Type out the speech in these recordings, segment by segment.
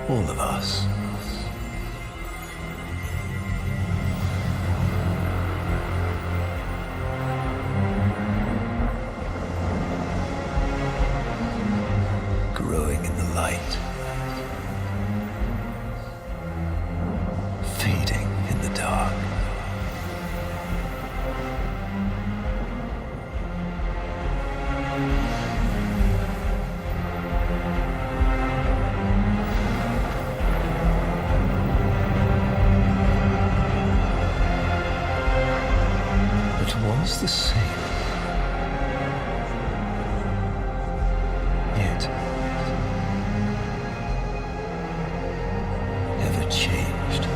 All of us. Growing in the light. Fading in the dark. Once the same, yet ever changed.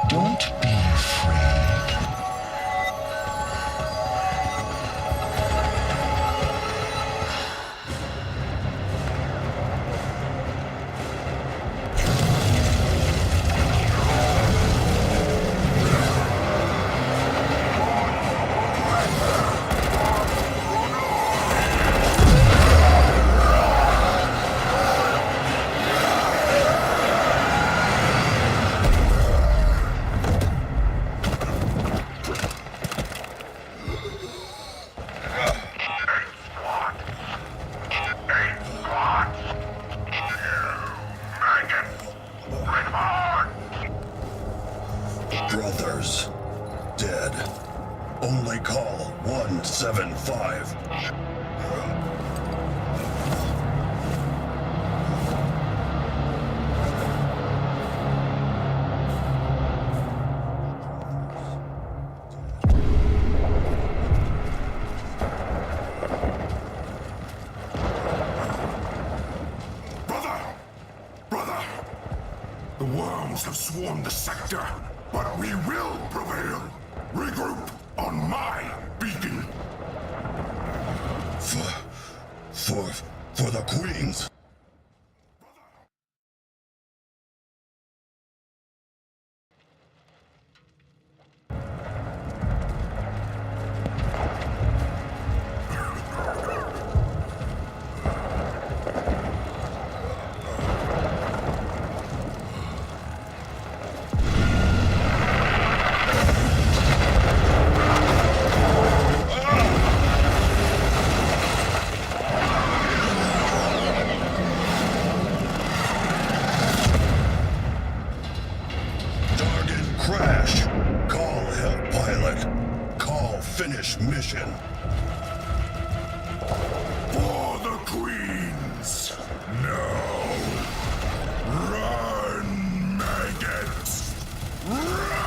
Don't be afraid. Brothers, dead. Only call 175. Brother! The worms have swarmed the sector, but we will prevail. Regroup on my beacon. For the Queens. Crash. Call help pilot. Call finish mission. For the Queens. Now. Run, maggots. Run!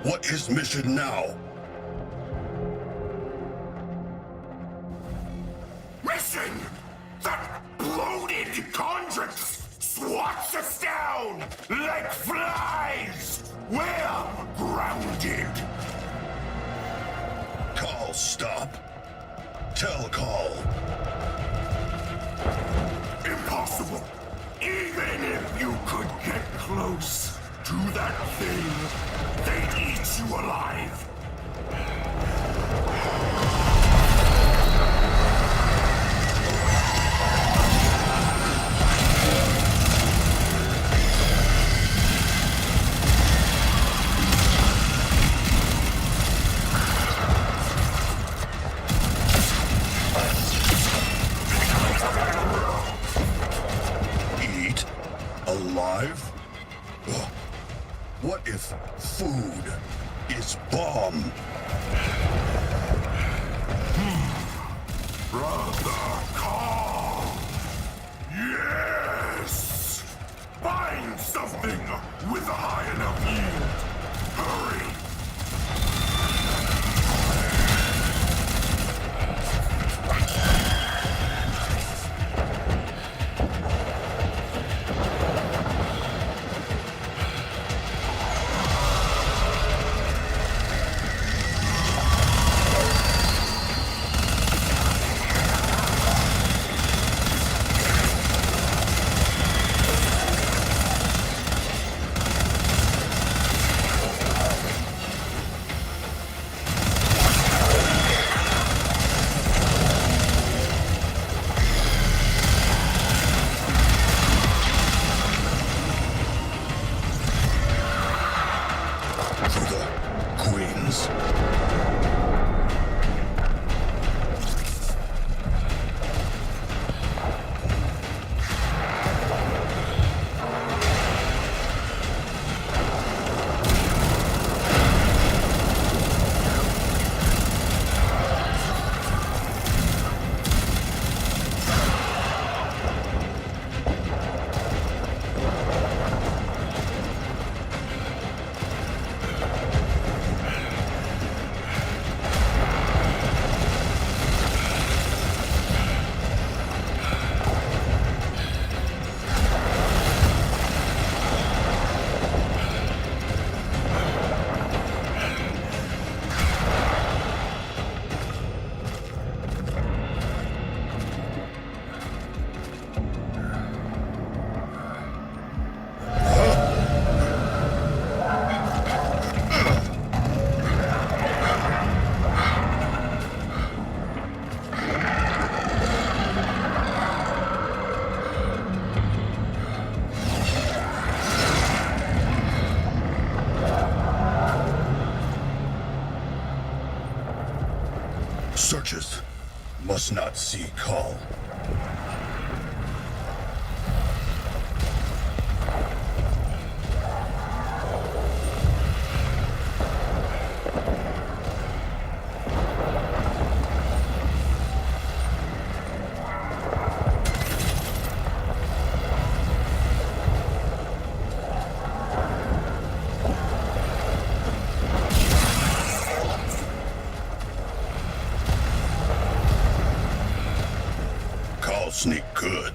What is mission now? Mission! That bloated Condrix swats us down like flies! We're grounded! Call, stop. Tell Call. Impossible! Even if you could get close to that thing, they'd eat you alive! Eat? Alive? What if food is bomb? Brother Carl! Yes! Find something with a high enough yield! Hurry! For the Queens. Searchers must not see Call. Call sneak good.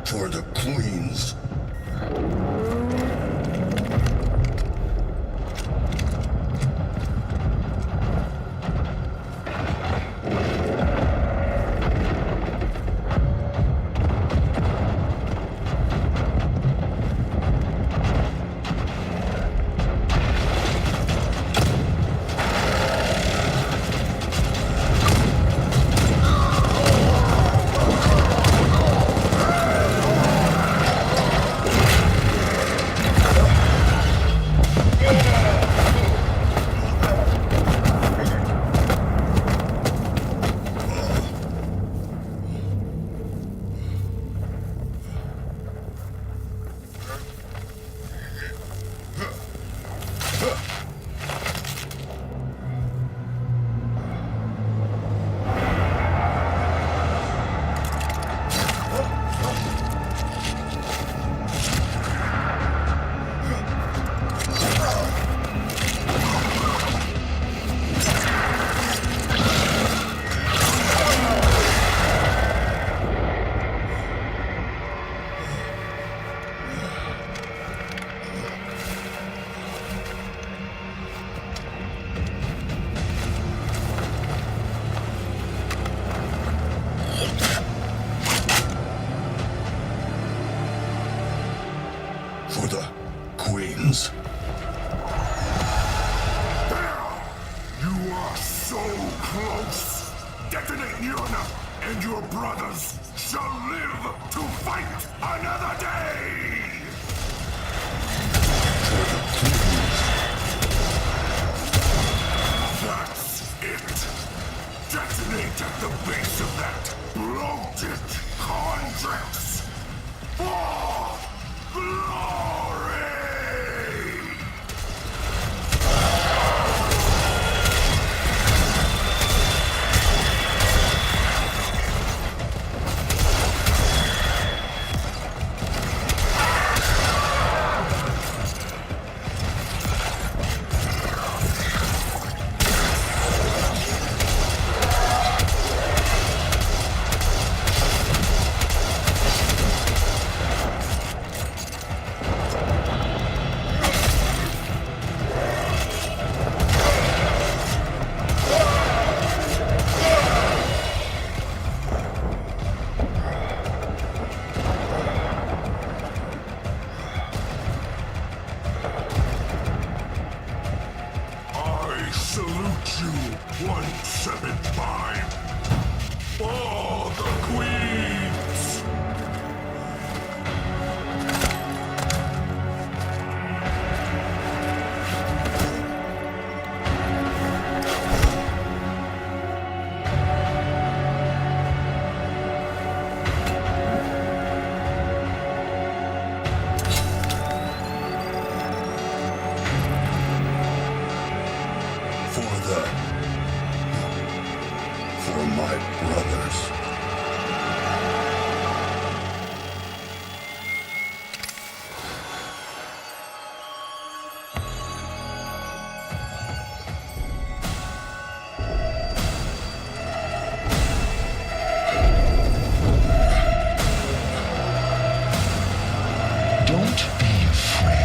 For the Queens. For the Queens. There! You are so close! Detonate Yuna, and your brothers shall live to fight another day! For the Queens. That's it! Detonate at the base of that bloated Condrix! For glory! I salute you 175 for the Queens! For my brothers. Don't be afraid.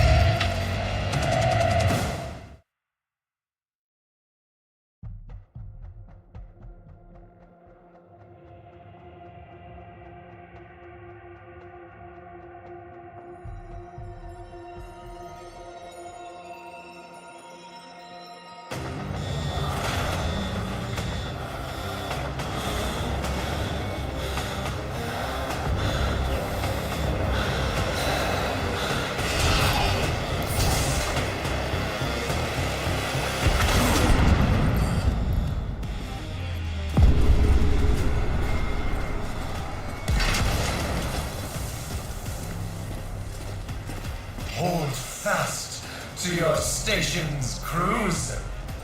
Hold fast to your stations, crews.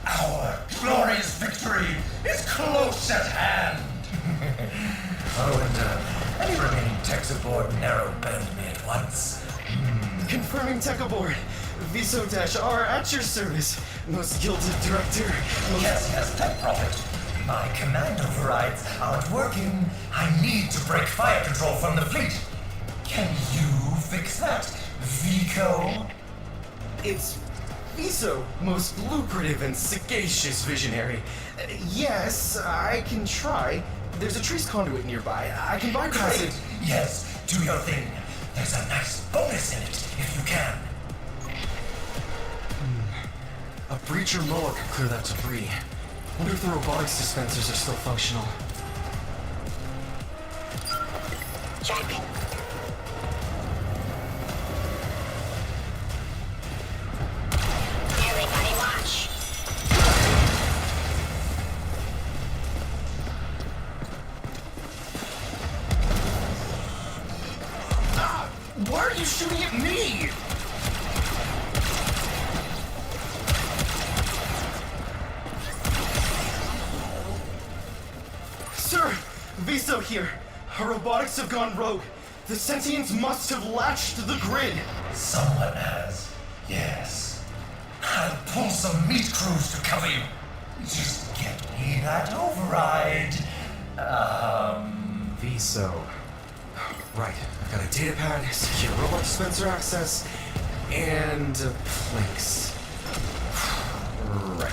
Our glorious victory is close at hand. Oh, and any remaining techs aboard narrow band me at once. Confirming tech aboard. Viso-R at your service. Most gilded director. Yes, Tech Prophet. My command overrides aren't working. I need to break fire control from the fleet. Can you fix that, Vico? It's Viso, most lucrative and sagacious visionary. Yes, I can try. There's a trace conduit nearby. I can bypass Great. it. Yes, do your thing. There's a nice bonus in it, if you can. A breacher mower could clear that debris. Wonder if the robotics dispensers are still functional. Check. Everybody watch. Why are you shooting at me? here. Our robotics have gone rogue. The sentients must have latched the grid. Someone has. Yes. I'll pull some meat crews to cover you. Just get me that override. VSO. Right, I've got a data pad, secure robot dispenser access, and links. Right.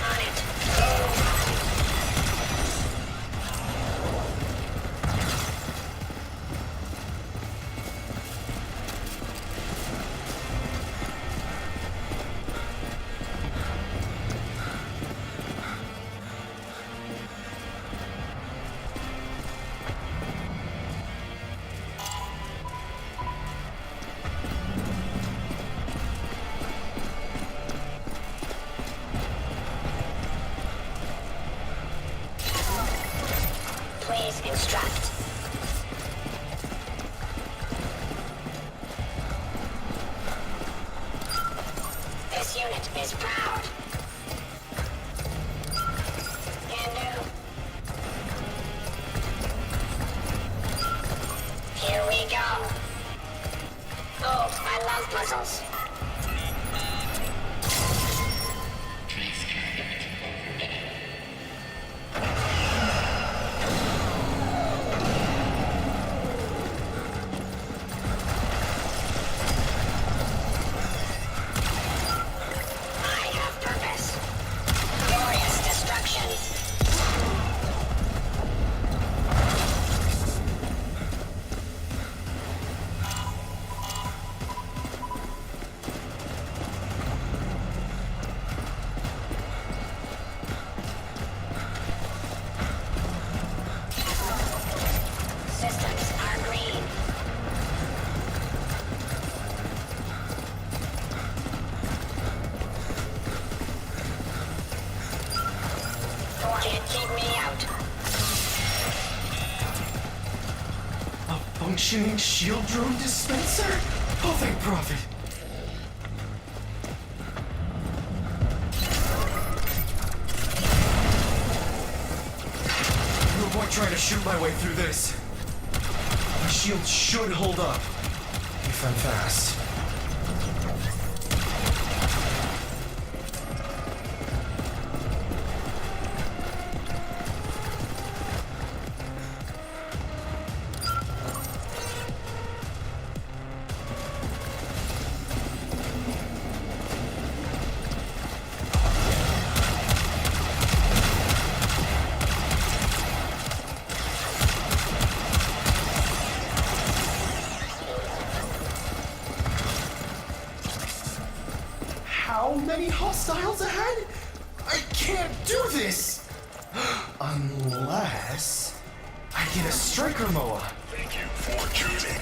On it. Please instruct. This unit is proud. Can do. Here we go. Oh, I love puzzles. I have purpose. Glorious destruction. Systems are green. Can't keep me out. A functioning shield drone dispenser? Oh, thank profit. No point trying to shoot my way through this. My shield should hold up. If I'm fast. How many hostiles ahead? I can't do this! Unless I get a striker MOA. Thank you for choosing me.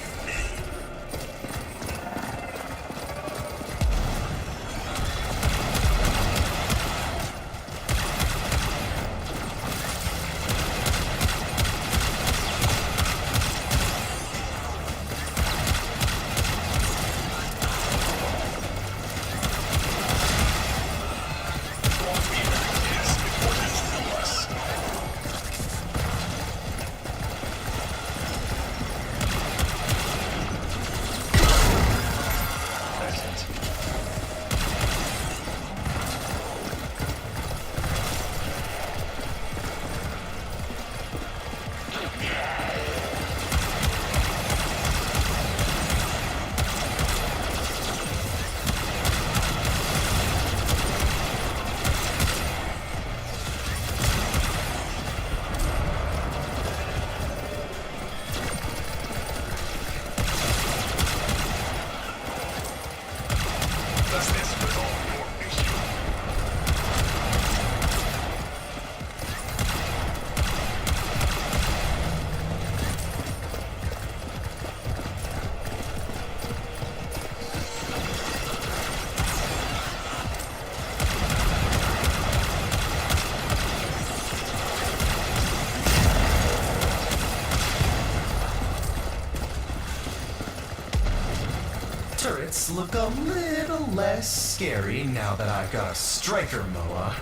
look a little less scary now that I've got a striker MOA.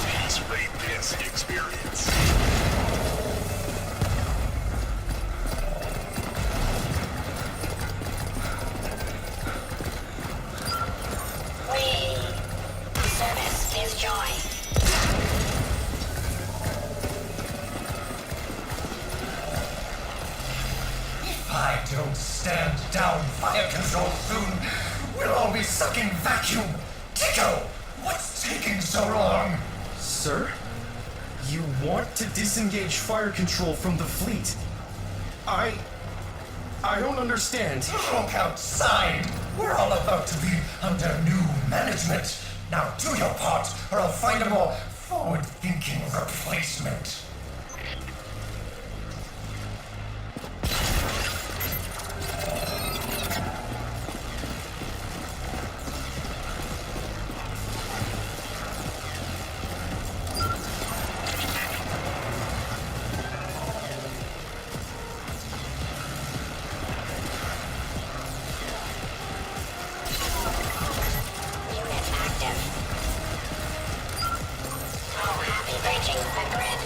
Please rate this experience. Whee! Service is joy. If I don't stand down fire control soon, we'll all be sucking vacuum. Tico, what's taking so long? Sir? You want to disengage fire control from the fleet? I don't understand. Look outside. We're all about to be under new management. Now do your part, or I'll find a more forward-thinking replacement. Unit active. Oh, happy breaching the grid.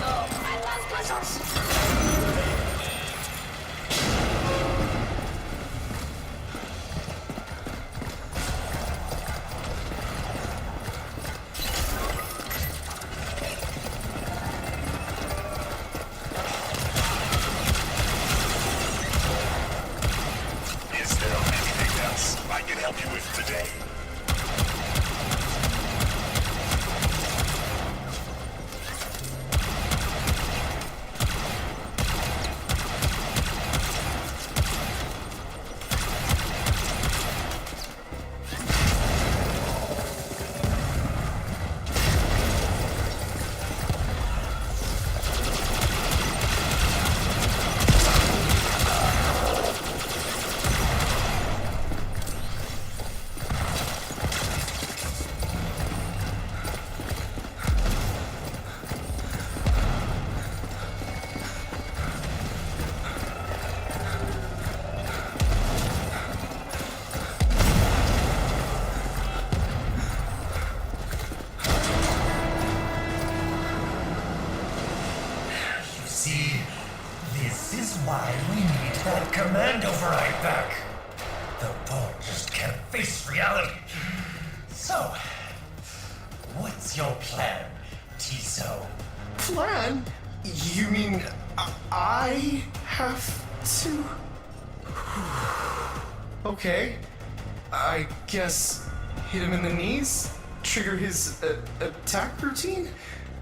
Oh, I love puzzles. Is there anything else I can help you with today? You see, this is why we need that command override back. The board just can't face reality. So, what's your plan, Tiso? Plan? You mean I have to? Okay. I guess hit him in the knees? Trigger his attack routine?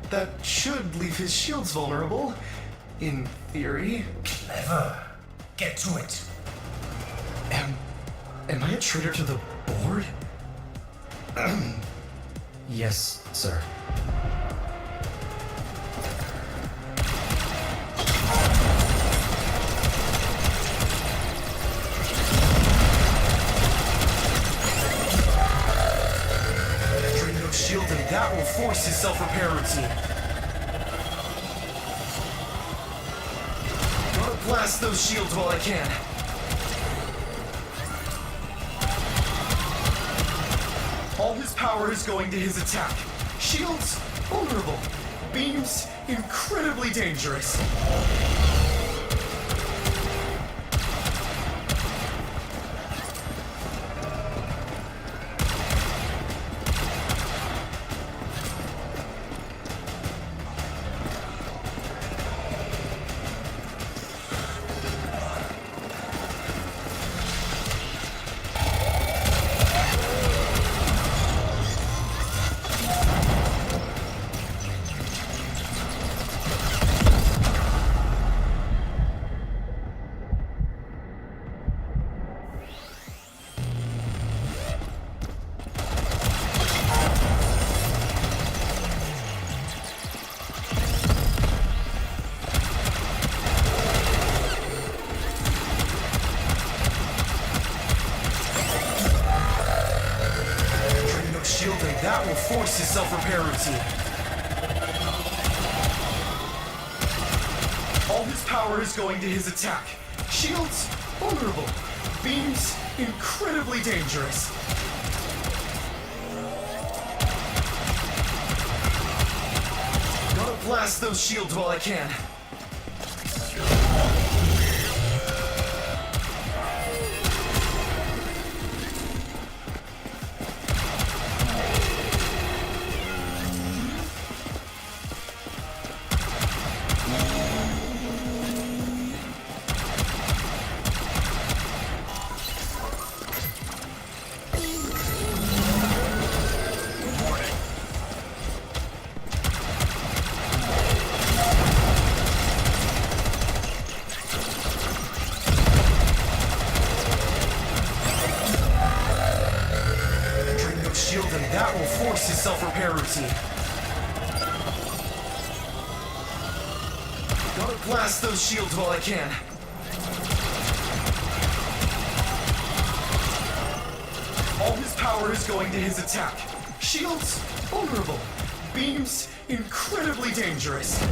That should leave his shields vulnerable. In theory. Clever. Get to it. Am I a traitor to the board? Yes, sir. Draco shield and that will force his self-repair routine. blast those shields while I can. All his power is going to his attack. Shields, vulnerable. Beams, incredibly dangerous. That will force his self-repair routine. All his power is going to his attack. Shields, vulnerable. Beams, incredibly dangerous. Gotta blast those shields while I can. That will force his self-repair routine. Gotta blast those shields while I can. All his power is going to his attack. Shields, vulnerable. Beams, incredibly dangerous.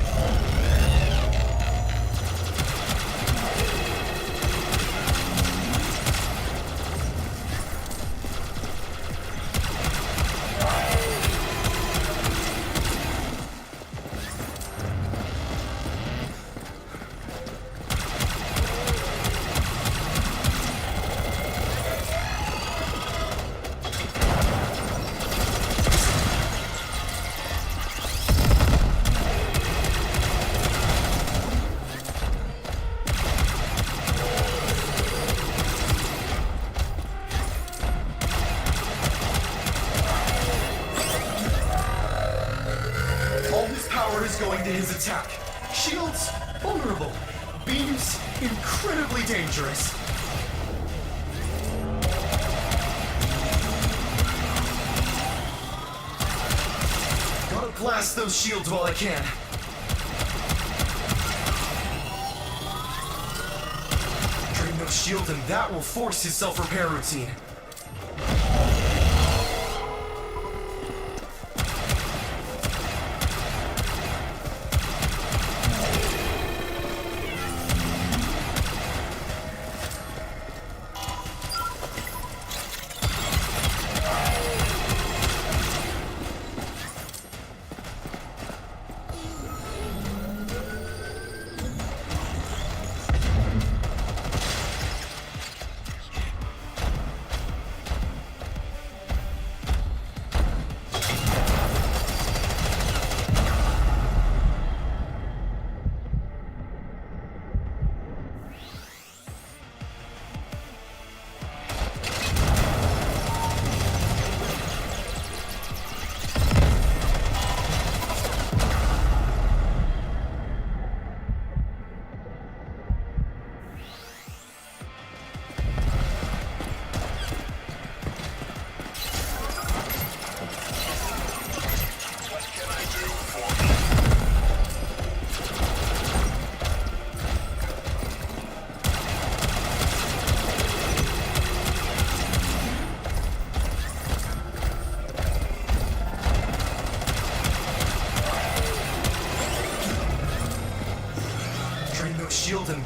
Is going to his attack. Shields, vulnerable. Beams, incredibly dangerous. Gotta blast those shields while I can. Drain those shields and that will force his self-repair routine.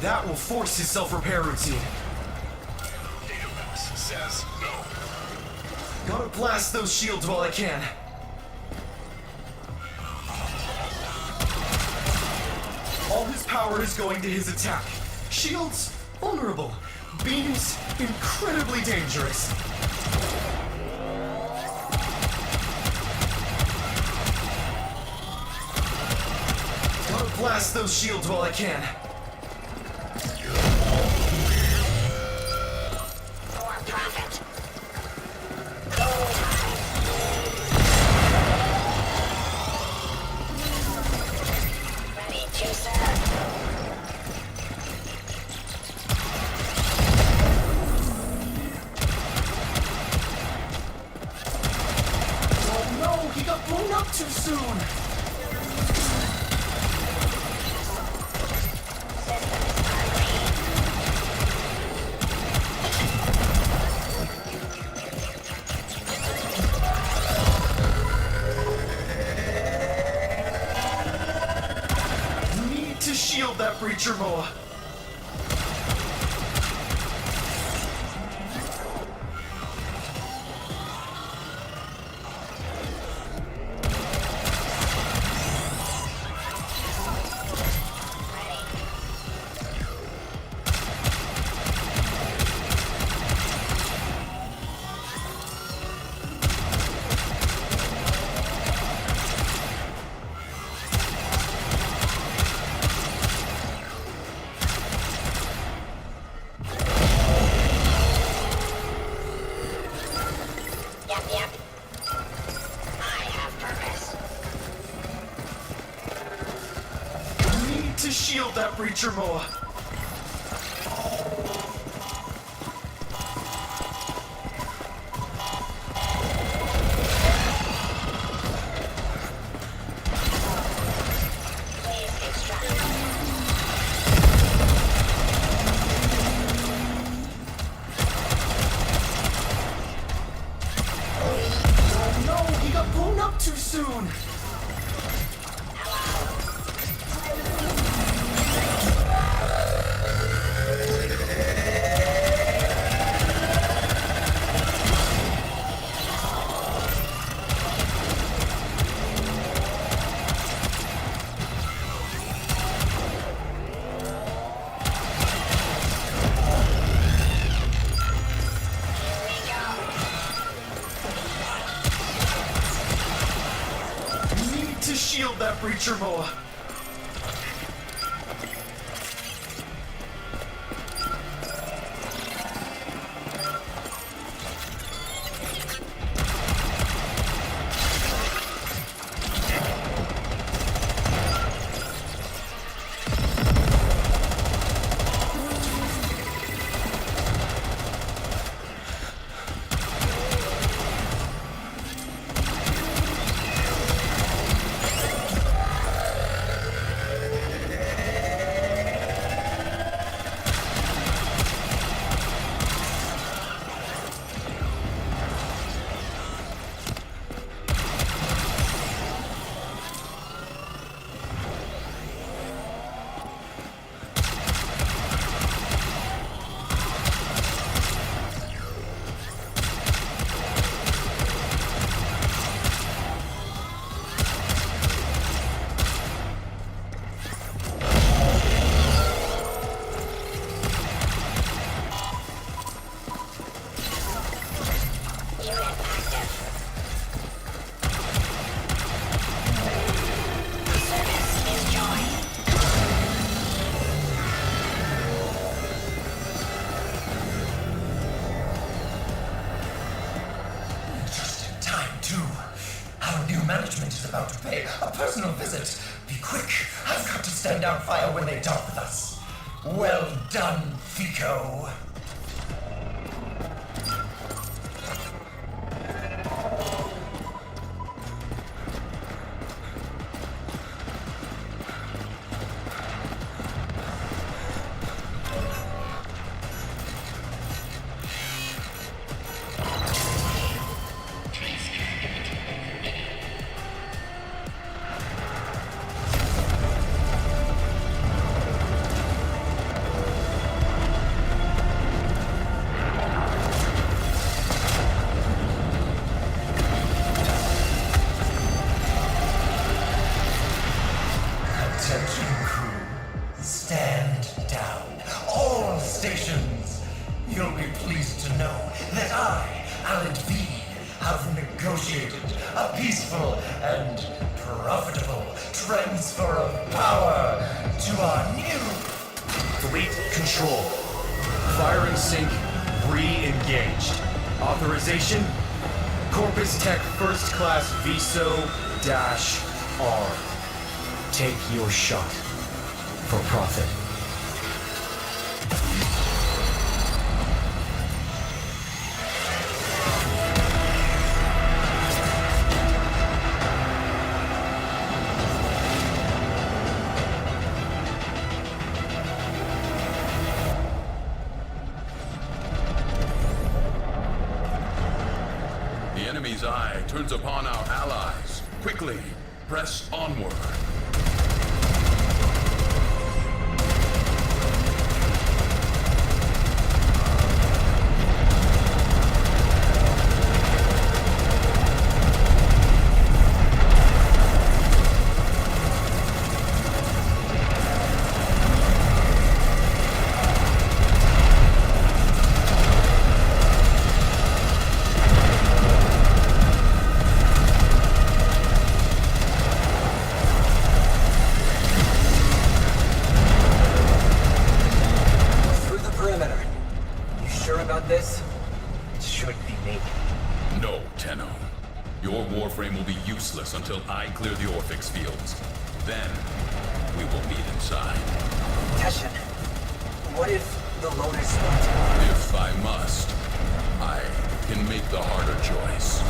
That will force his self-repair routine. Database says no. Gotta blast those shields while I can. All his power is going to his attack. Shields, vulnerable. Beams, incredibly dangerous. Gotta blast those shields while I can. For profit. Ready, juicer. Oh no, he got blown up too soon. Need to shield that breacher Moa. Yep. I have purpose. Need to shield that breacher Moa. Please extract. Oh no, he got blown up too soon. Need to shield that breacher Moa. management is about to pay a personal visit. Be quick. I've got to stand down fire when they dock with us. Well done, Fico. Allied V have negotiated a peaceful and profitable transfer of power to our new Fleet control. Firing sync re-engaged. Authorization? Corpus Tech First Class VSO-R. Take your shot. For profit. The enemy's eye turns upon our allies. Quickly, press onward. Through the perimeter. You sure about this? It should be me. No, Tenno. Your Warframe will be useless until I clear the Orphix fields. Then, we will meet inside. Teshin, what if the Lotus went? If I must, I can make the harder choice.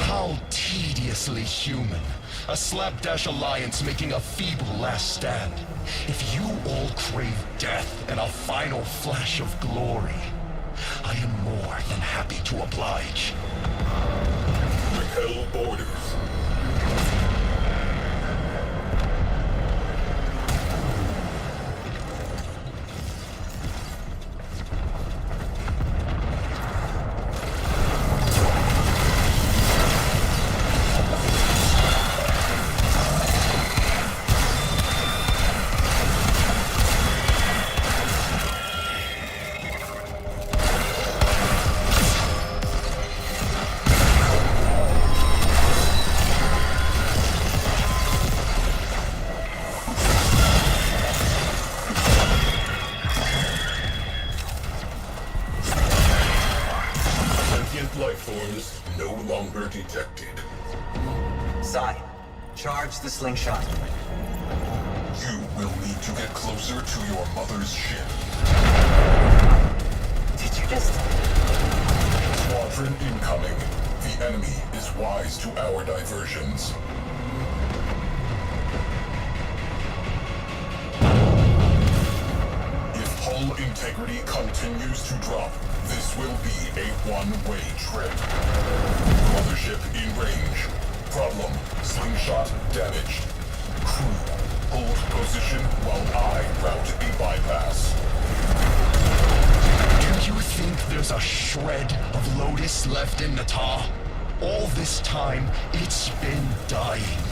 How tediously human. A slapdash alliance making a feeble last stand. If you all crave death and a final flash of glory, I am more than happy to oblige. Repel borders. Sentient life forms no longer detected. Sai, charge the slingshot. You will need to get closer to your mother's ship. Did you just... Squadron incoming. The enemy is wise to our diversions. If hull integrity continues to drop, this will be a one-way trip. Mothership in range. Problem, slingshot damaged. Crew, hold position while I route a bypass. Do you think there's a shred of Lotus left in Natah? All this time, it's been dying.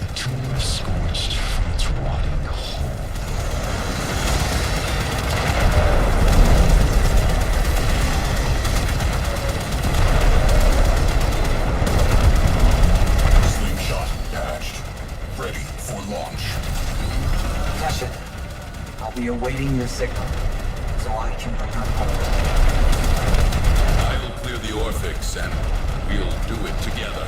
The tomb of scorched fruits rotting whole. Slingshot patched. Ready for launch. Teshin, I'll be awaiting your signal, so I can bring her home. I'll clear the Orphix and we'll do it together.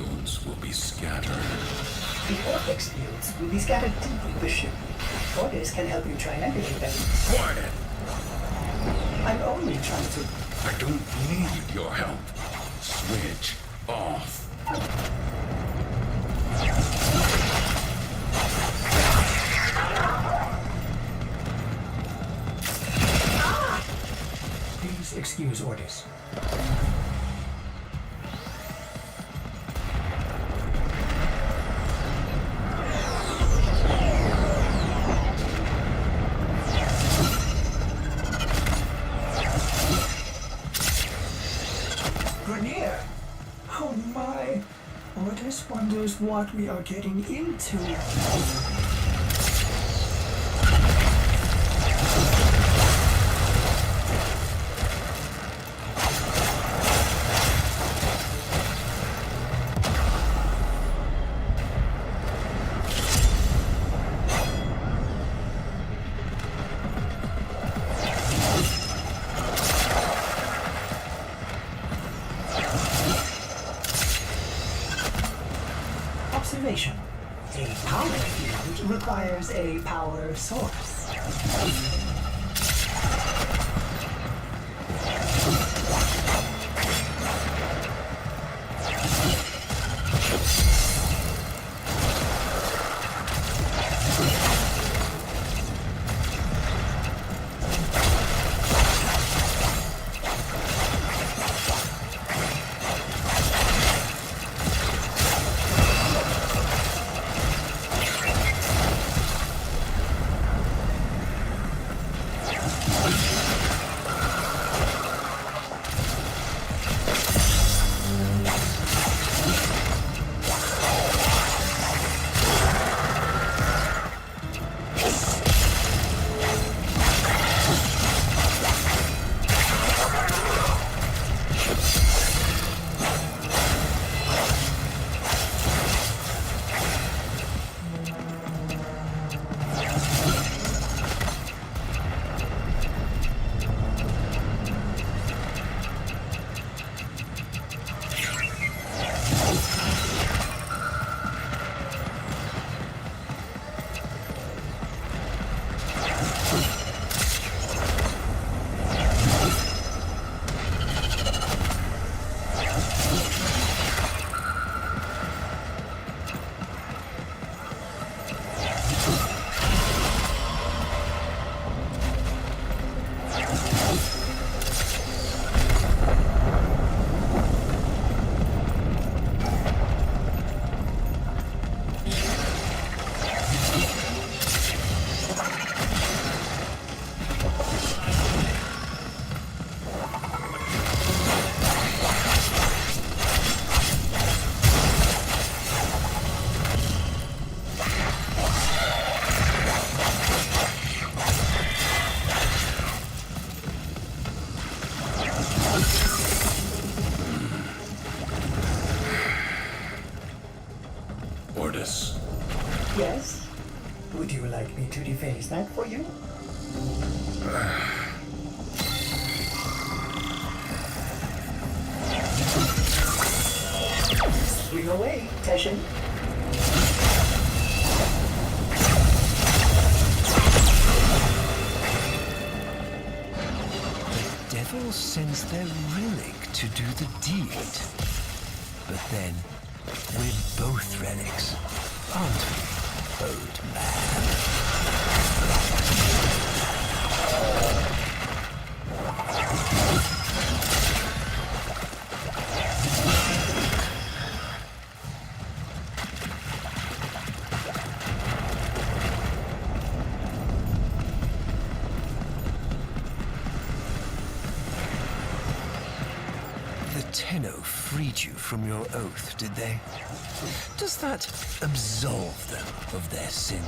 fields will be scattered. The Orphex fields will be scattered deep in the ship. Orders can help you triangulate them. Quiet! I'm only trying to... I don't need your help. Switch off. Please excuse Orders. Grenier! Oh my! Orders wonders what we are getting into. Observation. A power field requires a power source. Ordis. Yes? Would you like me to deface that for you? Swing away, Teshin. The devil sends their relic to do the deed. But then, we're both relics, aren't we, old man? The Tenno freed you from your oath, did they? Does that absolve them of their sins?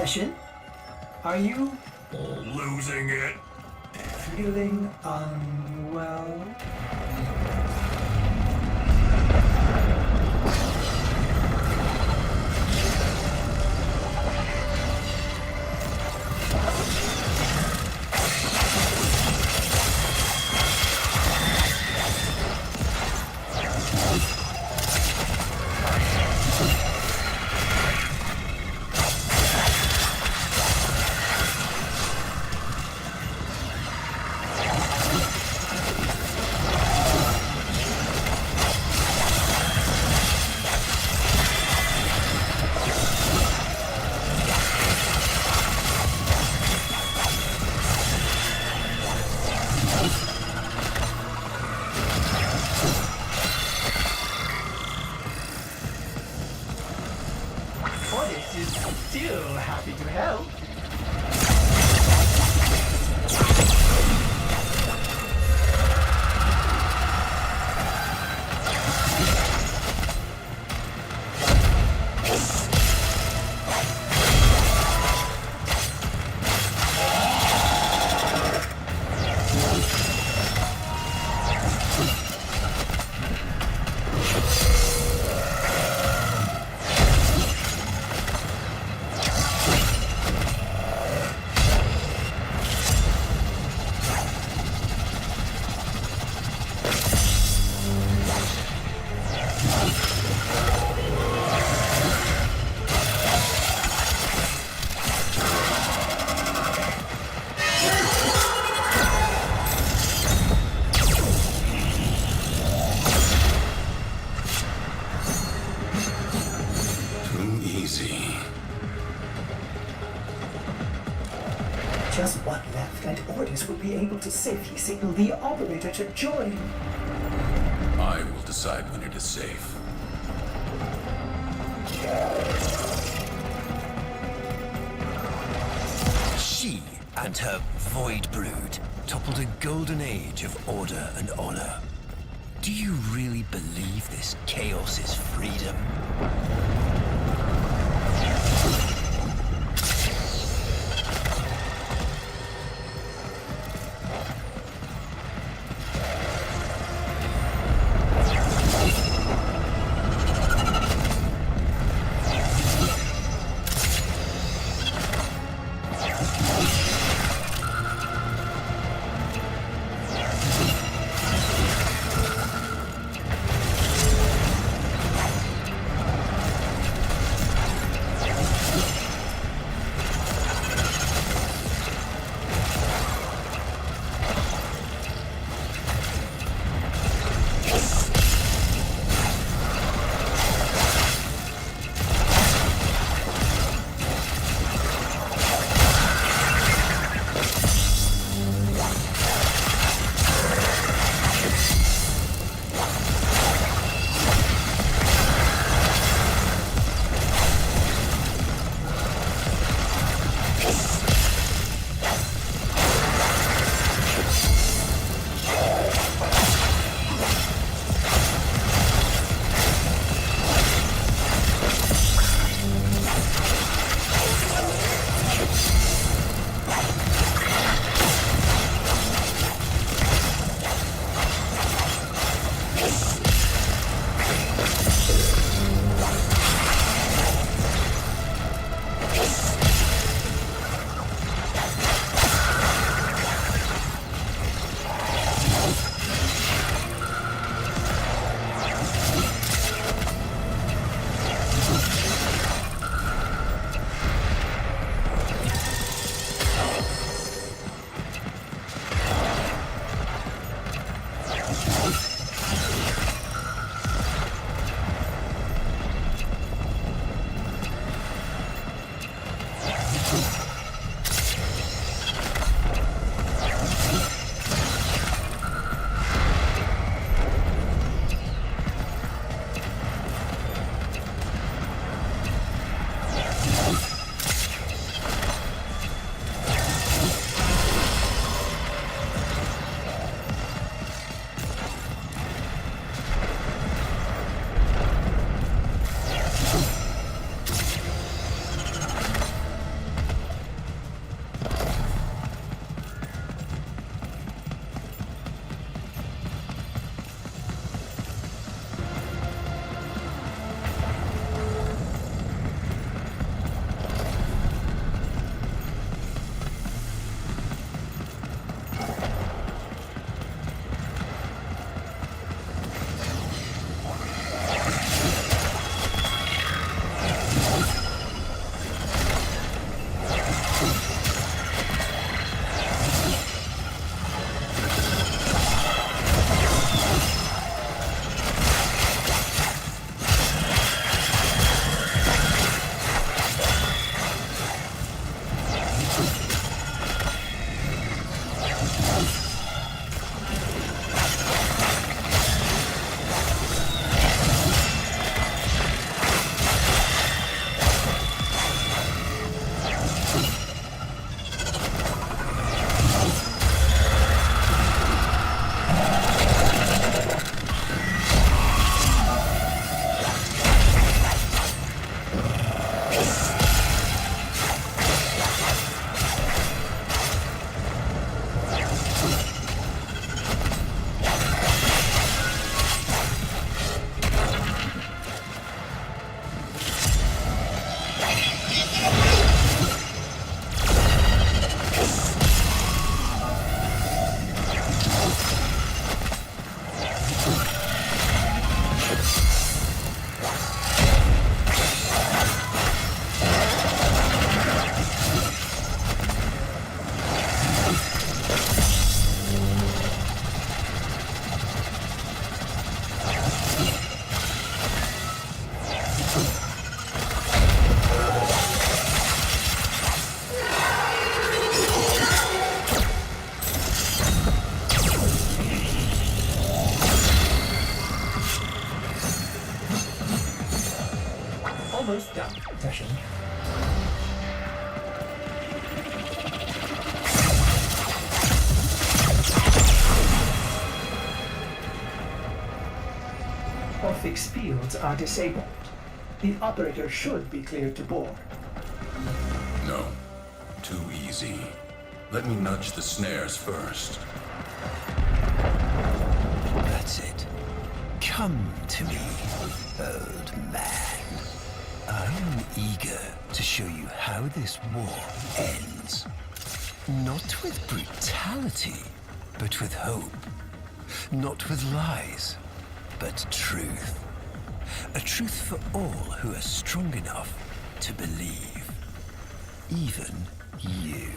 session. Are you Losing it. feeling unwell? Fortis is still happy to help. Too easy. Just one left, and Ordis will be able to safely signal the operator to join. I will decide when it is safe. She and her Void Brood toppled a golden age of order and honor. Do you really believe this chaos is freedom? discretion. Orphix fields are disabled. The operator should be cleared to board. No. Too easy. Let me nudge the snares first. That's it. Come to me, old man. I am eager to show you how this war ends. Not with brutality, but with hope. Not with lies, but truth. A truth for all who are strong enough to believe. Even you.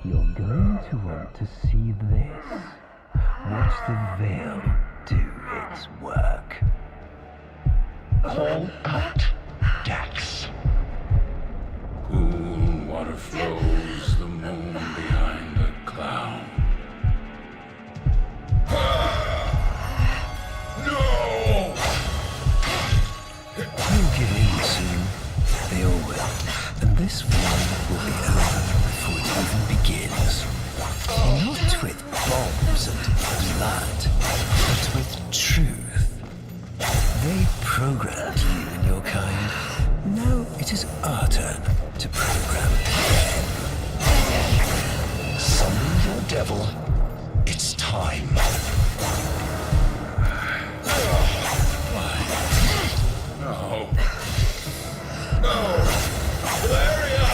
You're going to want to see this. Watch the veil do its work. All out, Dax. Cool water flows, the moon behind a cloud. No! You'll give in soon. They all will. And this war will be over before it even begins. Not with bombs and blood, but with truth. They programmed you and your kind. Now it is our turn to program them. Summon your devil. It's time. No. No. Valeria!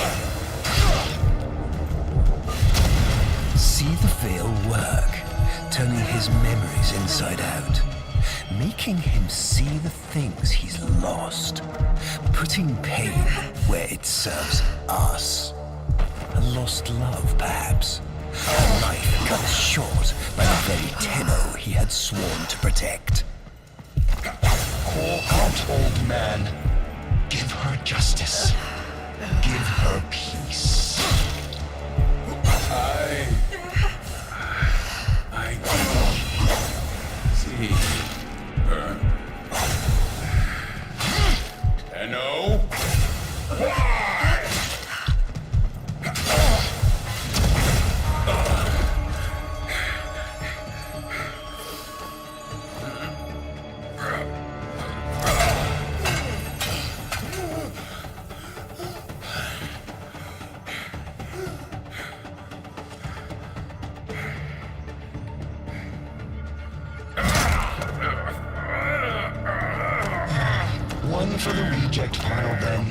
See the veil work, turning his memories inside out. Making him see the things he's lost. Putting pain where it serves us. A lost love, perhaps. A life cut short by the very Tenno he had sworn to protect. Call out, old man. Give her justice. Give her peace. I can see her. Tenno? One for the reject pile, then.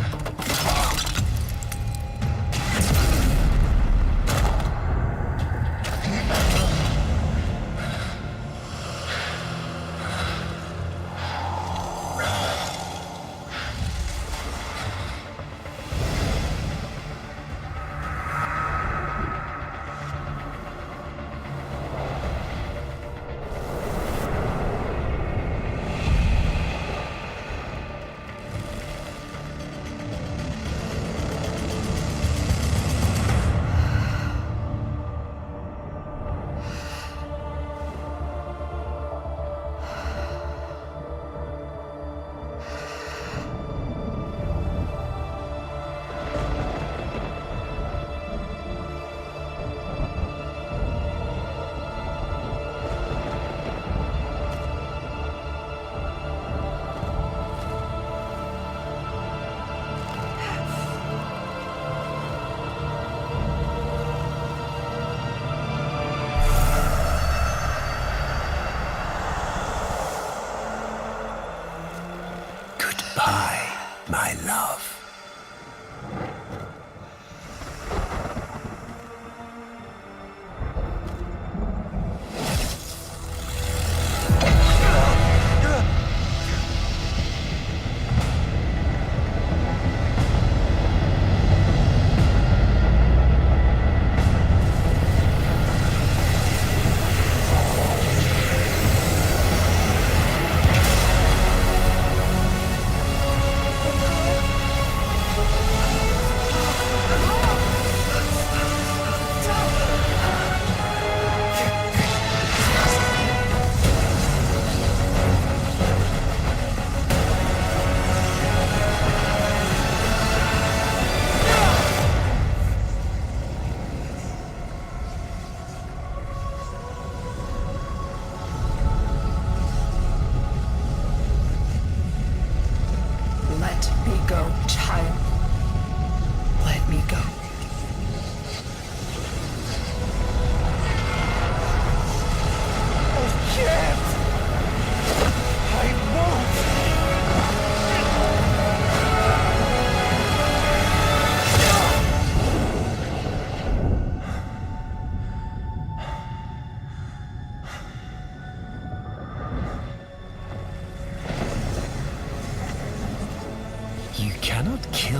Goodbye, my love.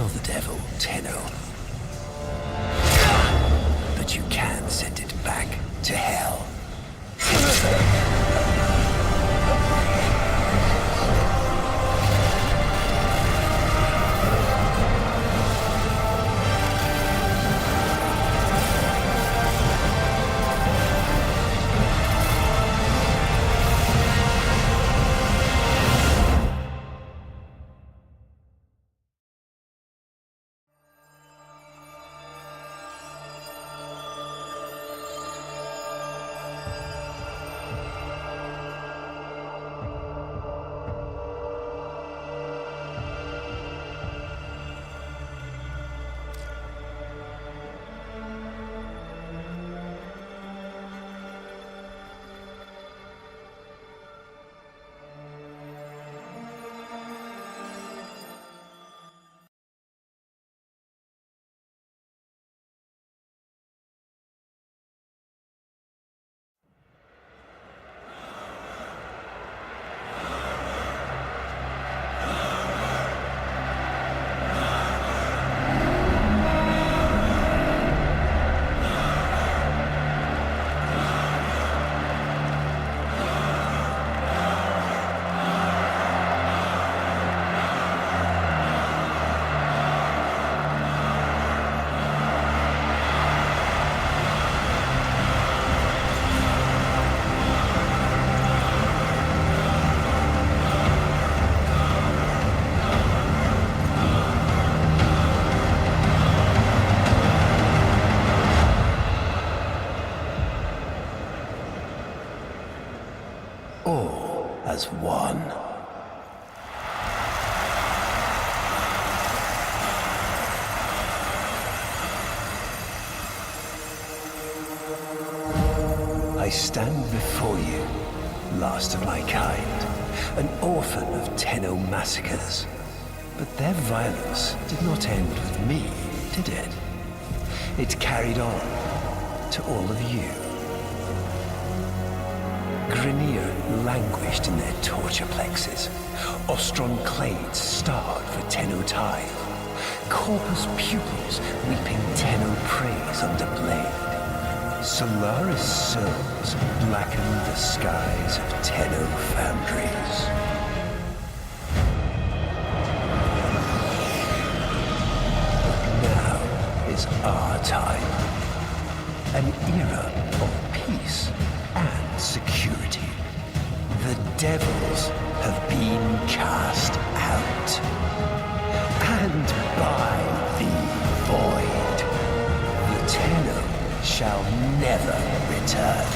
kill the devil, Tenno. But you can send it back to hell. All as one. I stand before you, last of my kind, an orphan of Tenno massacres. But their violence did not end with me, did it? It carried on to all of you. Grineer languished in their torture plexes. Ostron clades starved for Tenno tithe. Corpus pupils weeping Tenno praise under blade. Solaris souls blackened the skies of Tenno foundries. But now is our time. An era of peace and security. The devils have been cast out. And by the void, the Tenno shall never return.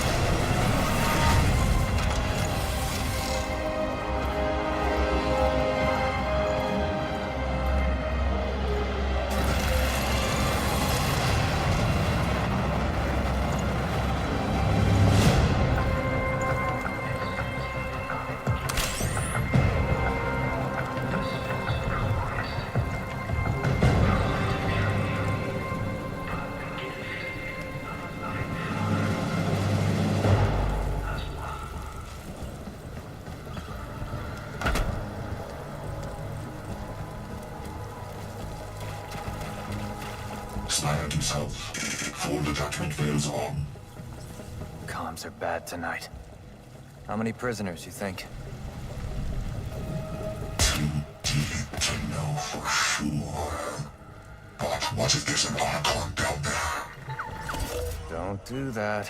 Snide himself. Full detachment fails on. Comms are bad tonight. How many prisoners, you think? Too deep to know for sure. But what if there's an Archon down there? Don't do that.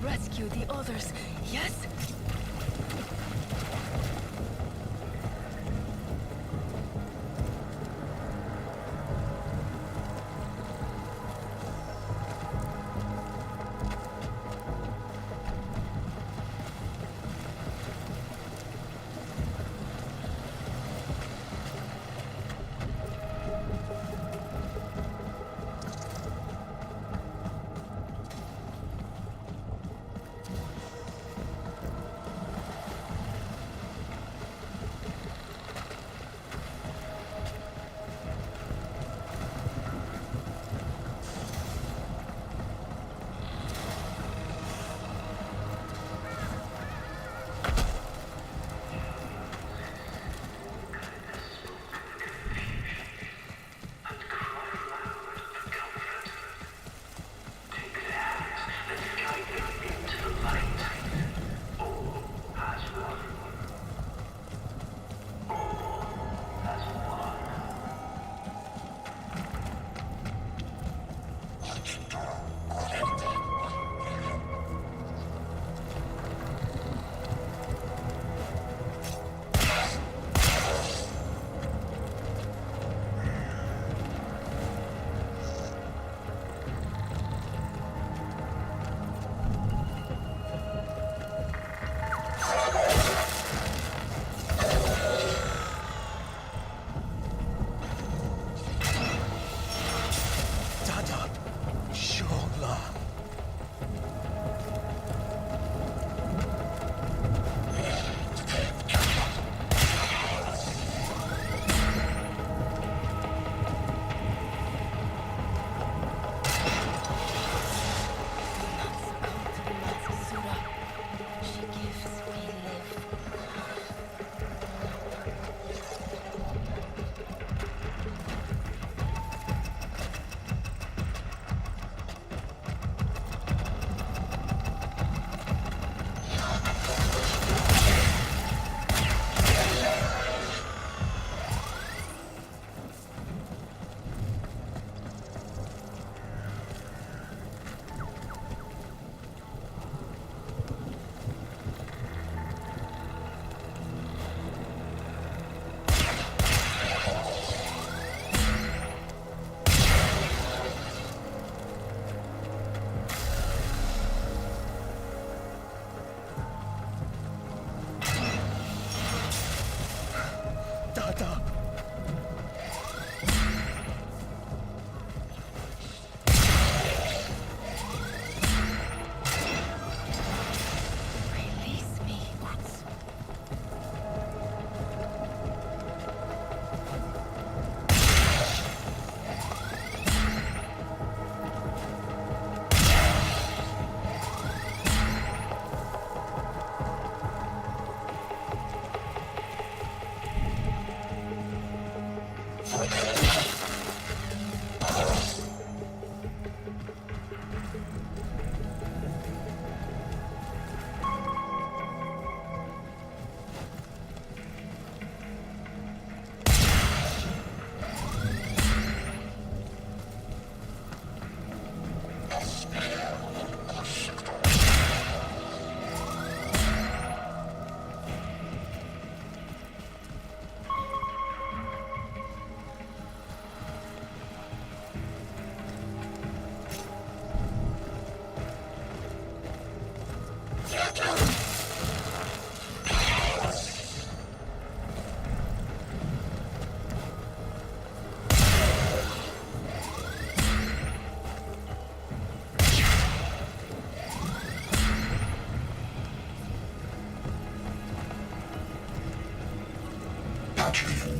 rescue the others, yes?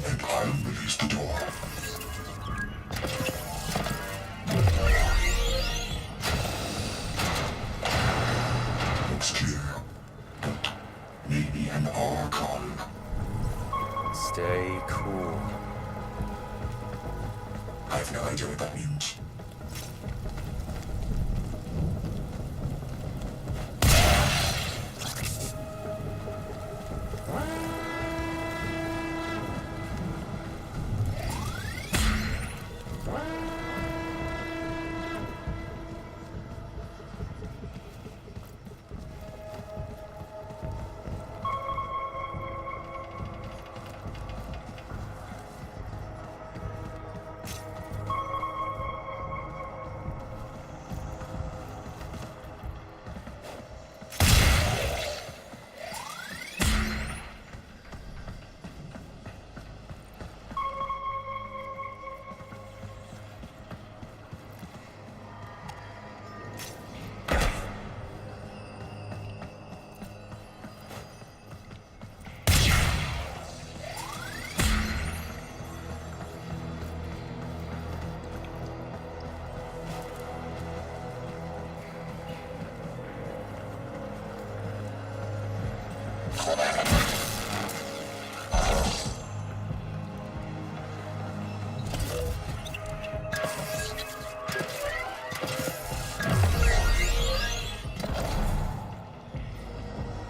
and I'll release the door. Looks clear, but maybe an Archon. Stay cool. I have no idea what that means.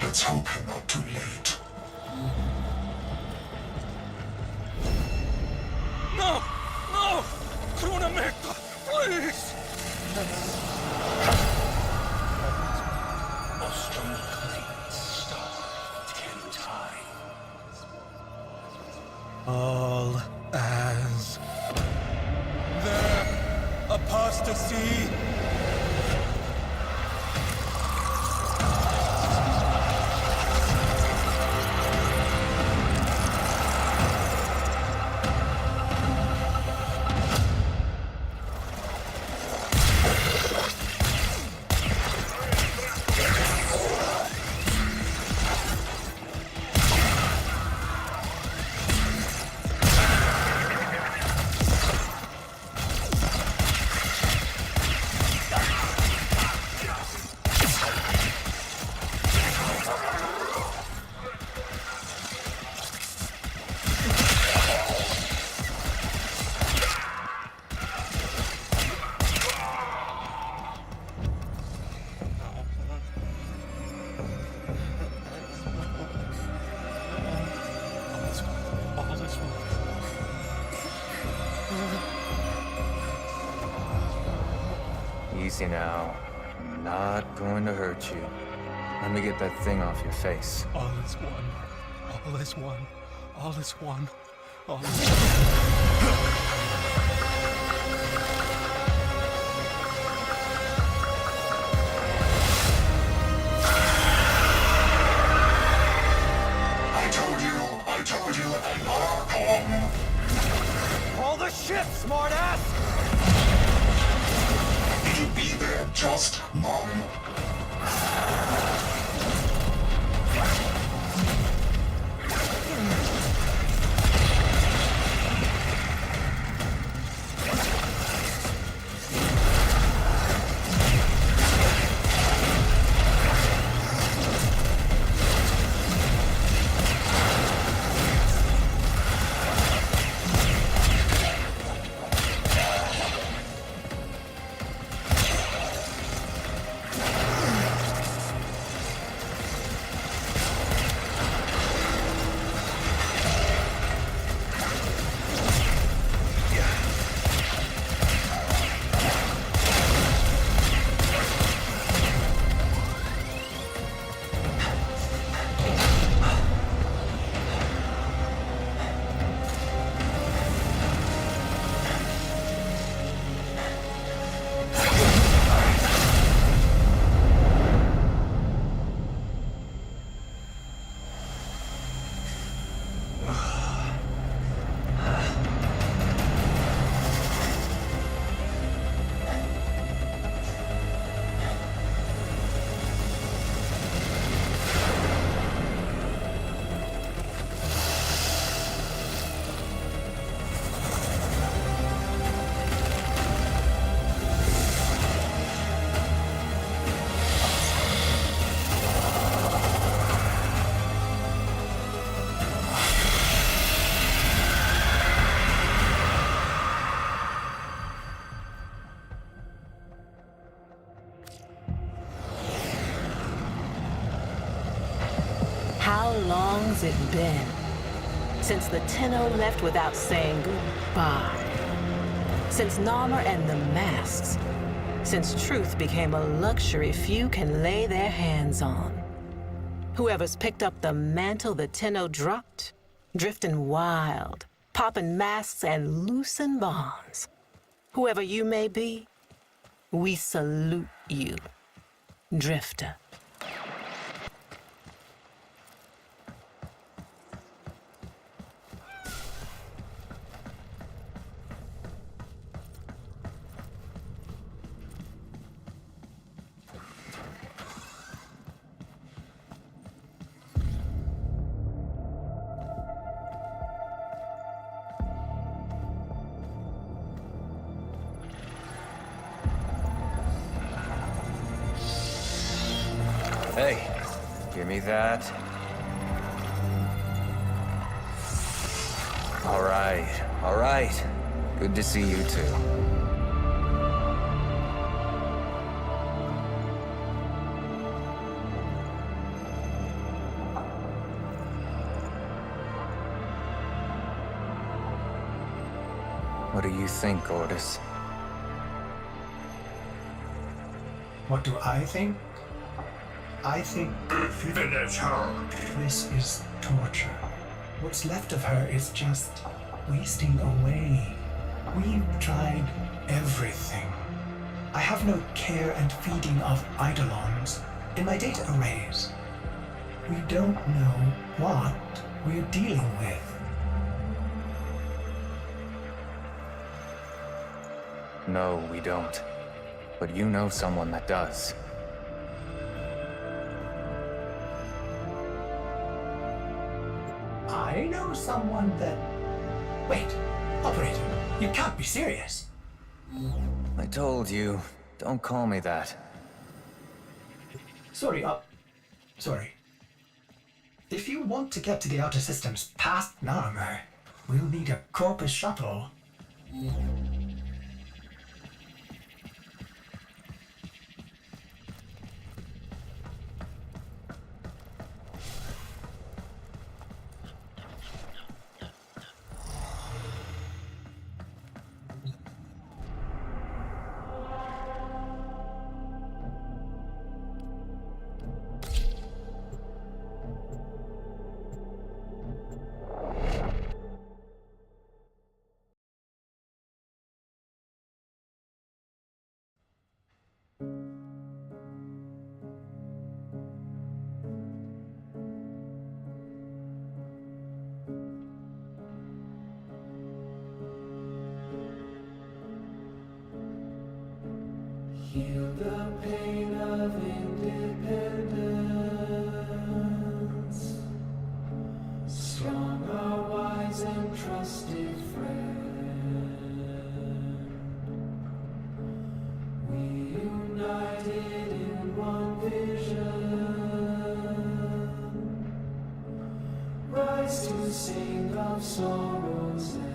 Let's hope you're not too late. No! No! Krunamekta, please! Nostrum clean star 10 times. All as their apostasy. Easy now. I'm not going to hurt you. Let me get that thing off your face. All is one. All is one. All is one. All is one. I told you, Warframe. Hold the ship, smartass! It'll be there just mom. How long's it been since the Tenno left without saying goodbye? Since Narmer and the masks? Since truth became a luxury few can lay their hands on? Whoever's picked up the mantle the Tenno dropped, drifting wild, popping masks and loosing bonds. Whoever you may be, we salute you, Drifter. Hey, give me that. All right. Good to see you too. What do you think, Ordis? What do I think? I think Finish her. this is torture. What's left of her is just wasting away. We've tried everything. I have no care and feeding of eidolons in my data arrays. We don't know what we're dealing with. No, we don't. But you know someone that does. I know someone that... Wait, operator, you can't be serious. I told you, don't call me that. Sorry. If you want to get to the outer systems past Narmer, we'll need a Corpus shuttle. Heal the pain of independence. Strong, our wise and trusted friend. We united in one vision. Rise to sing of sorrows end.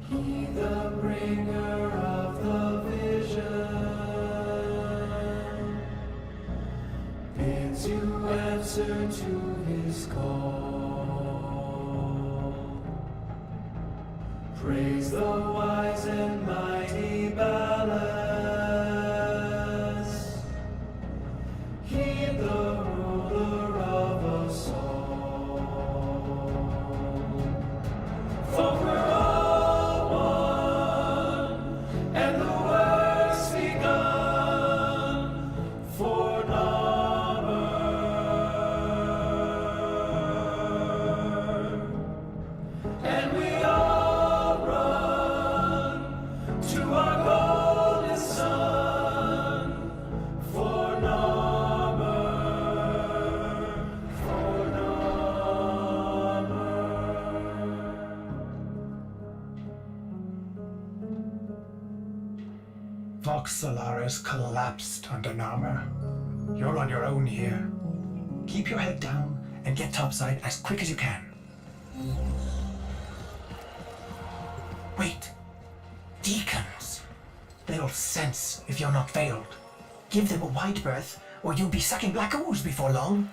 He the bringer of the vision bids you answer to his call. Praise the wise and mighty ballast. Heed the ruler of us all. For we're all Vox Solaris collapsed under Narmer. You're on your own here. Keep your head down and get topside as quick as you can. Wait. Deacons. They'll sense if you're not veiled. Give them a wide berth, or you'll be sucking black ooze before long.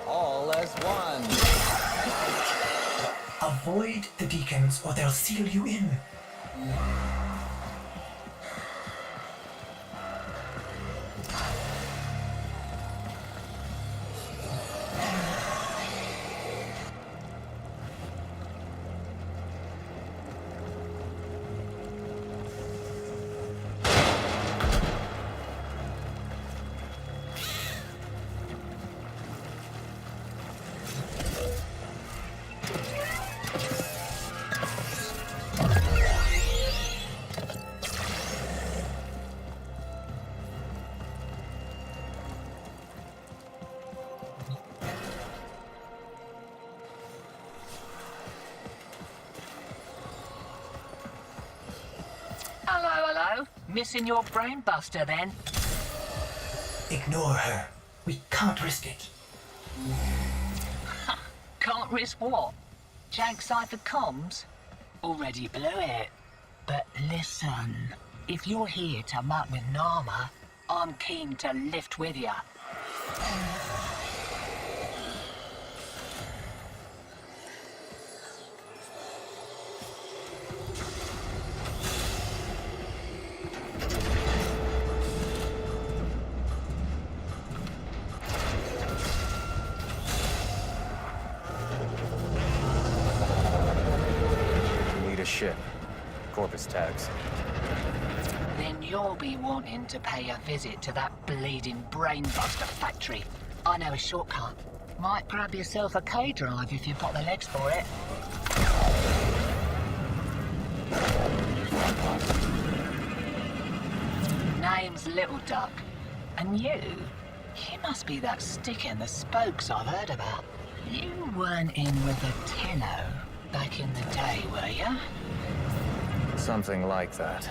All as one. Avoid the deacons, or they'll seal you in. Hello. Missing your brain buster then? Ignore her. We can't risk it. Can't risk what? Jank cipher comms? Already blew it. But listen, if you're here to muck with Nama, I'm keen to lift with ya. Ship. Corpus tags. Then you'll be wanting to pay a visit to that bleeding brainbuster factory. I know a shortcut. Might grab yourself a K-drive if you've got the legs for it. Name's Little Duck. And you must be that stick in the spokes I've heard about. You weren't in with the Tenno back in the day, were ya? Something like that.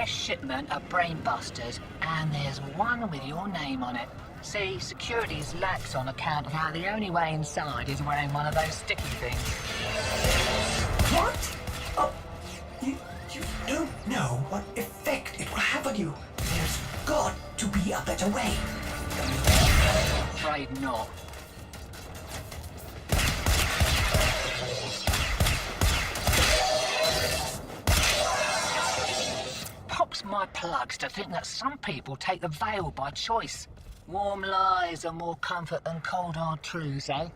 Shipment of brainbusters, and there's one with your name on it. See, security's lax on account of how the only way inside is wearing one of those sticky things. What? Oh, you don't know what effect it will have on you. There's got to be a better way. Afraid not. Pops my plugs to think that some people take the veil by choice. Warm lies are more comfort than cold hard truths, eh?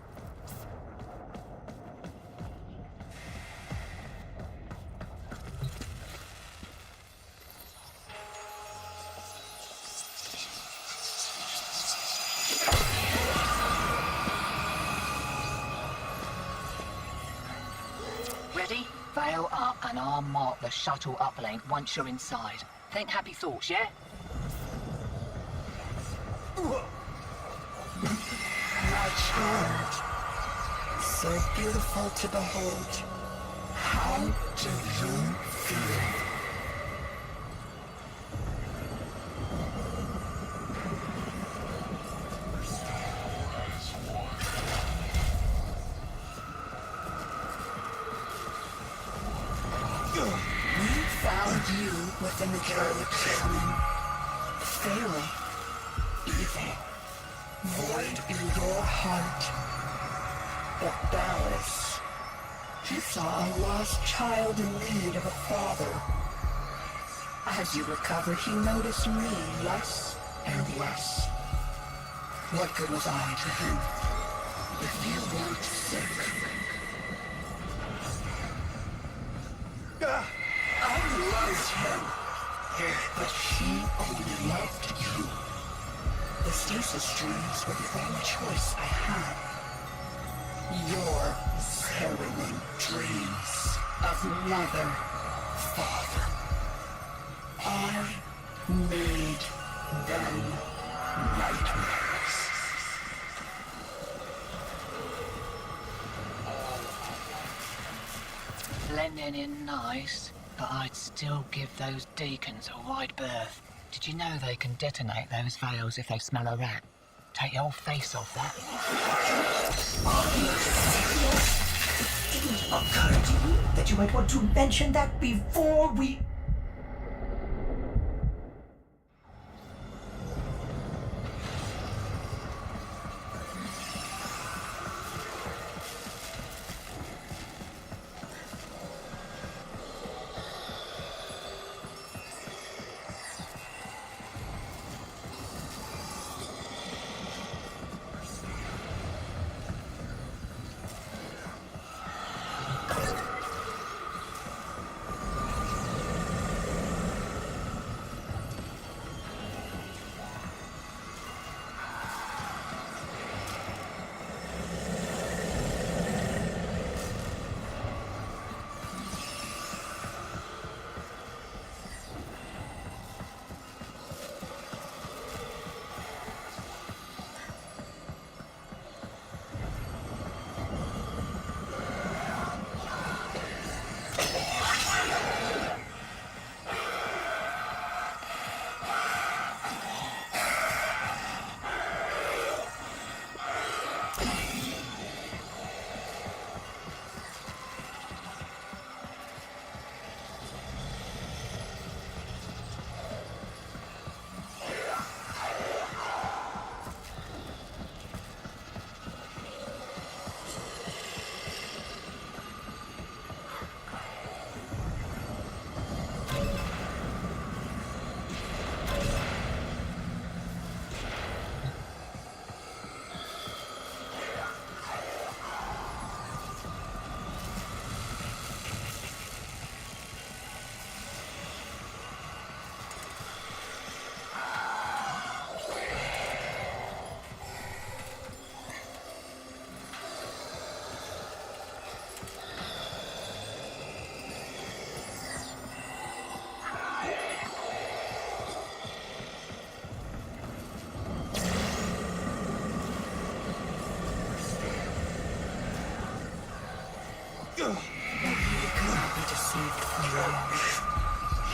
Ready? Veil up and I'll mark the shuttle uplink once you're inside. Think happy thoughts, yeah? My child, so beautiful to behold. How do you feel? You within the galaxy. Feral, evil, void in your heart. But Dallas, you saw a lost child in need of a father. As you recovered, he noticed me less and less. What good was I to him? If you weren't sick. I loved him, but he only loved you. The stasis streams were the only choice I had. Your harrowing dreams of mother, father. I made them nightmares. Blending in nice. But I'd still give those deacons a wide berth. Did you know they can detonate those veils if they smell a rat? Take your face off that. It didn't occur to you that you might want to mention that before we...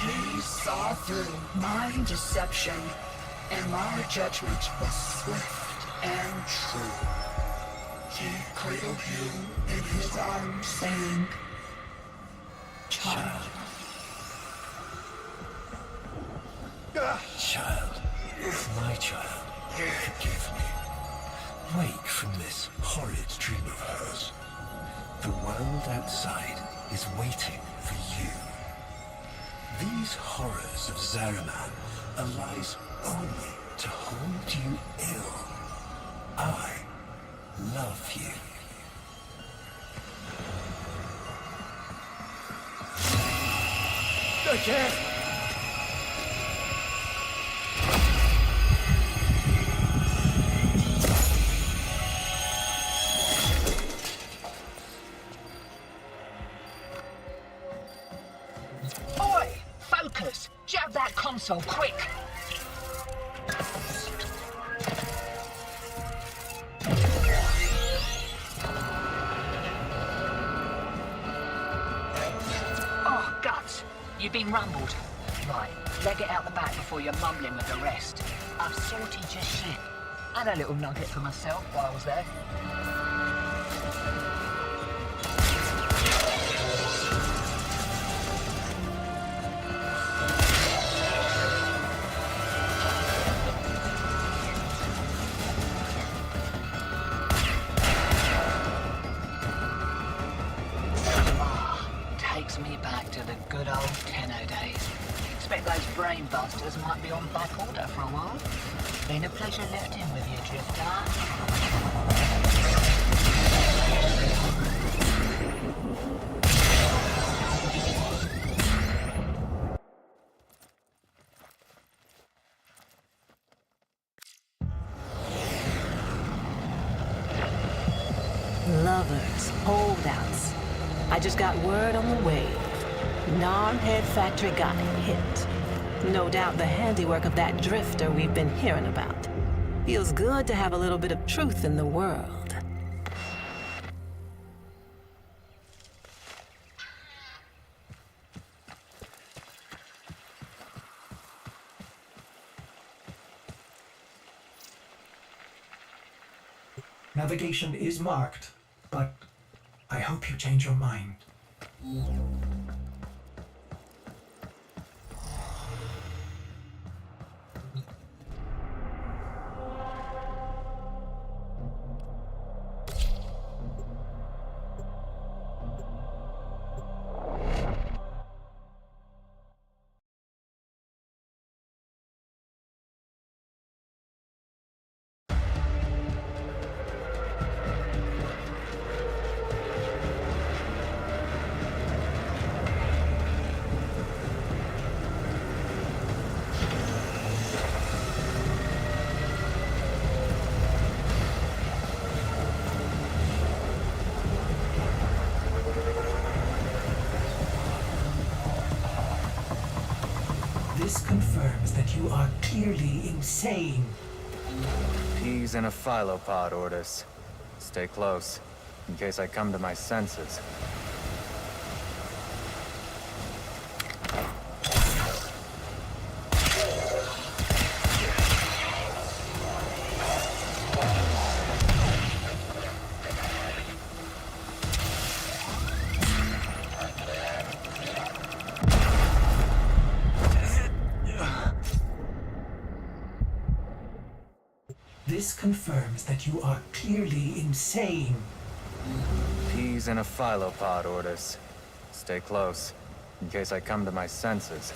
He saw through my deception, and my judgment was swift and true. He cradled you in his arms, saying, "Child." Child, my child, forgive me. Wake from this horrid dream of hers. The world outside is waiting for you. These horrors of Zariman are lies only to hold you ill. I love you. I can't! Oi! Focus! Jab that console, quick! Oh, guts! You've been rumbled. Right, leg it out the back before you're mumbling with the rest. I've sorted your shit. And a little nugget for myself while I was there. Takes me back to the good old Tenno days. Expect those brain busters might be on back order for a while. Been a pleasure lifting with you, Drifter. Lovers, holdouts. I just got word on the wave. Narmhead Factory got hit. No doubt the handiwork of that drifter we've been hearing about. Feels good to have a little bit of truth in the world. Navigation is marked, but I hope you change your mind. This confirms that you are clearly insane. Peas in a phylopod, Ordis. Stay close, in case I come to my senses. This confirms that you are clearly insane. Peas in a phylopod, Ordis. Stay close, in case I come to my senses.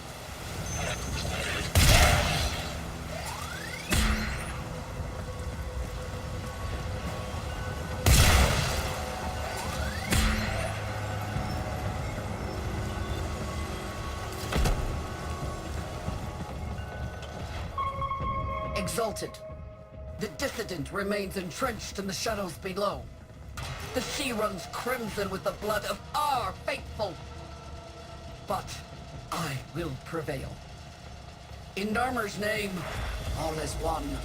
Exalted. The dissident remains entrenched in the shadows below. The sea runs crimson with the blood of our faithful. But I will prevail. In Narmer's name, all is one.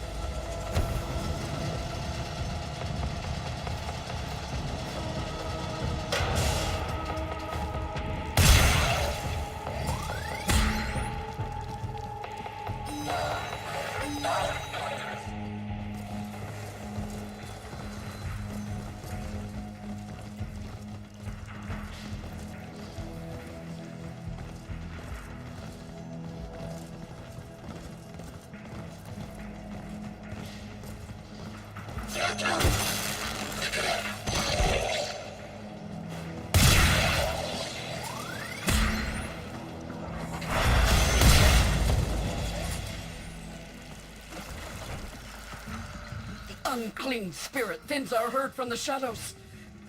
Unclean spirit thins are heard from the shadows.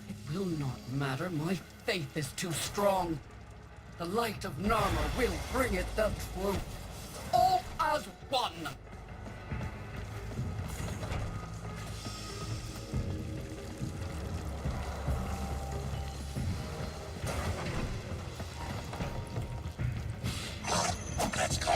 It will not matter. My faith is too strong. The light of Narmer will bring it the truth. All as one. Let's go.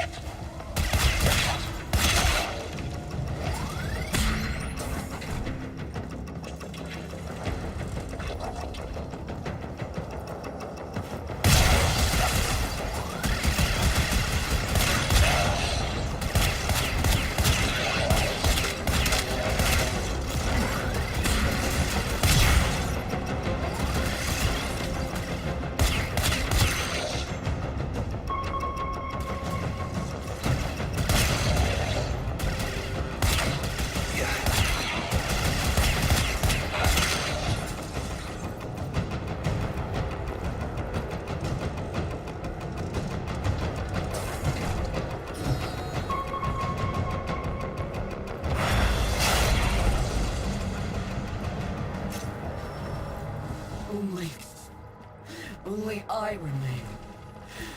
Only I remain.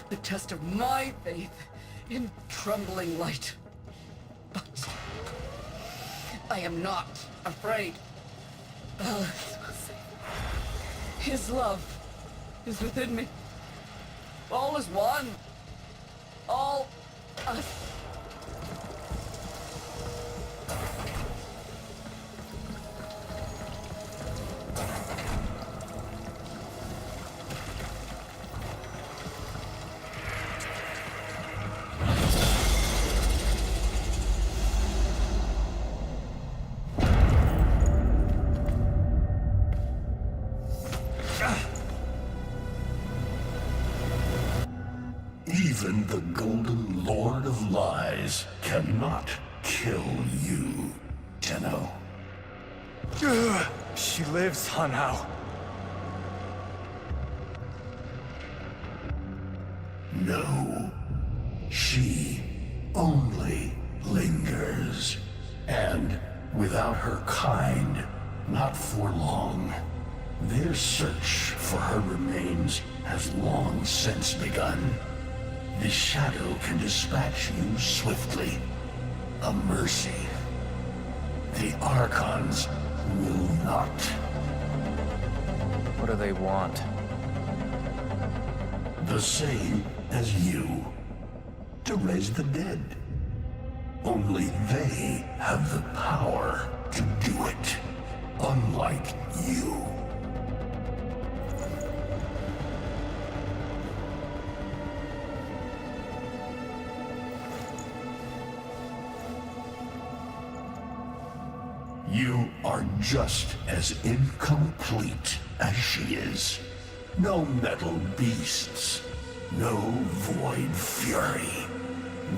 The test of my faith in trembling light. But I am not afraid. His love is within me. All is one. All us. Even the Golden Lord of Lies cannot kill you, Tenno. She lives, Hanao. No. She only lingers. And without her kind, not for long. Their search for her remains has long since begun. The shadow can dispatch you swiftly. A mercy. The Archons will not. What do they want? The same as you. To raise the dead. Only they have the power to do it. Unlike you. You are just as incomplete as she is. No metal beasts, no void fury.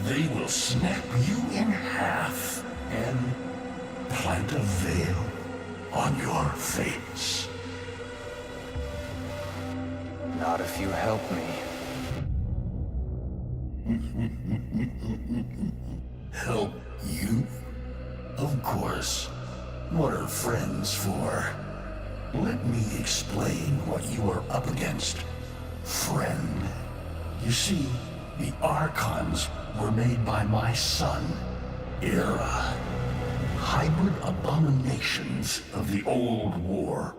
They will snap you in half and plant a veil on your face. Not if you help me. Help you? Of course. What are friends for? Let me explain what you are up against, friend. You see, the Archons were made by my son, Era. Hybrid abominations of the old war,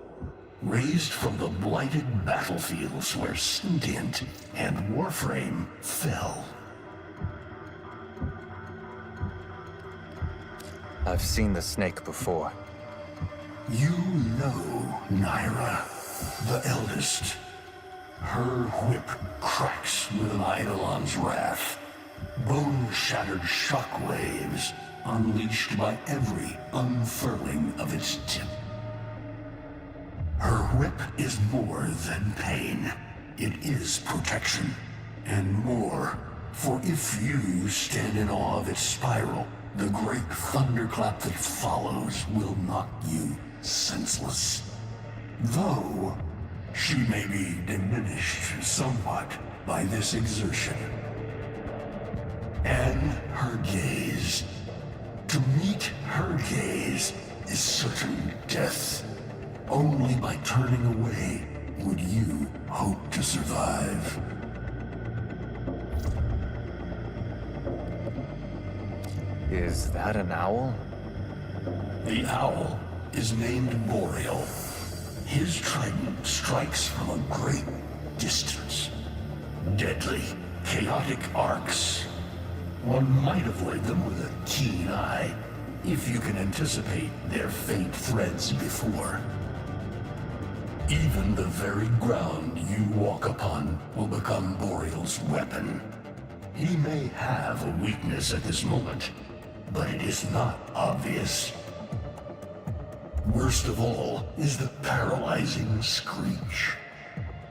raised from the blighted battlefields where Sentient and Warframe fell. I've seen the snake before. You know Naira, the eldest. Her whip cracks with an Eidolon's wrath. Bone-shattered shockwaves unleashed by every unfurling of its tip. Her whip is more than pain. It is protection. And more, for if you stand in awe of its spiral, The great thunderclap that follows will knock you senseless. Though, she may be diminished somewhat by this exertion. And her gaze. To meet her gaze is certain death. Only by turning away would you hope to survive. Is that an owl? The owl is named Boreal. His trident strikes from a great distance. Deadly, chaotic arcs. One might avoid them with a keen eye, if you can anticipate their faint threads before. Even the very ground you walk upon will become Boreal's weapon. He may have a weakness at this moment, but it is not obvious. Worst of all is the paralyzing screech.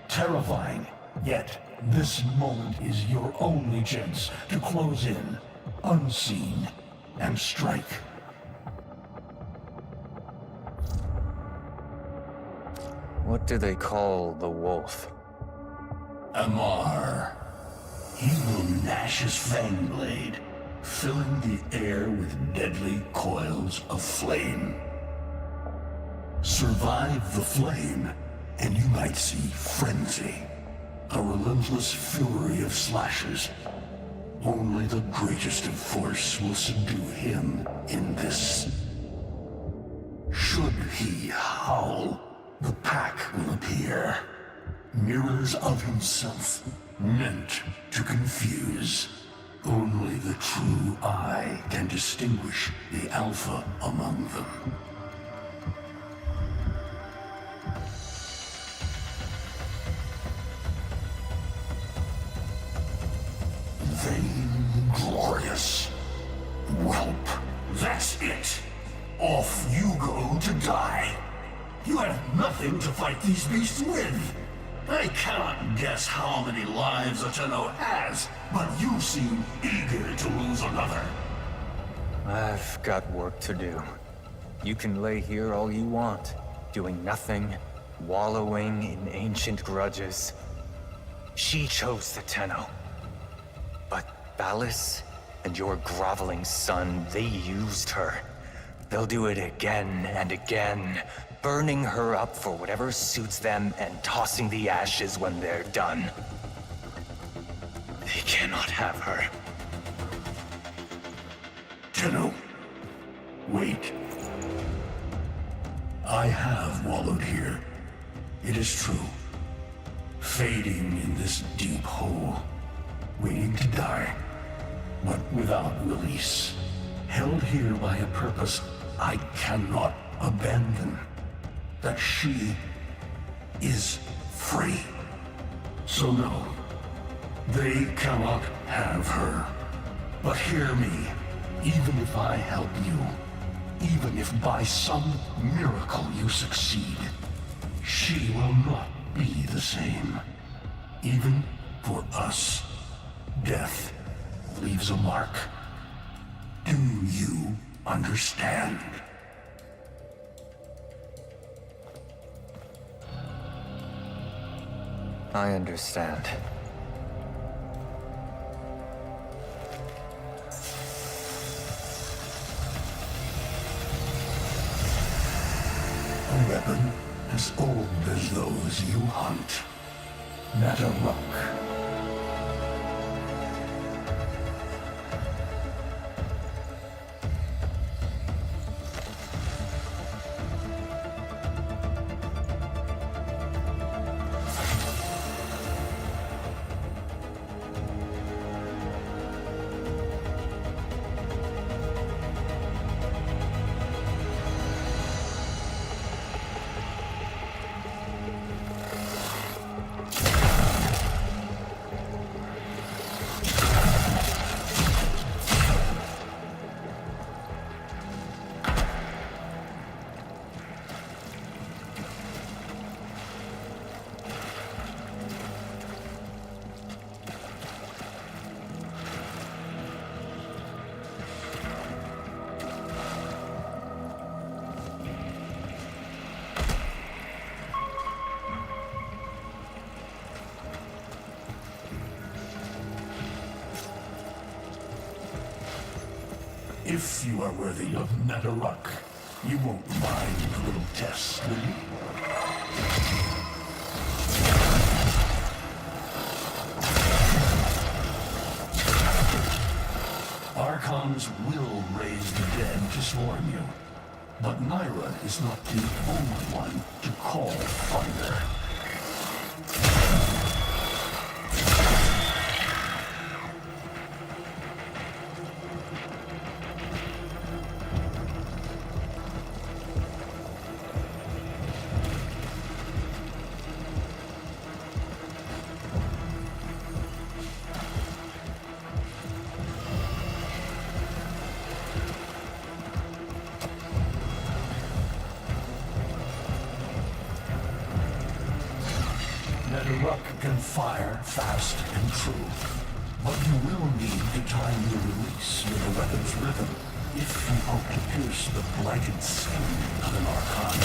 Terrifying, yet this moment is your only chance to close in, unseen, and strike. What do they call the wolf? Amar. He will gnash his fang blade, filling the air with deadly coils of flame. Survive the flame, and you might see frenzy. A relentless fury of slashes. Only the greatest of force will subdue him in this. Should he howl, the pack will appear. Mirrors of himself, meant to confuse. Only the true eye can distinguish the alpha among them. Vainglorious. Whelp, that's it. Off you go to die. You have nothing to fight these beasts with. I cannot guess how many lives Ateno has, but you seem eager to lose another. I've got work to do. You can lay here all you want, doing nothing, wallowing in ancient grudges. She chose the Tenno. But Ballas and your groveling son, they used her. They'll do it again and again, burning her up for whatever suits them and tossing the ashes when they're done. They cannot have her. Tenno, wait. I have wallowed here. It is true. Fading in this deep hole, waiting to die, but without release. Held here by a purpose I cannot abandon. That she is free. So no, they cannot have her. But hear me, even if I help you, even if by some miracle you succeed, she will not be the same. Even for us, death leaves a mark. Do you understand? I understand. A weapon as old as those you hunt. Nataruk. If you are worthy of Netherruck, you won't mind a little test, will you? Archons will raise the dead to swarm you, but Myra is not the only one to call thunder. Netherruck can fire fast and true, but you will need to time your release with the weapon's rhythm if you hope to pierce the blighted skin of an Archon.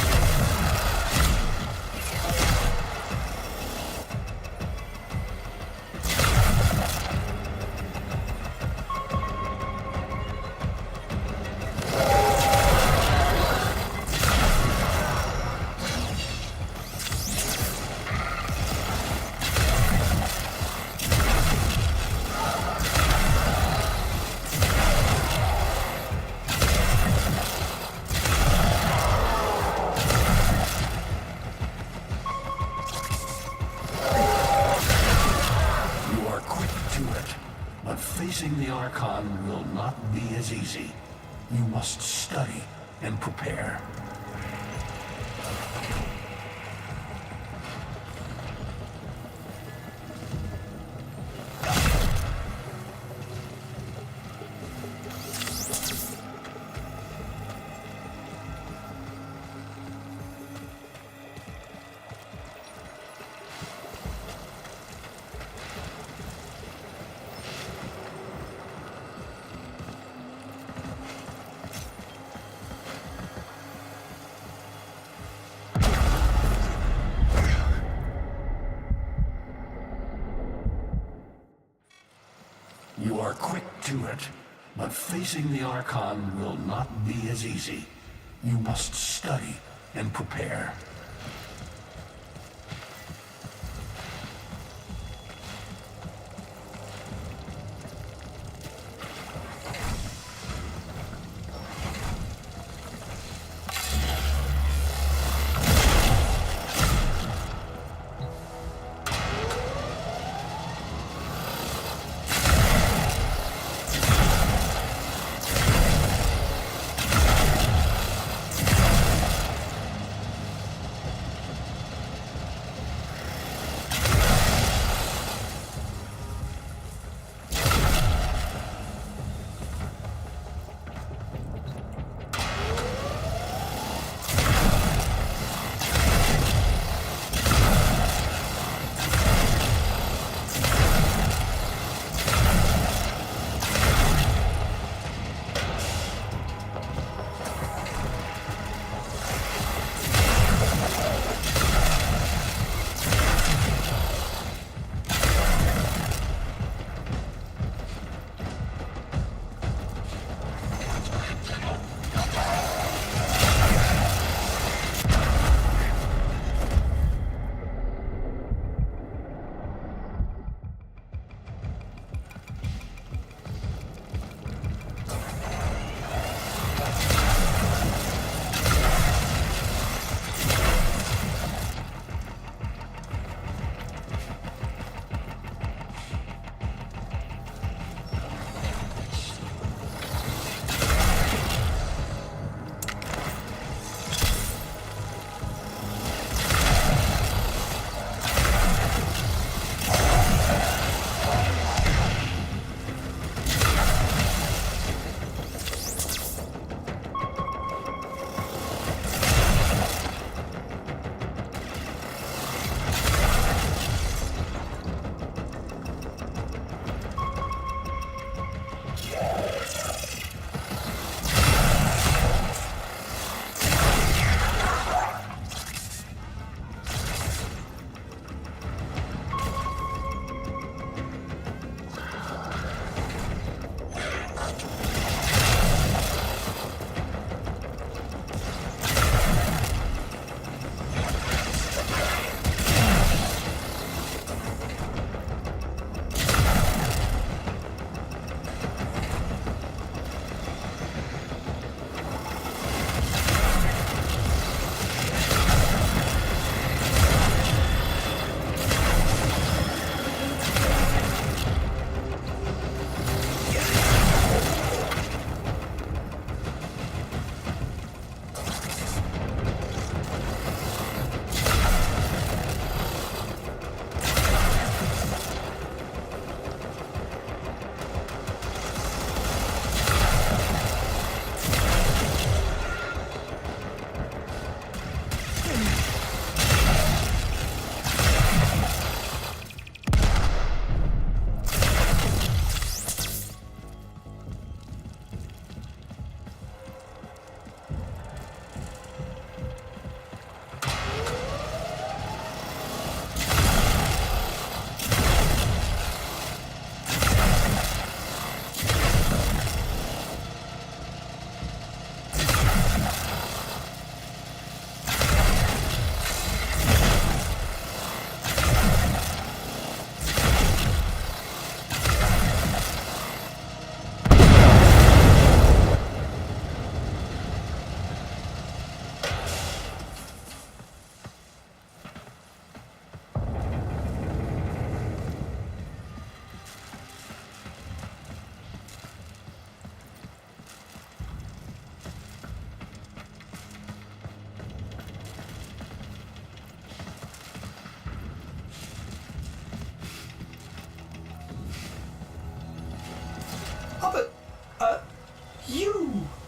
Facing the Archon will not be as easy. You must study and prepare. You are quick to it, but facing the Archon will not be as easy. You must study and prepare.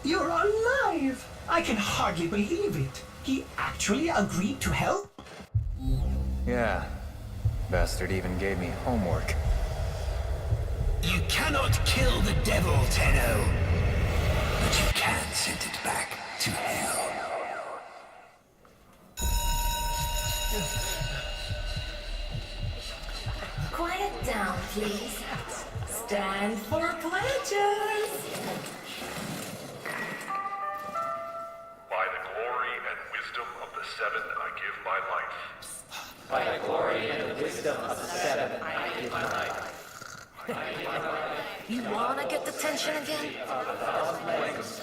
You're alive! I can hardly believe it. He actually agreed to help? Yeah. Bastard even gave me homework. You cannot kill the devil, Tenno. But you can send it back to hell. Quiet down, please. Stand for pledges. By the glory and wisdom of the Seven, I give my life. By the glory and the wisdom of the Seven, I give my life. You wanna get the tension again?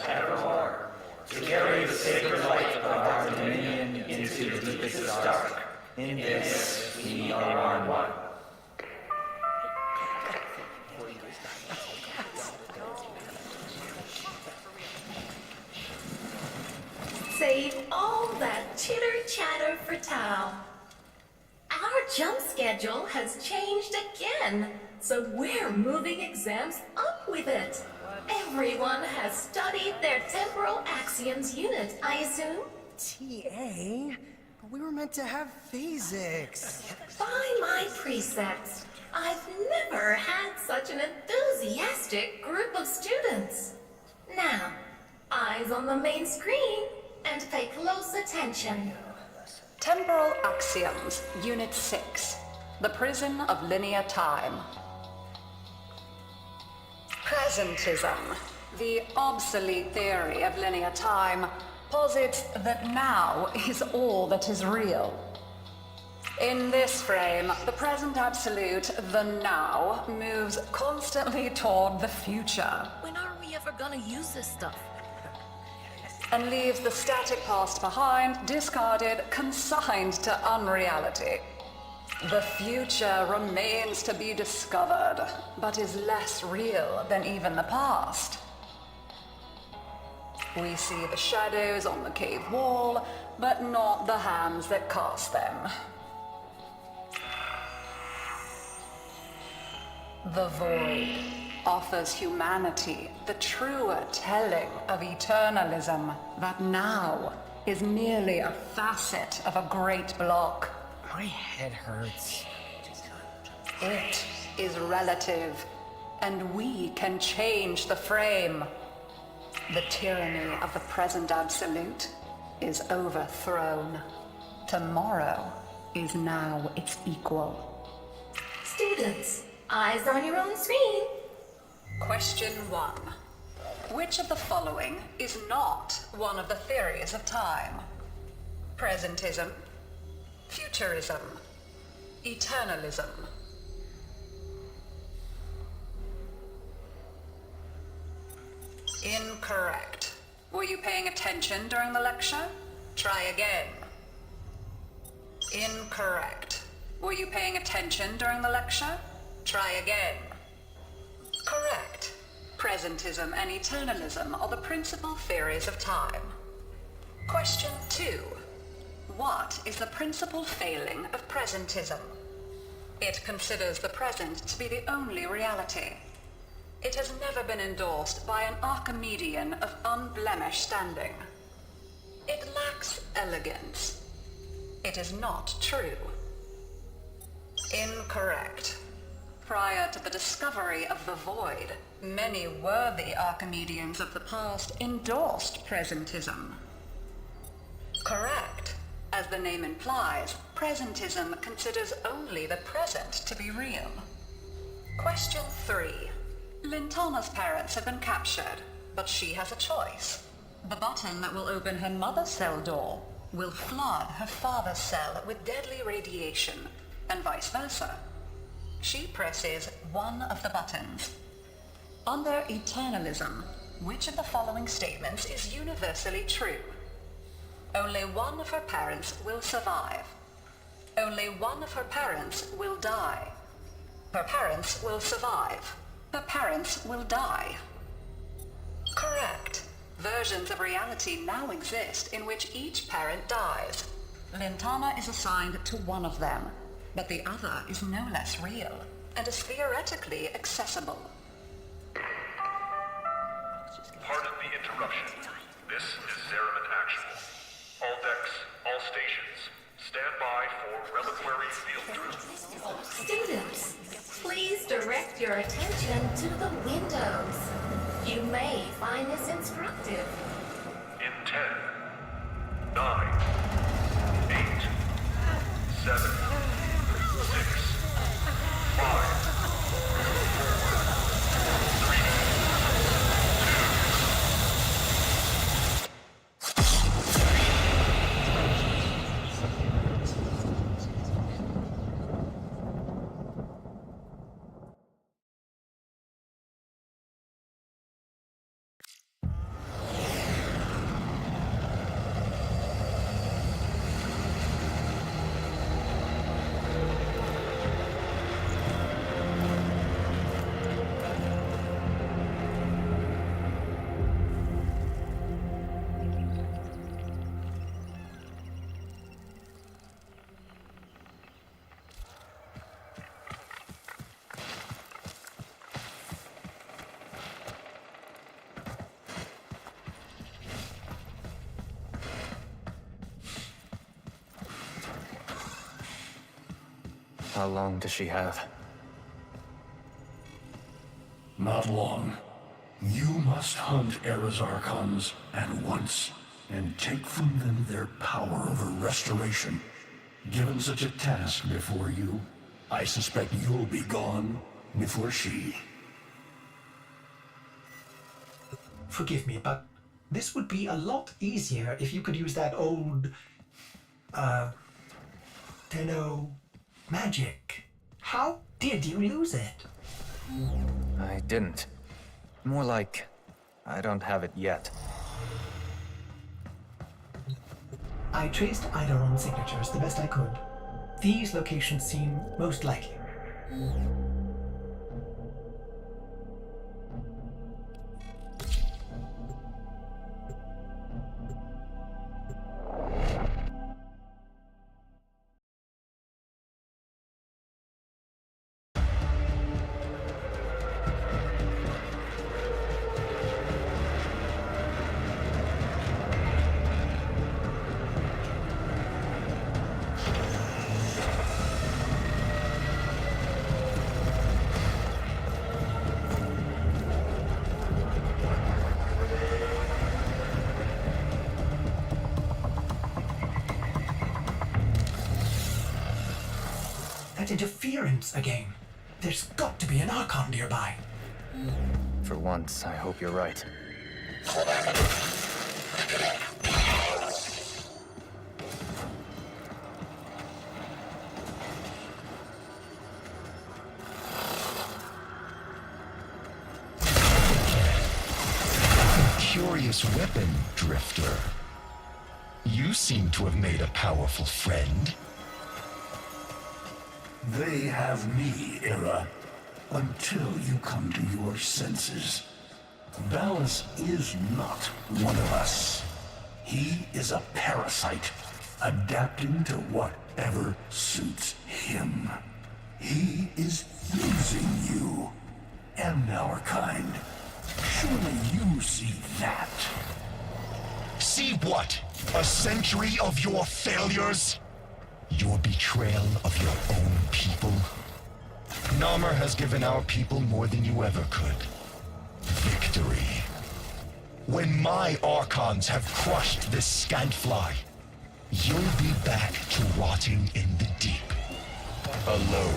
Evermore, to carry the sacred light of our dominion into the deepest dark. In this, we are one. Save all that chitter-chatter for Tao. Our jump schedule has changed again, so we're moving exams up with it. Everyone has studied their temporal axioms unit, I assume? TA? We were meant to have physics. By my precepts, I've never had such an enthusiastic group of students. Now, eyes on the main screen and pay close attention. Temporal Axioms, Unit 6. The Prison of Linear Time. Presentism, the obsolete theory of linear time, posits that now is all that is real. In this frame, the present absolute, the now, moves constantly toward the future. When are we ever gonna use this stuff? And leaves the static past behind, discarded, consigned to unreality. The future remains to be discovered, but is less real than even the past. We see the shadows on the cave wall, but not the hands that cast them. The void offers humanity the truer telling of eternalism that now is merely a facet of a great block. My head hurts. It is relative, and we can change the frame. The tyranny of the present absolute is overthrown. Tomorrow is now its equal. Students, eyes on your own screen. Question 1. Which of the following is not one of the theories of time? Presentism, futurism, eternalism. Incorrect. Were you paying attention during the lecture? Try again. Incorrect. Were you paying attention during the lecture? Try again. Correct. Presentism and eternalism are the principal theories of time. Question 2. What is the principal failing of presentism? It considers the present to be the only reality. It has never been endorsed by an Archimedean of unblemished standing. It lacks elegance. It is not true. Incorrect. Prior to the discovery of the void, many worthy Archimedeans of the past endorsed presentism. Correct. As the name implies, presentism considers only the present to be real. Question 3. Lintana's parents have been captured, but she has a choice. The button that will open her mother's cell door will flood her father's cell with deadly radiation, and vice versa. She presses one of the buttons. Under eternalism, which of the following statements is universally true? Only one of her parents will survive. Only one of her parents will die. Her parents will survive. Her parents will die. Correct. Versions of reality now exist in which each parent dies. Lintana is assigned to one of them, but the other is no less real and is theoretically accessible. into the windows. You may find this instructive. In 10, 9, 8, 7, 6, 5, 3, 2. How long does she have? Not long. You must hunt Era's Archons at once, and take from them their power over restoration. Given such a task before you, I suspect you'll be gone before she. Forgive me, but this would be a lot easier if you could use that old, Tenno magic. How did you lose it? I didn't. More like, I don't have it yet. I traced Eidolon's signatures the best I could. These locations seem most likely. That interference again. There's got to be an Archon nearby. For once, I hope you're right. Curious weapon, Drifter. You seem to have made a powerful friend. They have me, Era, until you come to your senses. Ballas is not one of us. He is a parasite, adapting to whatever suits him. He is using you, and our kind. Surely you see that. See what? A century of your failures? Your betrayal of your own people? Namur has given our people more than you ever could. Victory. When my Archons have crushed this scantfly, you'll be back to rotting in the deep. Alone.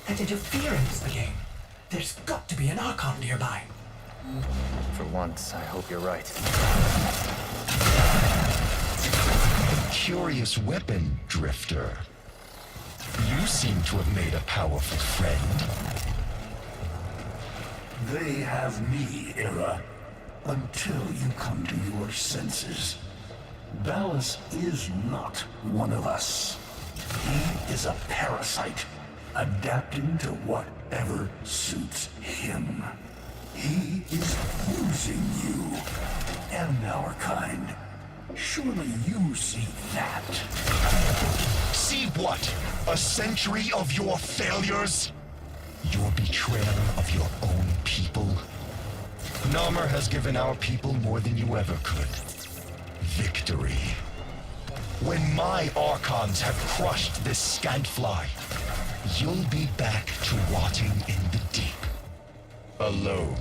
That interference again. There's got to be an Archon nearby. For once, I hope you're right. Curious weapon, Drifter. You seem to have made a powerful friend. They have me, Era, until you come to your senses. Ballas is not one of us. He is a parasite, adapting to whatever whatever suits him. He is using you and our kind. Surely you see that. See what? A century of your failures? Your betrayal of your own people? Namur has given our people more than you ever could. Victory. When my Archons have crushed this scantfly, you'll be back to rotting in the deep. Alone.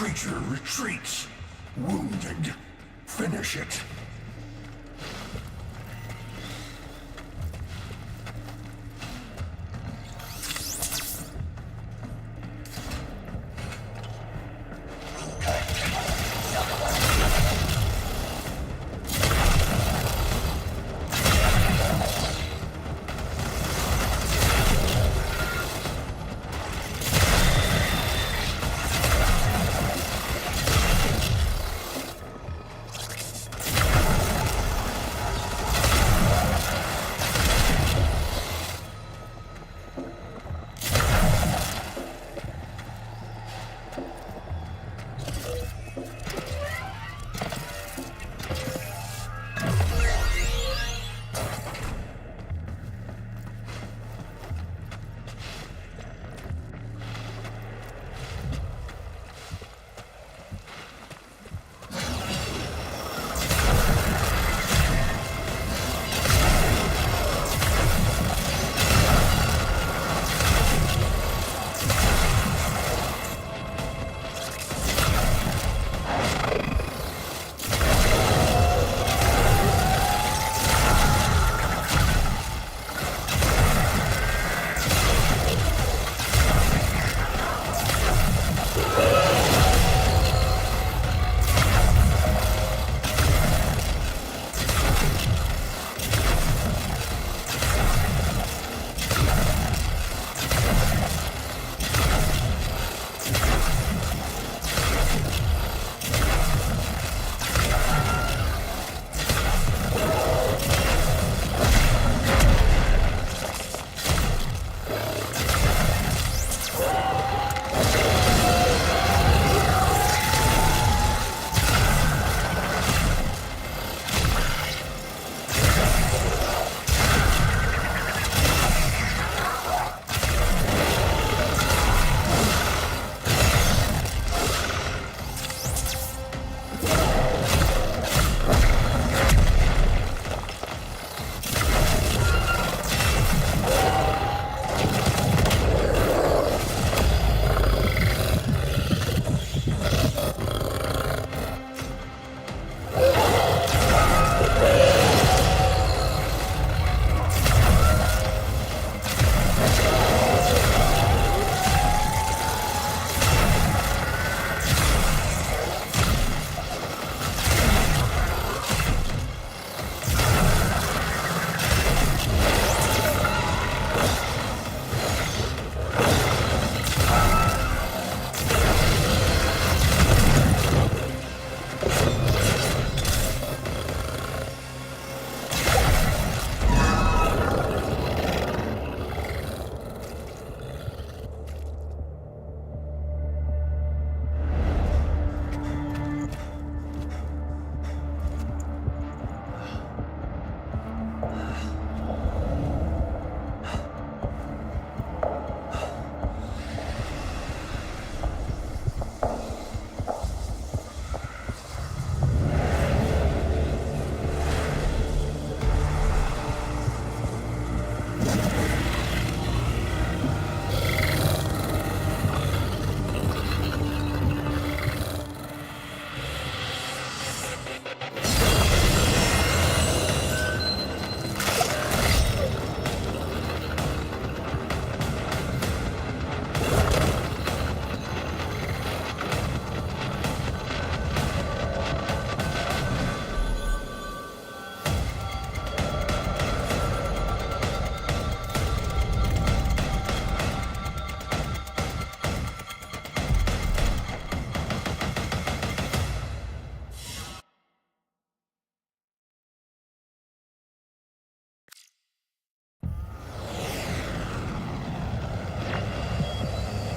creature retreats. Wounded. Finish it.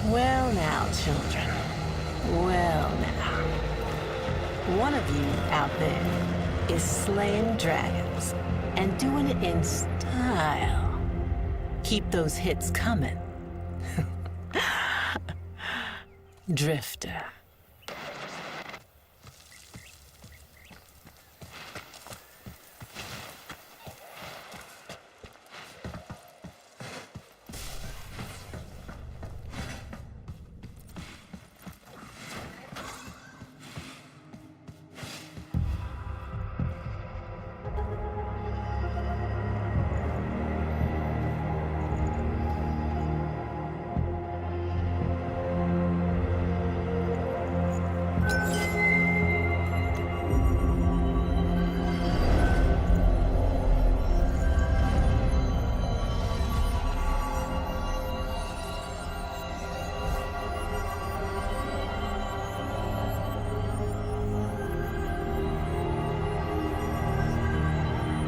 Well now, children. Well now. One of you out there is slaying dragons and doing it in style. Keep those hits coming. Drifter.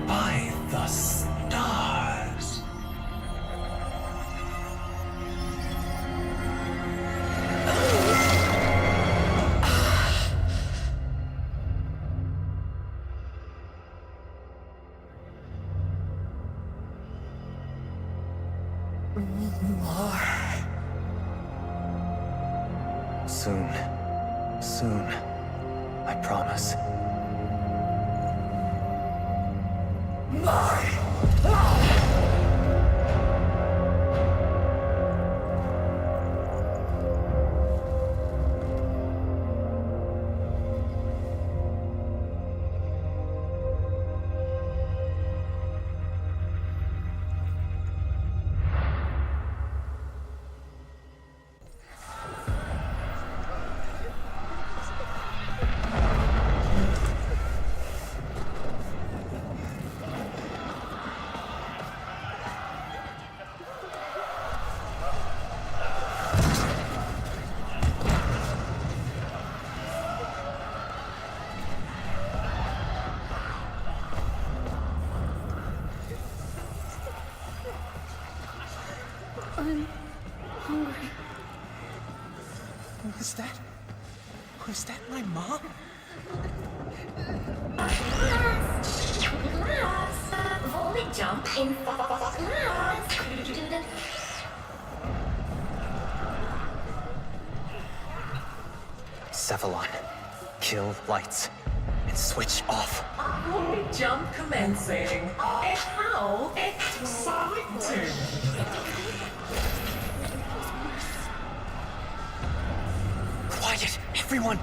By the stars. Soon. Soon. I promise. I'm hungry. Was that my mom? Volley jump in Cephalon. Kill lights. And switch off. Volley jump commencing. How exciting! Quiet, everyone!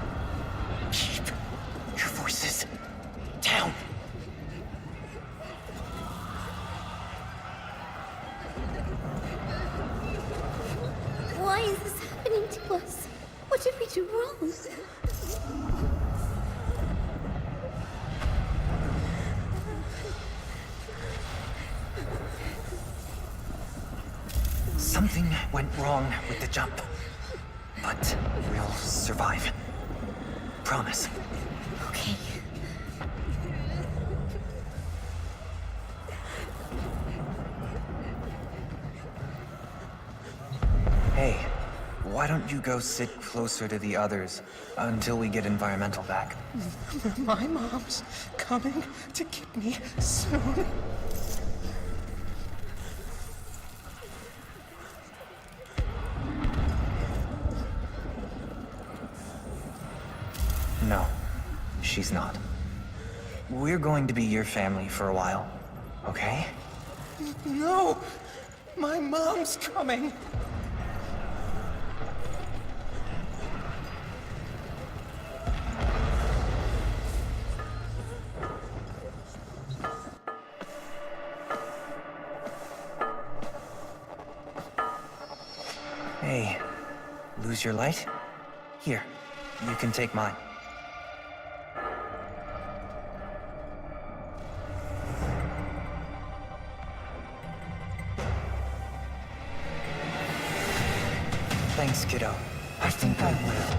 Keep your voices down. Why is this happening to us? What did we do wrong? Something went wrong with the jump. But we'll survive. Promise. Okay. Hey, why don't you go sit closer to the others until we get environmental back? My mom's coming to get me soon. No, she's not. We're going to be your family for a while, okay? No! My mom's coming! Hey, lose your light? Here, you can take mine. Thanks, kiddo. I think I will.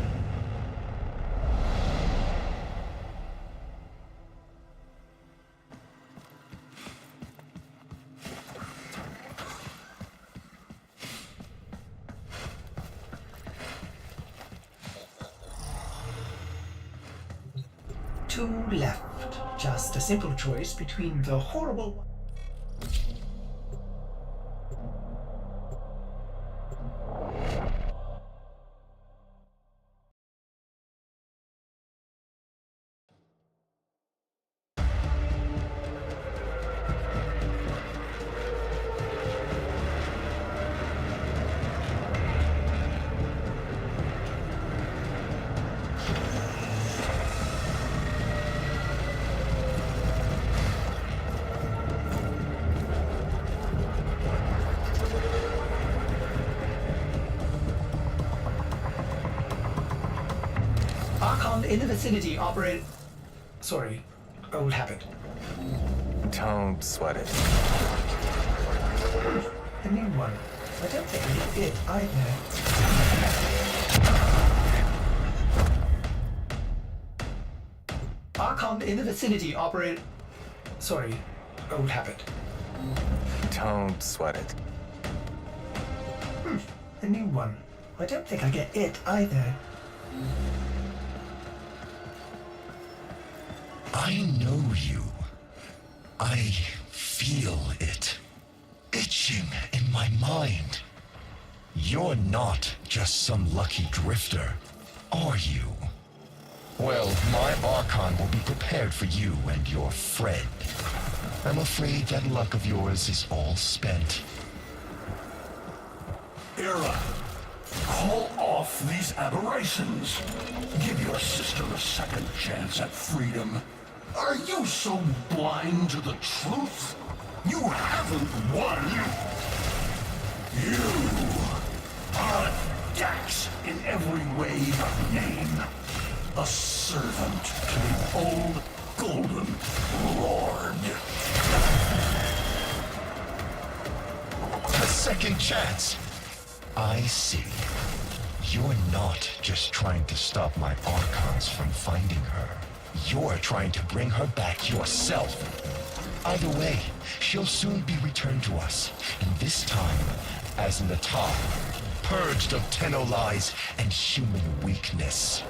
two left. Just a simple choice between the horrible... Archon in the vicinity operate... Sorry, old habit. Don't sweat it. A new one. I don't think I need it either. Archon in the vicinity operate... Sorry, old habit. Don't sweat it. A new one. I don't think I get it either. I know you. I feel it. Itching in my mind. You're not just some lucky drifter, are you? Well, my Archon will be prepared for you and your friend. I'm afraid that luck of yours is all spent. Era, call off these aberrations. Give your sister a second chance at freedom. Are you so blind to the truth? You haven't won. You are a Dax in every way but name. A servant to the old Golden Lord. A second chance. I see. You're not just trying to stop my Archons from finding her. You're trying to bring her back yourself. Either way, she'll soon be returned to us, and this time, as in the top, purged of Tenno lies and human weakness.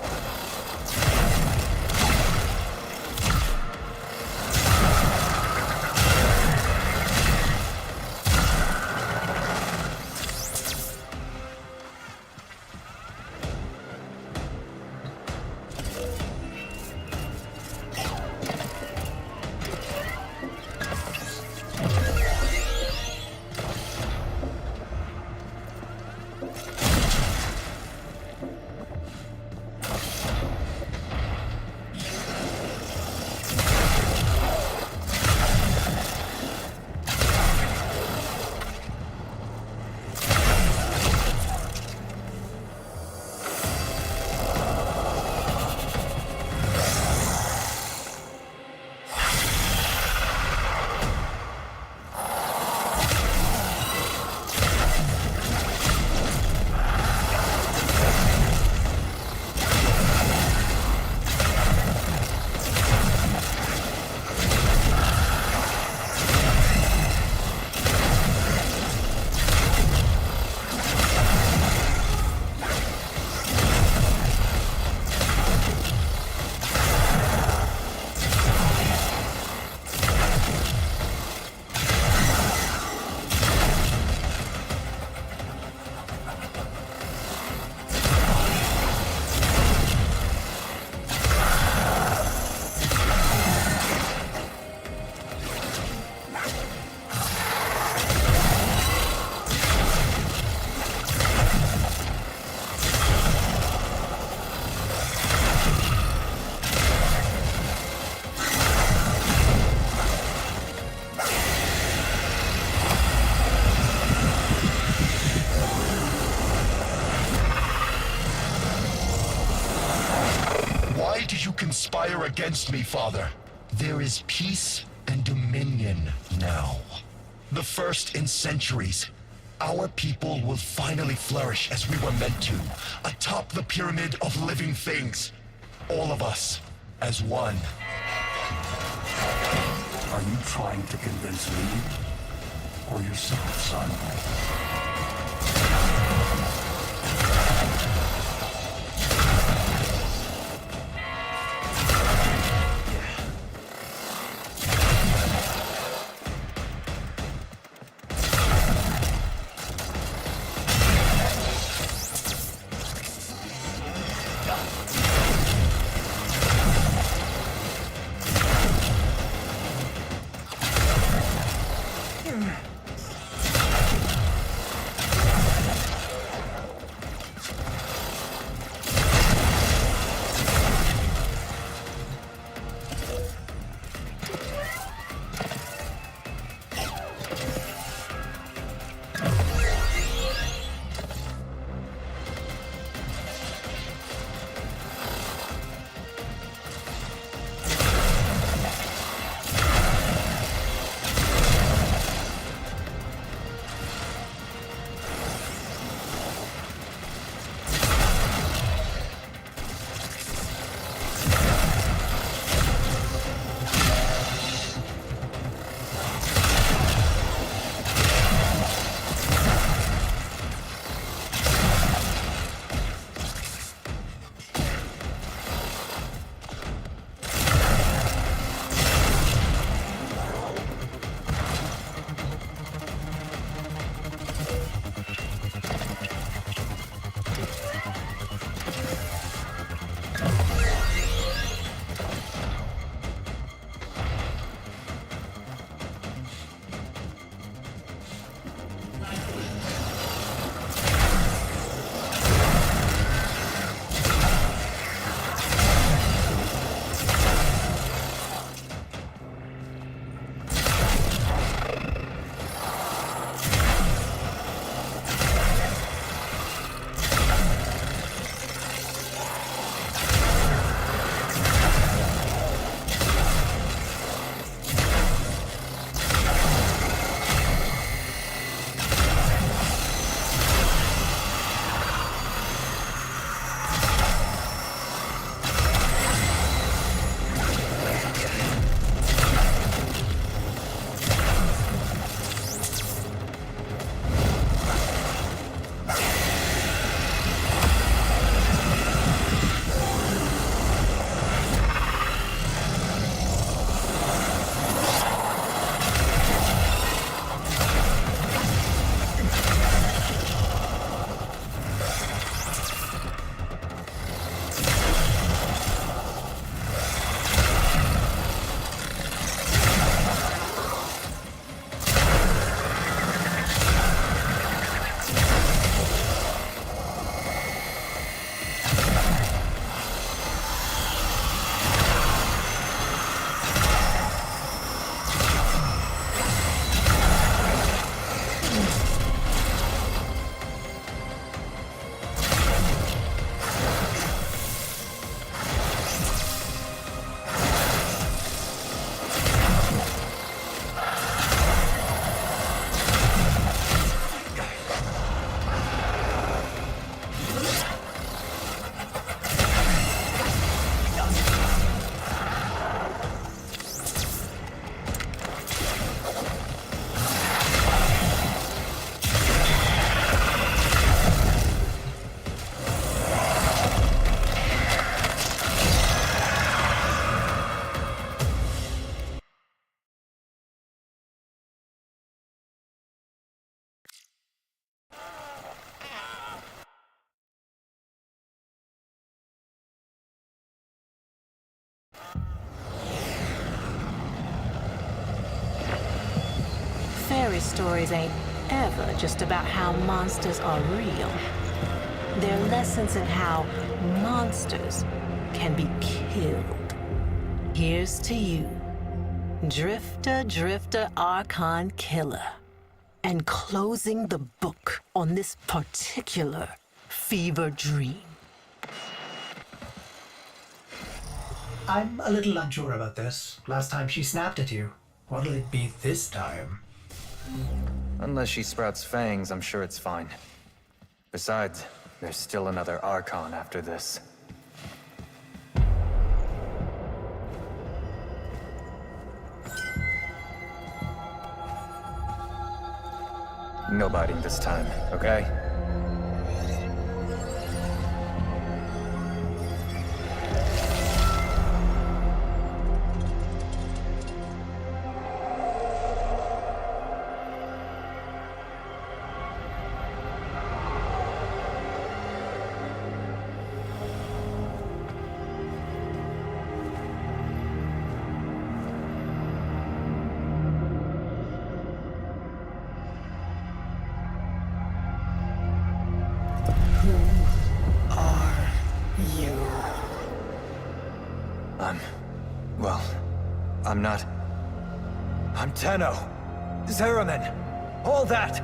Conspire against me, Father. There is peace and dominion now. The first in centuries. Our people will finally flourish as we were meant to, atop the pyramid of living things. All of us, as one. Are you trying to convince me? Or yourself, son? fairy stories ain't ever just about how monsters are real. They're lessons in how monsters can be killed. Here's to you, Drifter Archon Killer, and closing the book on this particular fever dream. I'm a little unsure about this. Last time she snapped at you. What'll it be this time? Unless she sprouts fangs, I'm sure it's fine. Besides, there's still another Archon after this. No biting this time, okay? I'm Tenno. Zeraman. All that.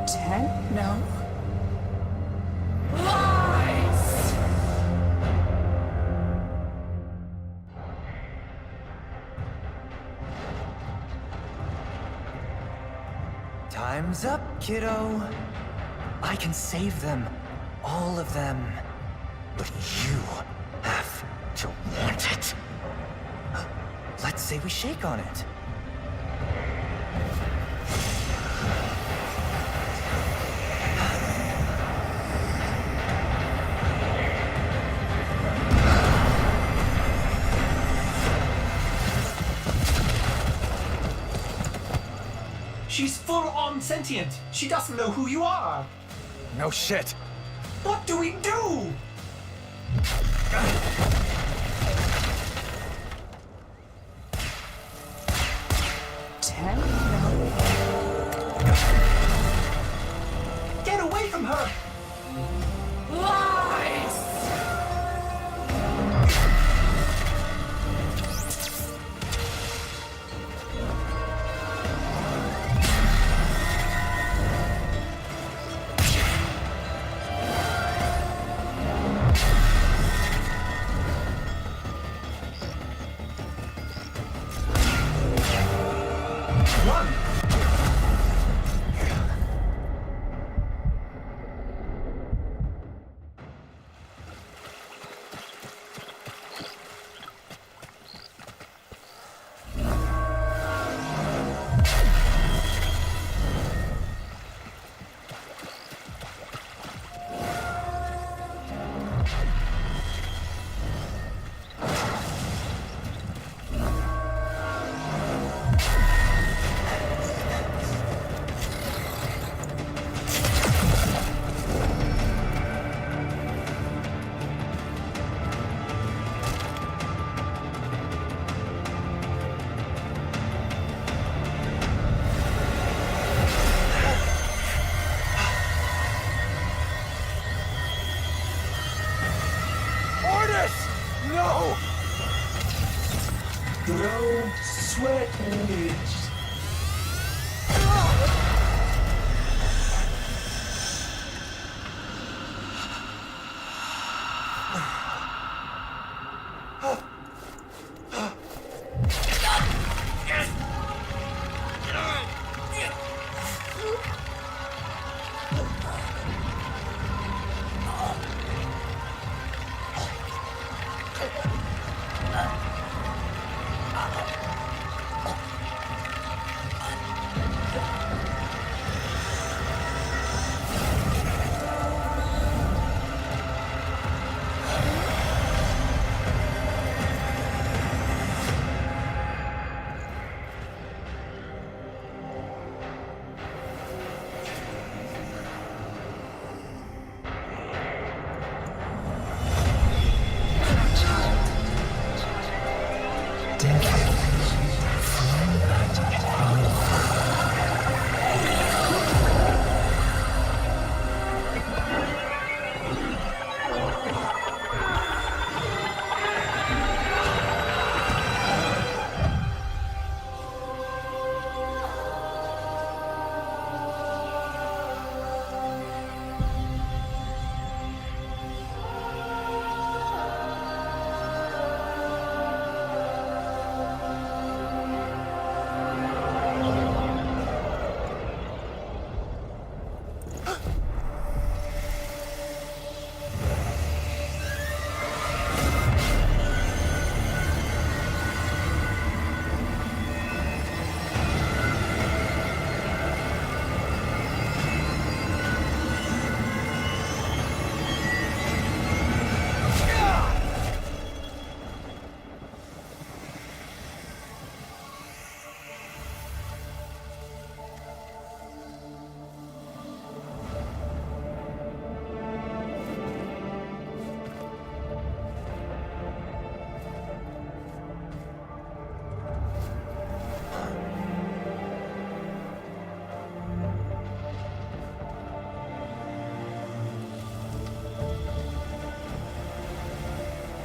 Tenno? Lies! Time's up, kiddo. I can save them. All of them. But you have to want it. Let's say we shake on it. She's full-on sentient. She doesn't know who you are. No shit. What do we do? Get away from her! Lies!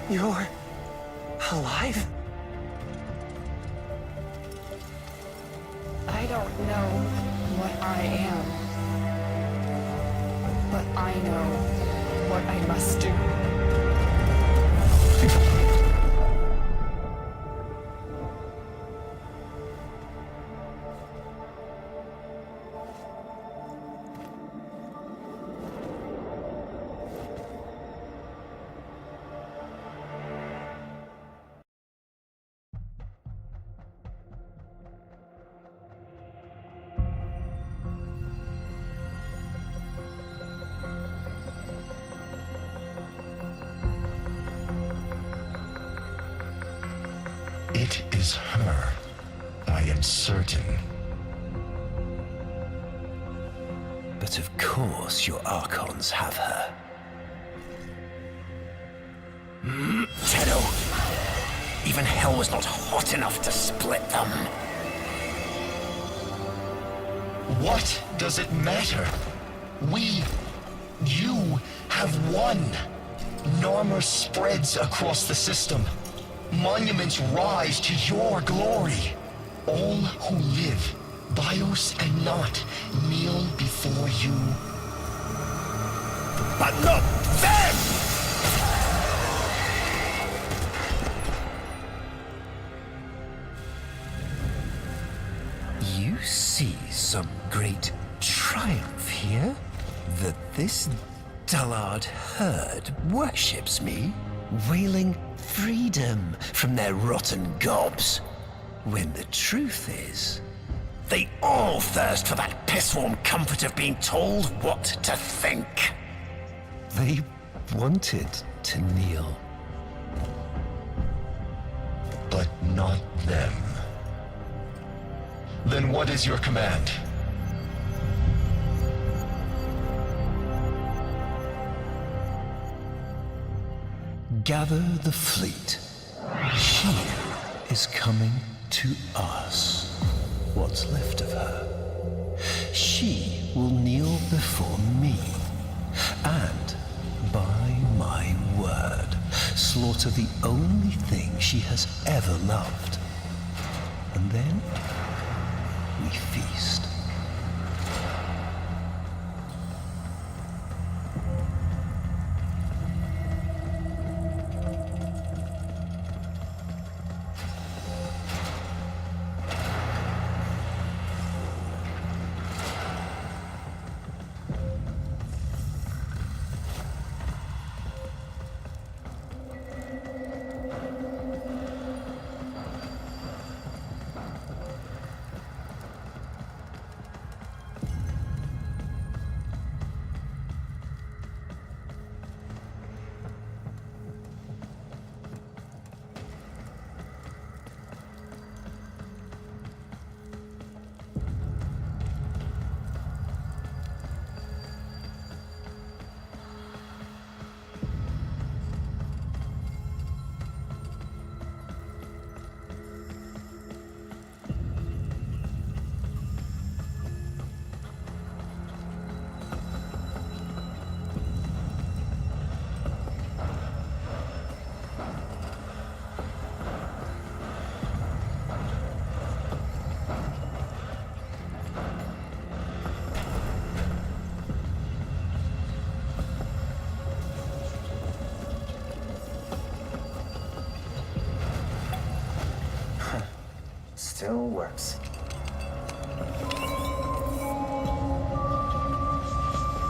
You're alive? I don't know what I am, but I know what I must do. It is her. I am certain. But of course your Archons have her. Tenno! Even hell was not hot enough to split them. What does it matter? You have won. Narmer spreads across the system. Monuments rise to your glory. All who live, bios and not, kneel before you. But not them! You see some great triumph here? That this dullard herd worships me, wailing freedom from their rotten gobs. When the truth is, they all thirst for that piss-warm comfort of being told what to think. They wanted to kneel. But not them. Then what is your command? Gather the fleet. She is coming to us. What's left of her. She will kneel before me. And, by my word, slaughter the only thing she has ever loved. And then, we feast. Still works.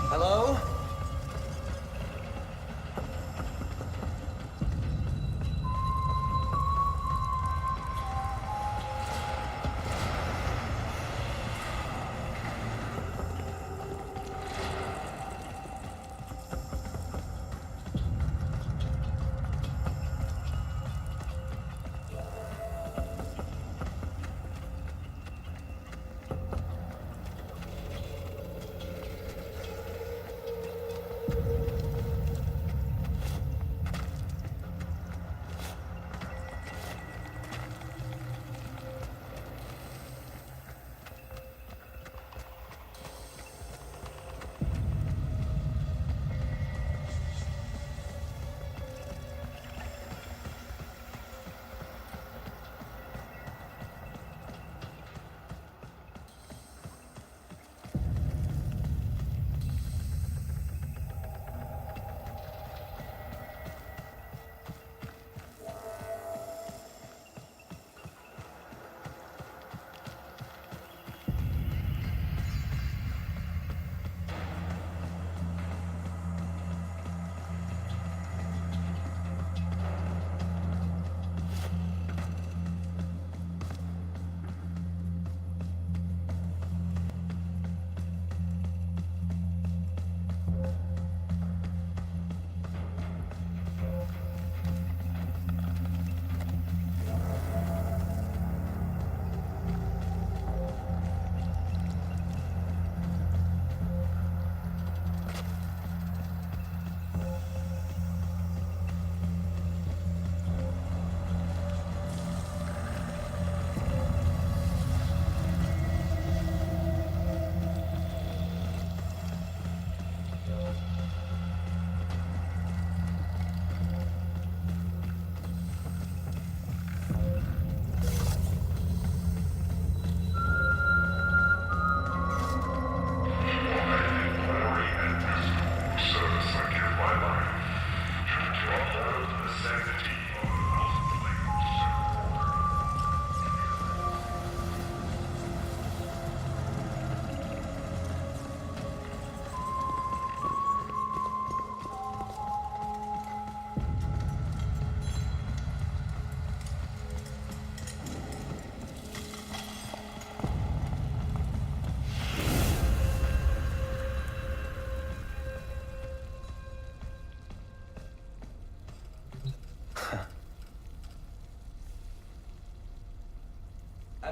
Hello?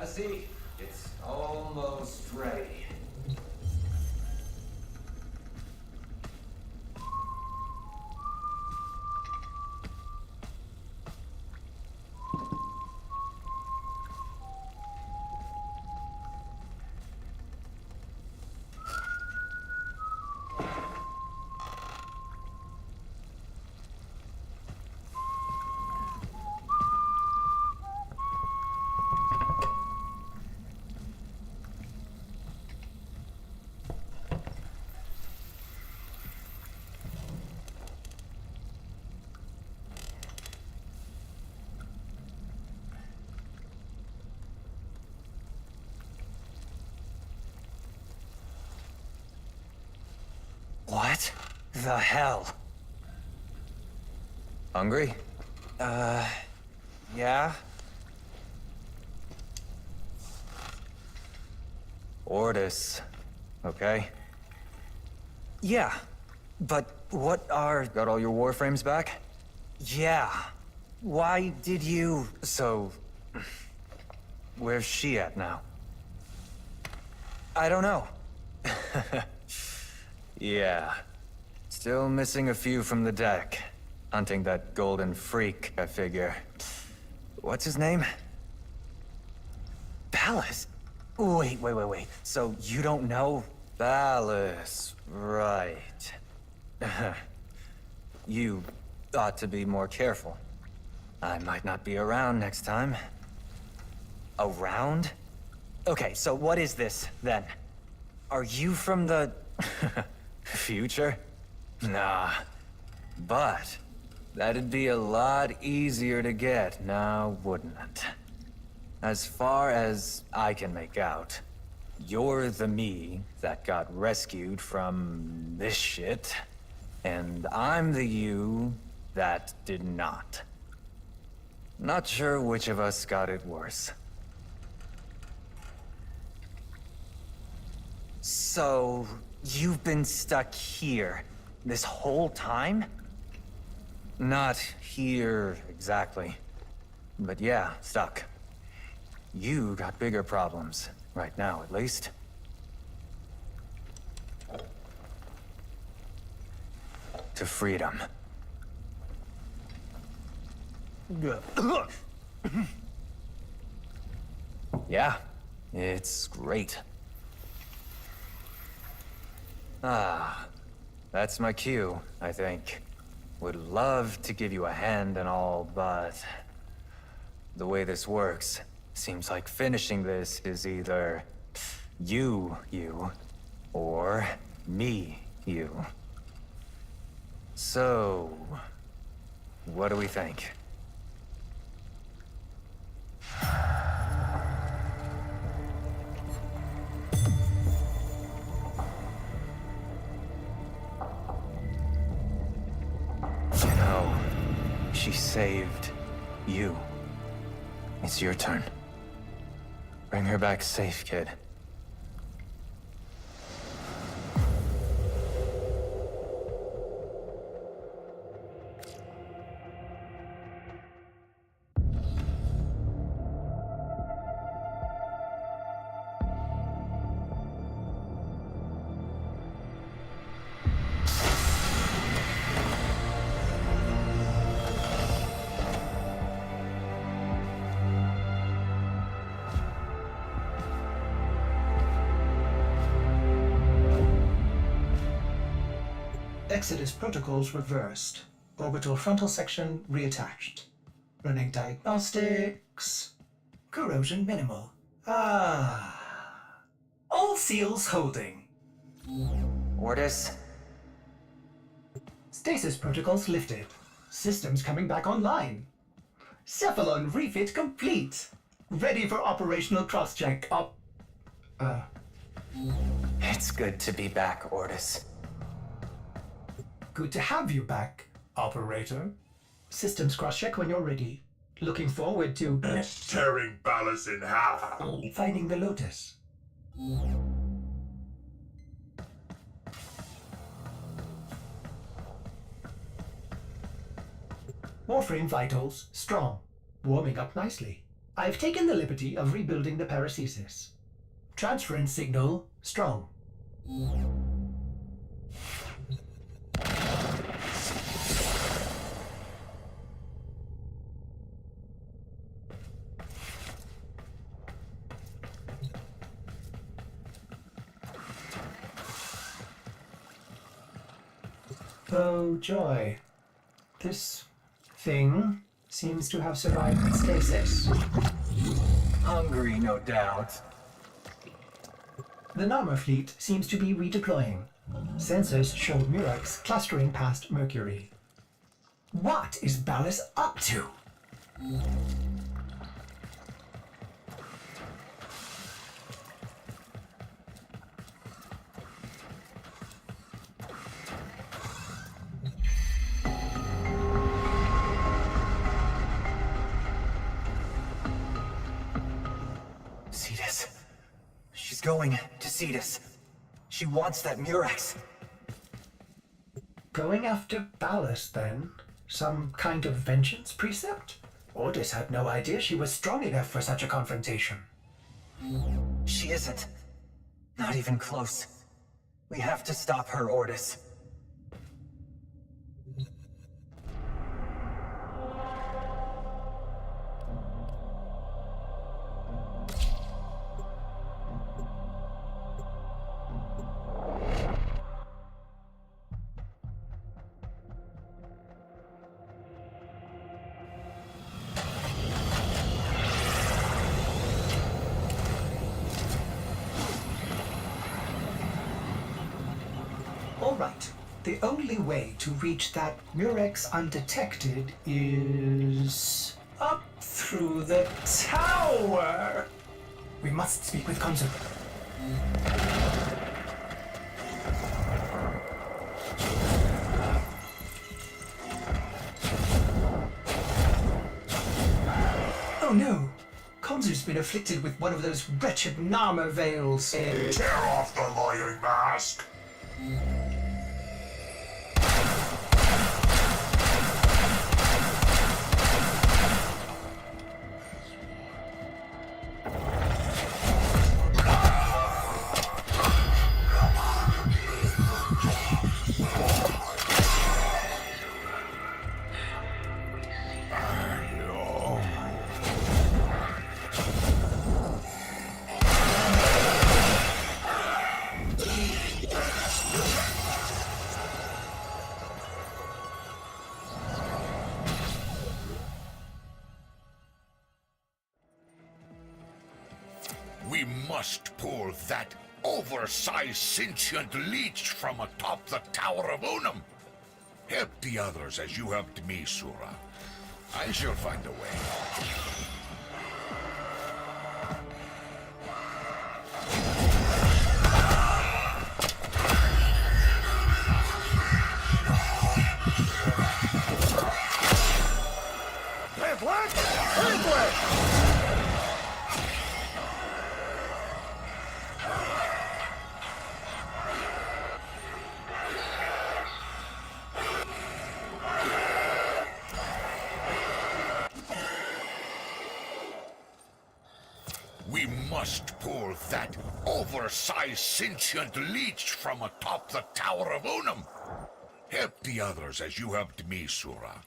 Have a seat. It's almost ready. What the hell? Hungry? Yeah? Ordis, okay? Yeah, but what are... Got all your Warframes back? Yeah. Why did you... So... Where's she at now? I don't know. Yeah. Still missing a few from the deck. Hunting that golden freak, I figure. What's his name? Ballas? Wait. So you don't know? Ballas, right. You ought to be more careful. I might not be around next time. Around? Okay, so what is this, then? Are you from the... future? Nah. But that'd be a lot easier to get now, wouldn't it? As far as I can make out, you're the me that got rescued from this shit, and I'm the you that did not. Not sure which of us got it worse. So, you've been stuck here this whole time? Not here exactly, but yeah, stuck. You got bigger problems, right now at least. To freedom. Yeah, it's great. Ah, that's my cue, I think. Would love to give you a hand and all, but... the way this works, seems like finishing this is either... you, or me, you. So... what do we think? You know, she saved you. It's your turn. Bring her back safe, kid. Exodus protocols reversed. Orbital frontal section reattached. Running diagnostics. Corrosion minimal. Ah. All seals holding. Ordis? Stasis protocols lifted. Systems coming back online. Cephalon refit complete. Ready for operational cross-check. It's good to be back, Ordis. Good to have you back, operator. Systems cross-check when you're ready. Looking forward to... tearing Ballas in half. Finding the Lotus. Warframe vitals strong. Warming up nicely. I've taken the liberty of rebuilding the paracesis. Transference signal strong. Oh, joy. This thing seems to have survived stasis. Hungry, no doubt. The Narmer fleet seems to be redeploying. Sensors show Murex clustering past Mercury. What is Ballas up to? Cetus. She's going to Cetus. She wants that Murex. Going after Ballas, then? Some kind of vengeance precept? Ordis had no idea she was strong enough for such a confrontation. She isn't. Not even close. We have to stop her, Ordis. All right. The only way to reach that Murex undetected is up through the tower. We must speak with Konzu. Oh no! Konzu's been afflicted with one of those wretched Narmer veils. Tear off the lying mask! We must pull that oversized sentient leech from atop the Tower of Unum. Help the others as you helped me, Sura. I shall find a way. We must pull that oversized sentient leech from atop the Tower of Unum. Help the others as you helped me, Sura.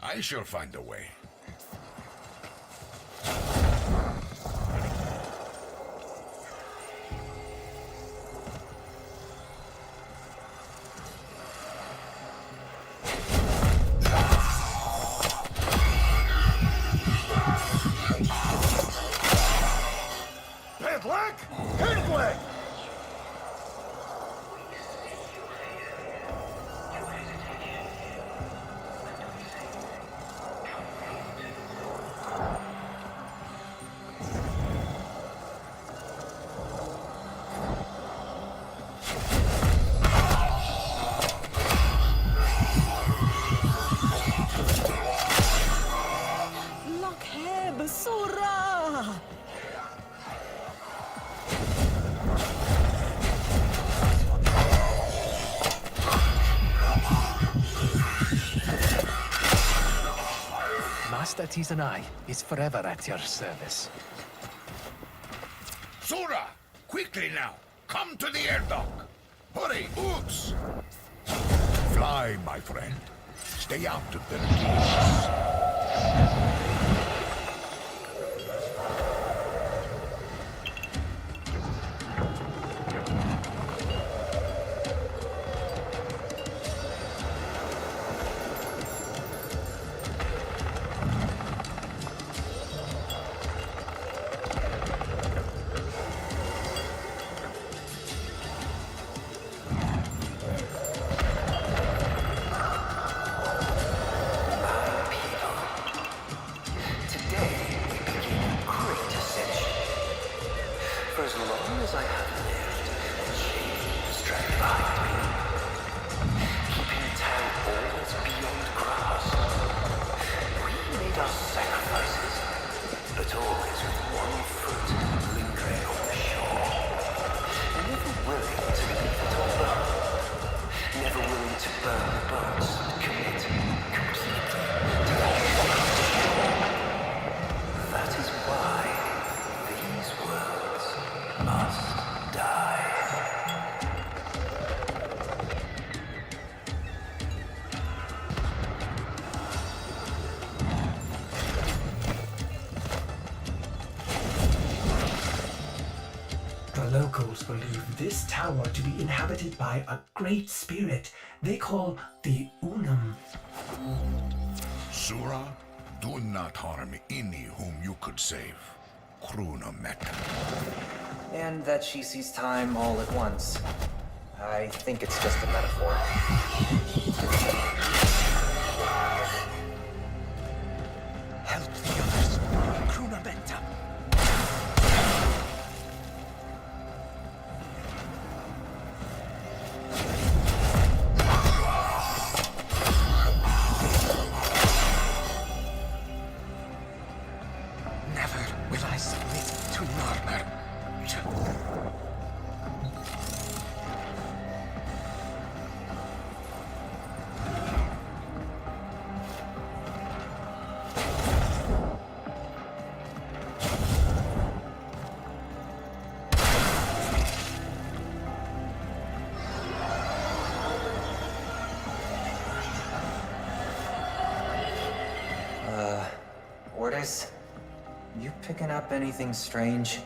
I shall find a way. expertise and I is forever at your service. Sura! Quickly now! Come to the air dock! Hurry, Ooks! Fly, my friend. Stay out of their gaze. For as long as I have lived, she has dragged behind me, keeping town always beyond grasp. We made our sacrifices, but always with one foot lingering on the shore. Never willing to leave it all up. Never willing to burn the boats and commit completely to that shore. That is why these worlds must die. The locals believe this tower to be inhabited by a great spirit they call the Unum. Sura, do not harm any whom you could save. Kruna Meta. And that she sees time all at once. I think it's just a metaphor. Help the others, Kruna Benta. Never will I submit to Narmer. Orders? You picking up anything strange?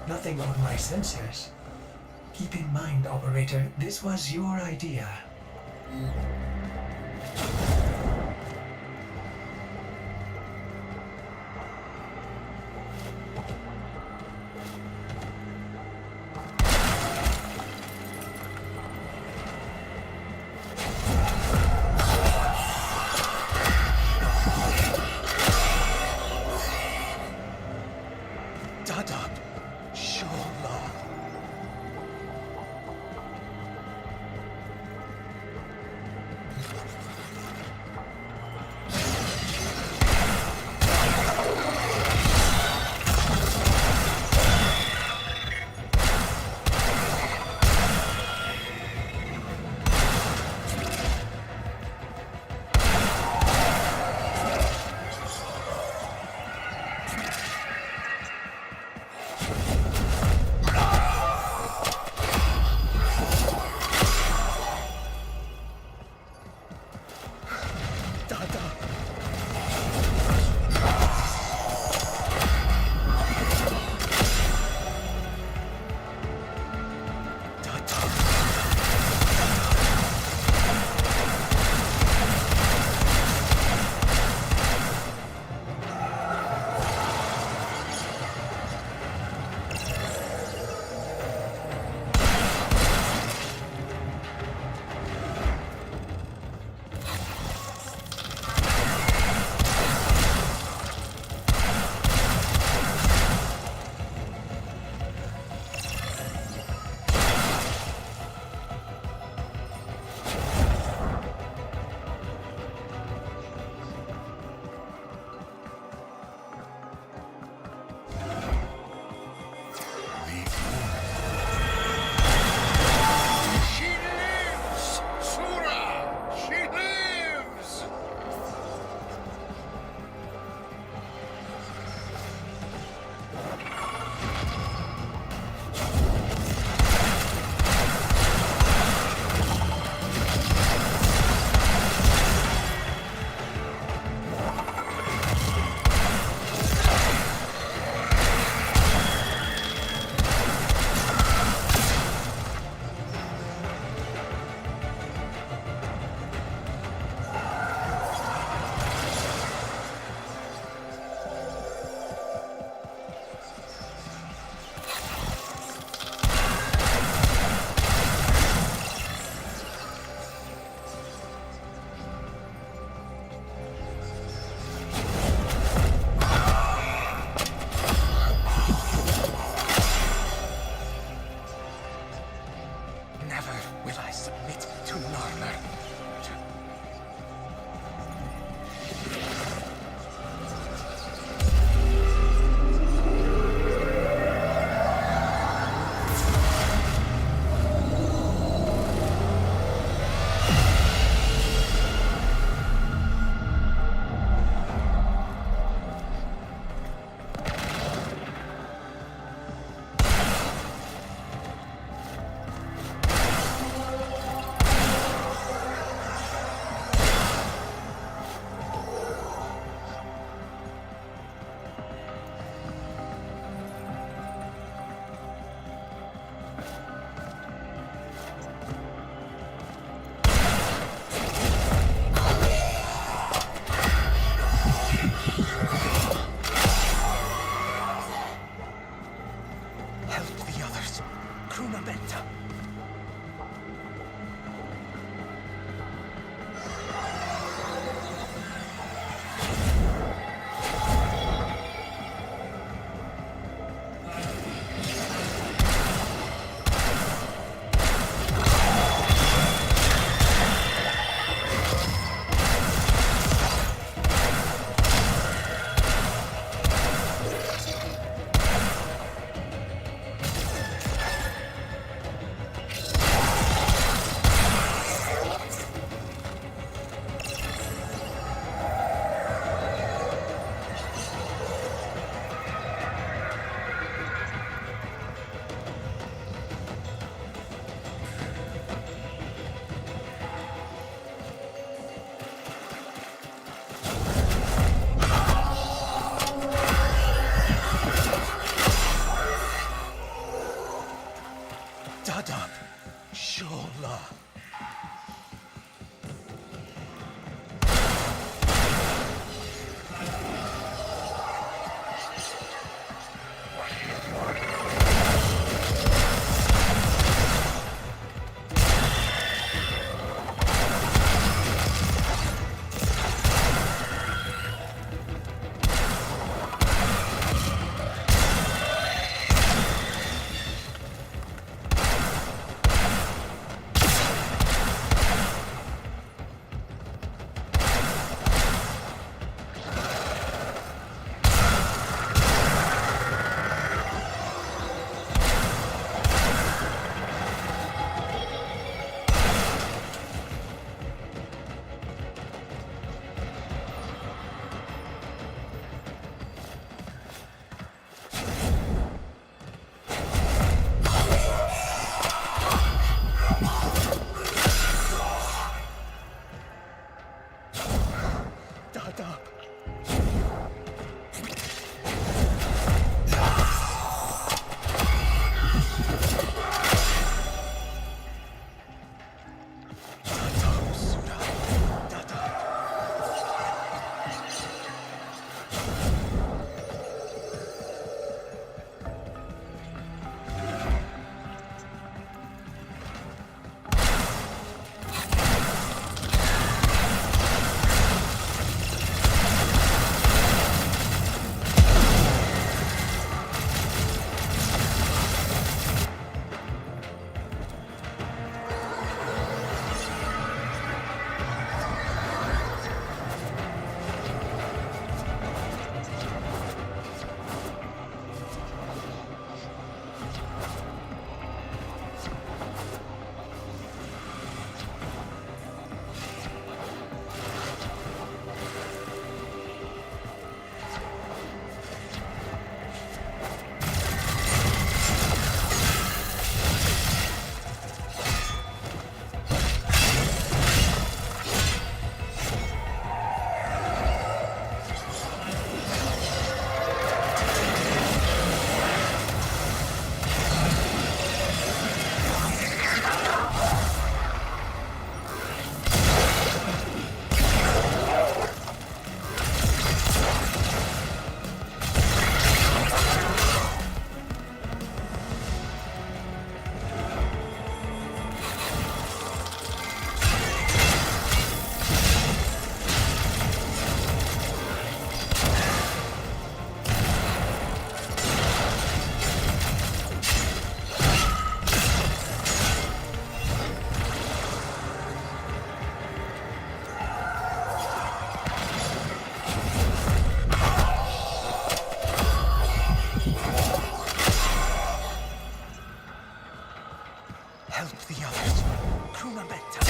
Nothing on my sensors. Keep in mind, operator, this was your idea. Dada, Shola. Never will I submit to Narmer. Dada, Shola. Help the others. Krunameta.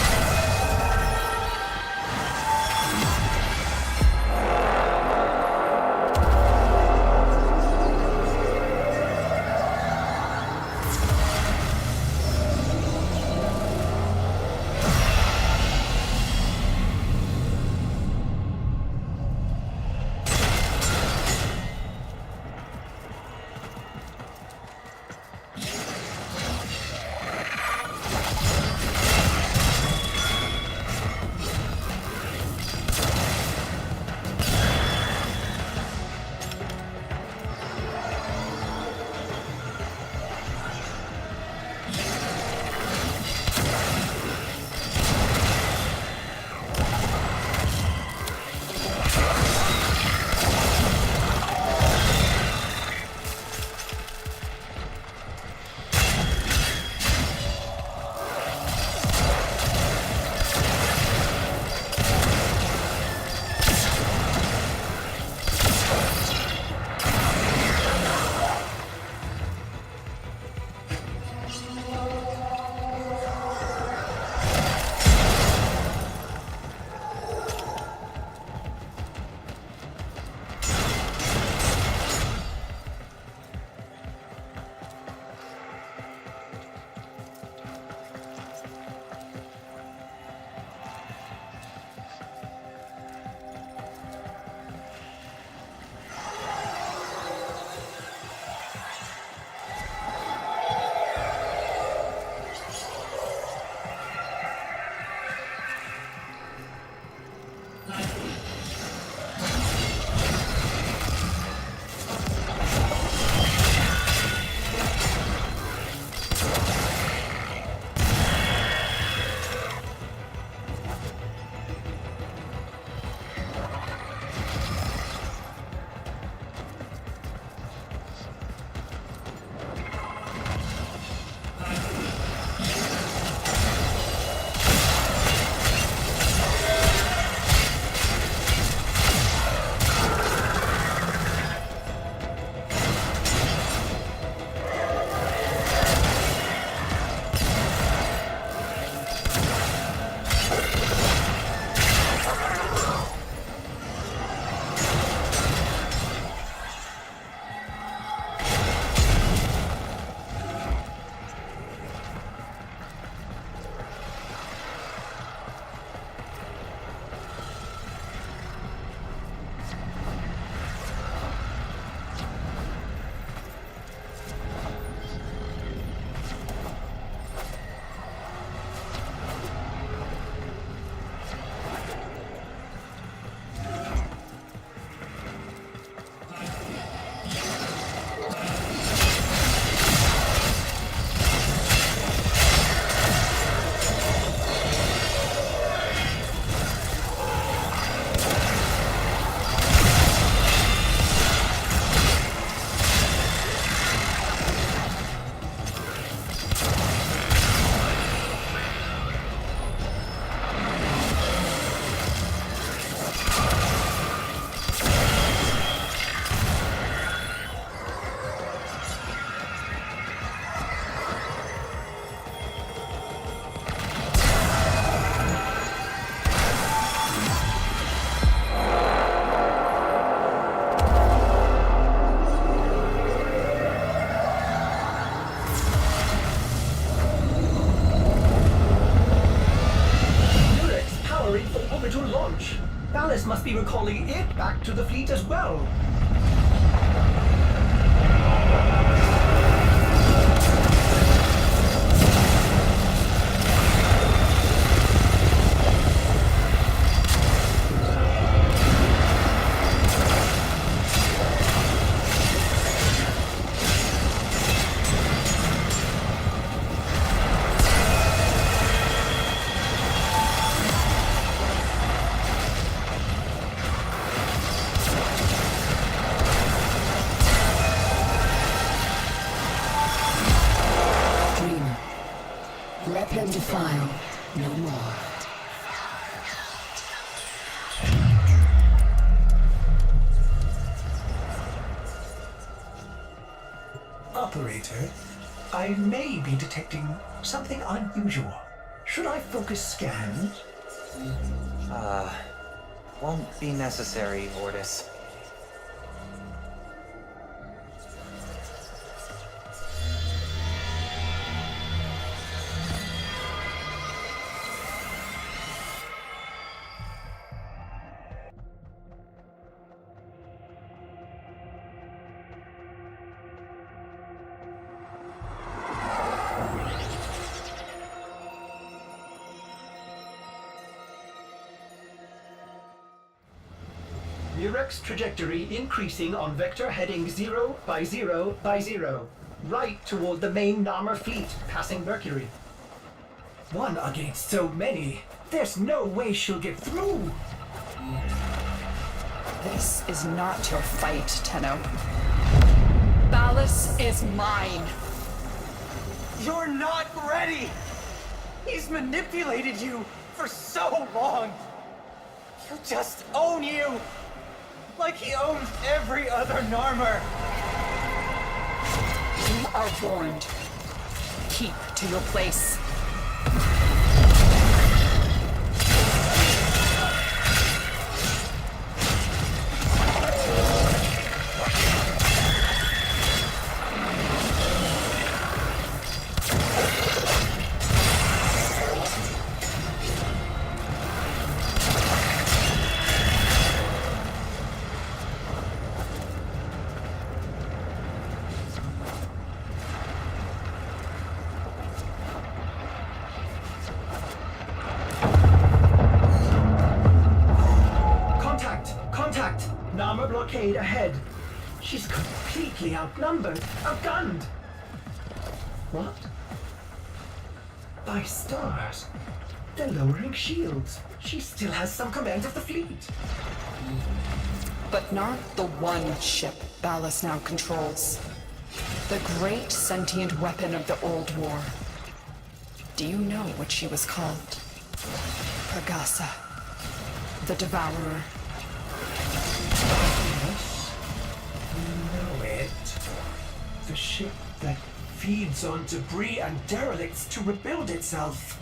Must be recalling it back to the fleet as well. Let them defile no more. Operator, I may be detecting something unusual. Should I focus scan? Won't be necessary, Ordis. Murex trajectory increasing on vector heading 0 by 0 by 0. Right toward the main Narmer fleet, passing Mercury. One against so many. There's no way she'll get through. This is not your fight, Tenno. Ballas is mine. You're not ready! He's manipulated you for so long! He'll just own you! Like he owns every other Narmer! You are warned. Keep to your place. Blockade ahead. She's completely outnumbered, outgunned. What? By stars. They're lowering shields. She still has some command of the fleet. But not the one ship Ballas now controls. The great sentient weapon of the Old War. Do you know what she was called? Pregassa. The Devourer. Yes, we know it. The ship that feeds on debris and derelicts to rebuild itself.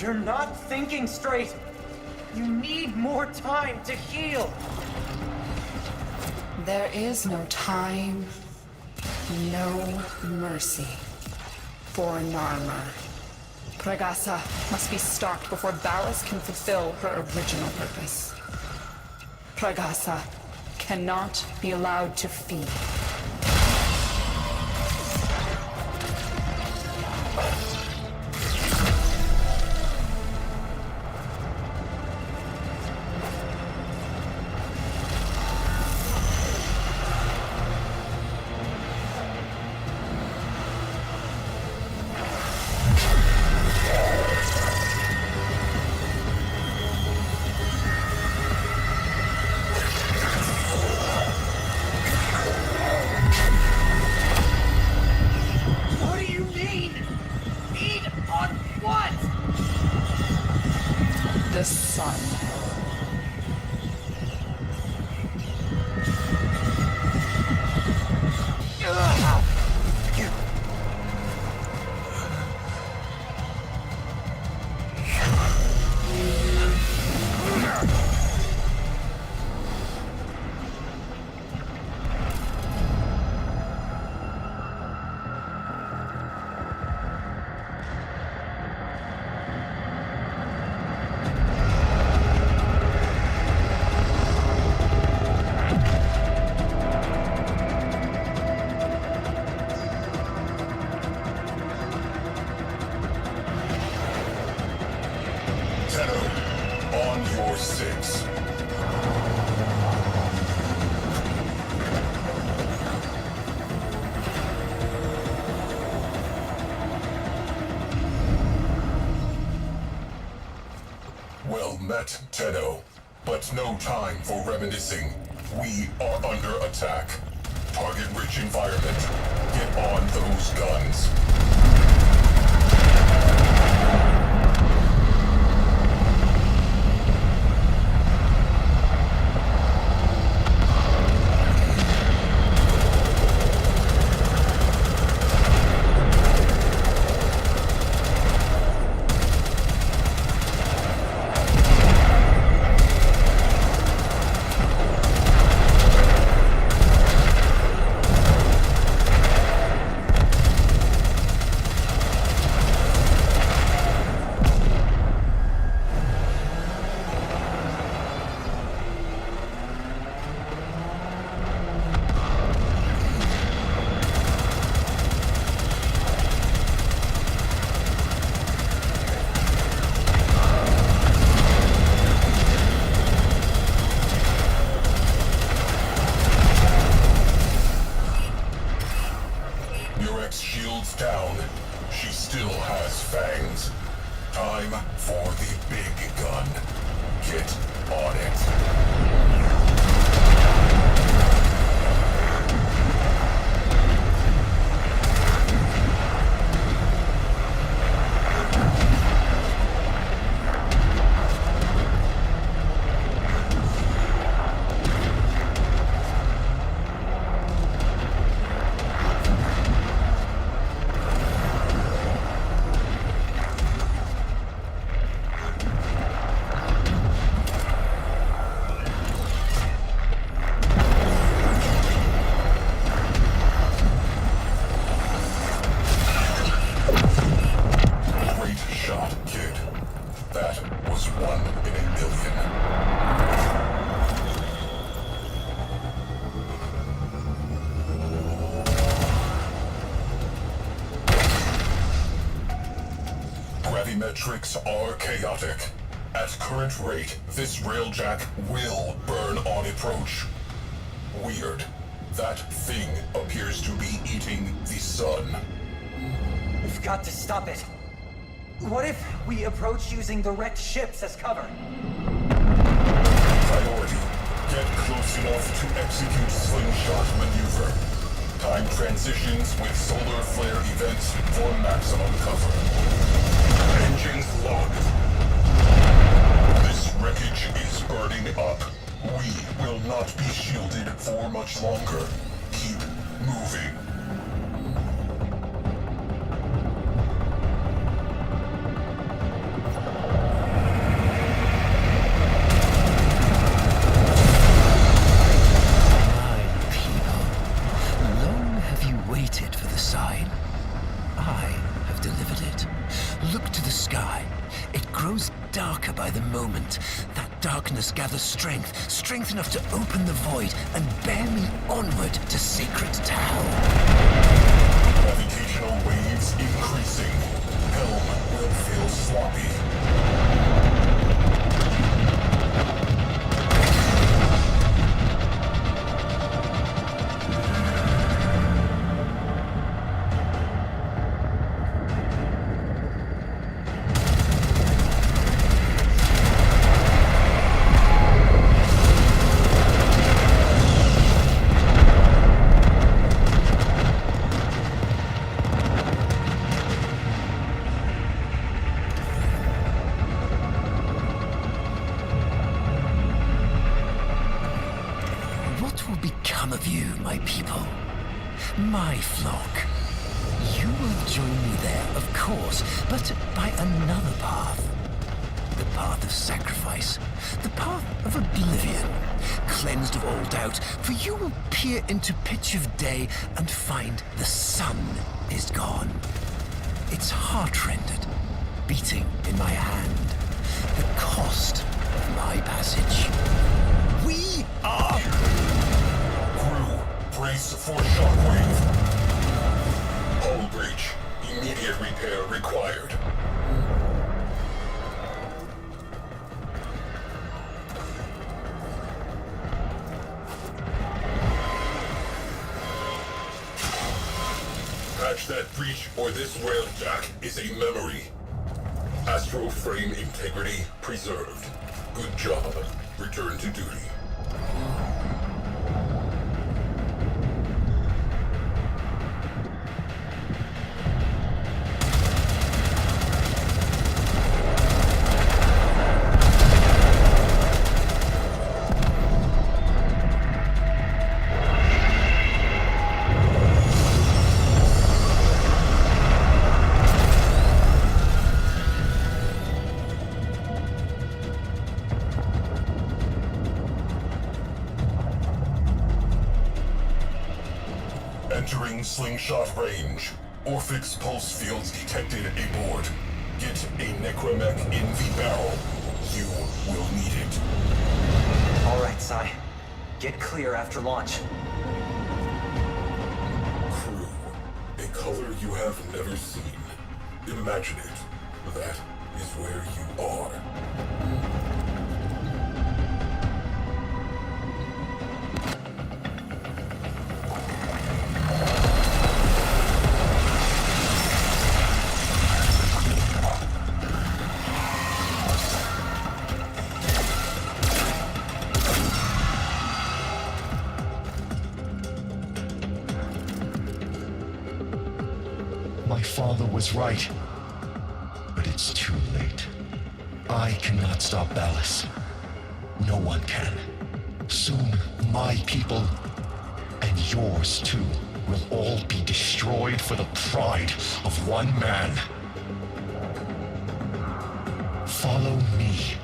You're not thinking straight. You need more time to heal. There is no time, no mercy for Narmer. Pregassa must be stopped before Ballas can fulfill her original purpose. Pregassa cannot be allowed to feed. The sun. On your six. Well met, Tenno. But no time for reminiscing. We are under attack. Target-rich environment. Get on those guns. Shields down. She still has fangs. Time for the big gun. Get on it. Gravimetrics are chaotic. At current rate, this railjack will burn on approach. Weird. That thing appears to be eating the sun. We've got to stop it. What if we approach using the wrecked ships as cover? Priority. Get close enough to execute slingshot maneuver. Time transitions with solar flare events for maximum cover. Engines locked. This wreckage is burning up. We will not be shielded for much longer. Keep moving. Waited for the sign. I have delivered it. Look to the sky. It grows darker by the moment. That darkness gathers strength enough to open the void and bear me onward to Sacred Tau. Gravitational waves increasing. Helm will feel sloppy. Of you, my people, my flock. You will join me there, of course, but by another path. The path of sacrifice, the path of oblivion, cleansed of all doubt, for you will peer into pitch of day and find the sun is gone. Its heart rendered, beating in my hand, the cost of my passage. We are... Crew, brace for shockwave. Hull breach. Immediate repair required. Patch that breach or this railjack is a memory. Astro frame integrity preserved. Good job. Return to duty. Entering slingshot range. Orphix pulse fields detected aboard. Get a necromech in the barrel. You will need it. All right, Sai. Get clear after launch. Crew, a color you have never seen. Imagine it. That is where you are. My father was right. But it's too late. I cannot stop Ballas. No one can. Soon, my people, and yours too, will all be destroyed for the pride of one man. Follow me.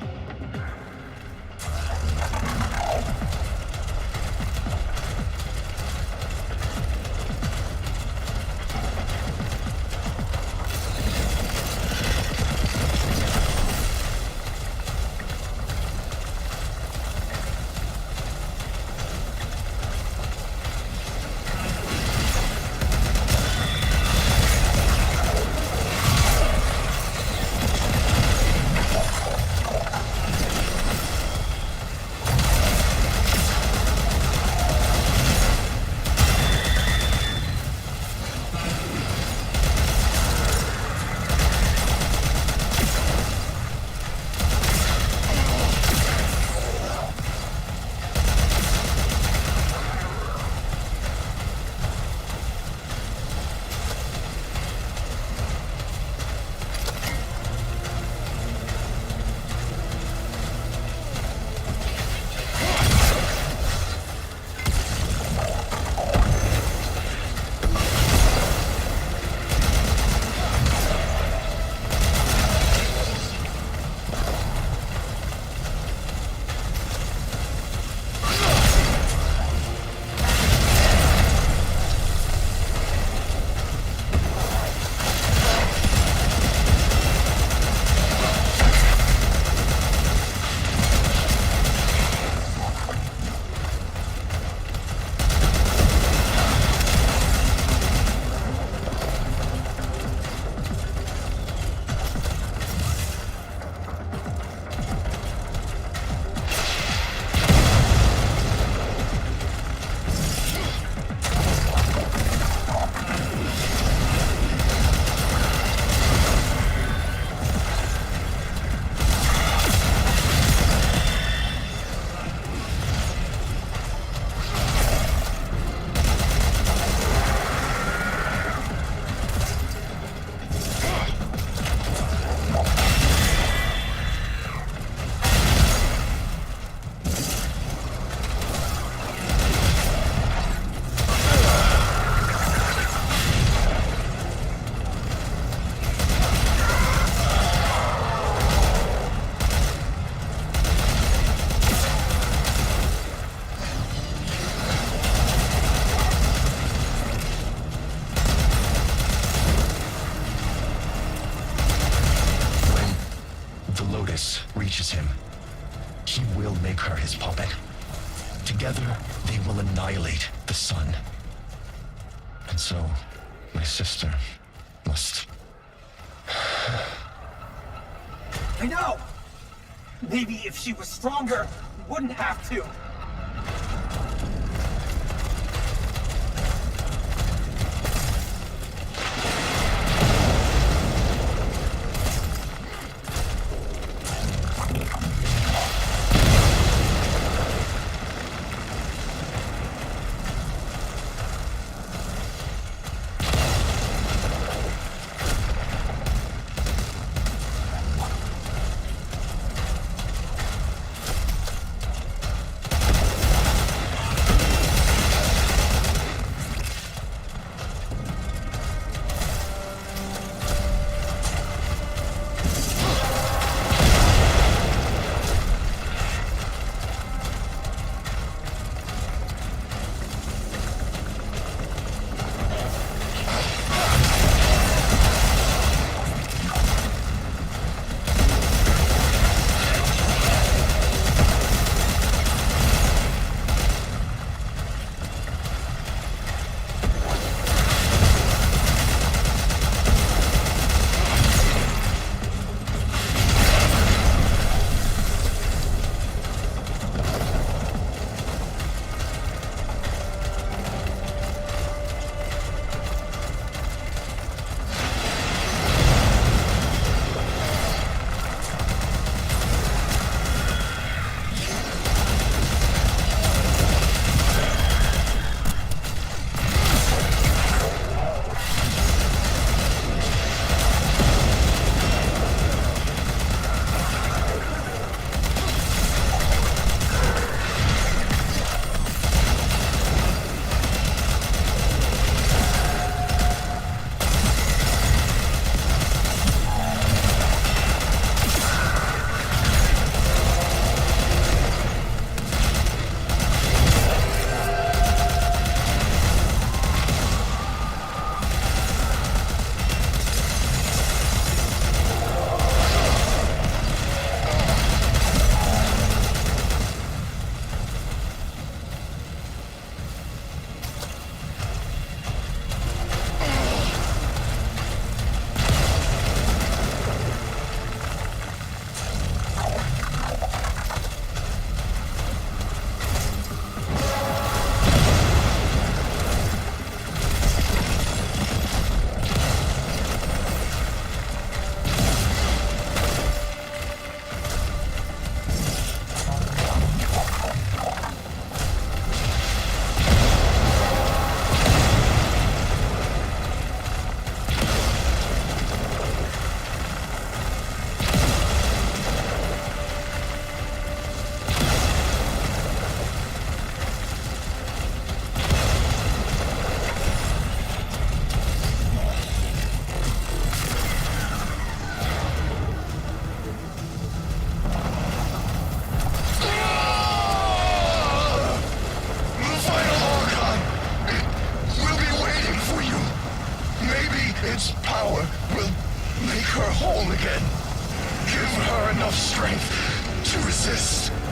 Lotus reaches him, he will make her his puppet. Together, they will annihilate the sun. And so, my sister must... I know! Maybe if she was stronger, wouldn't have to.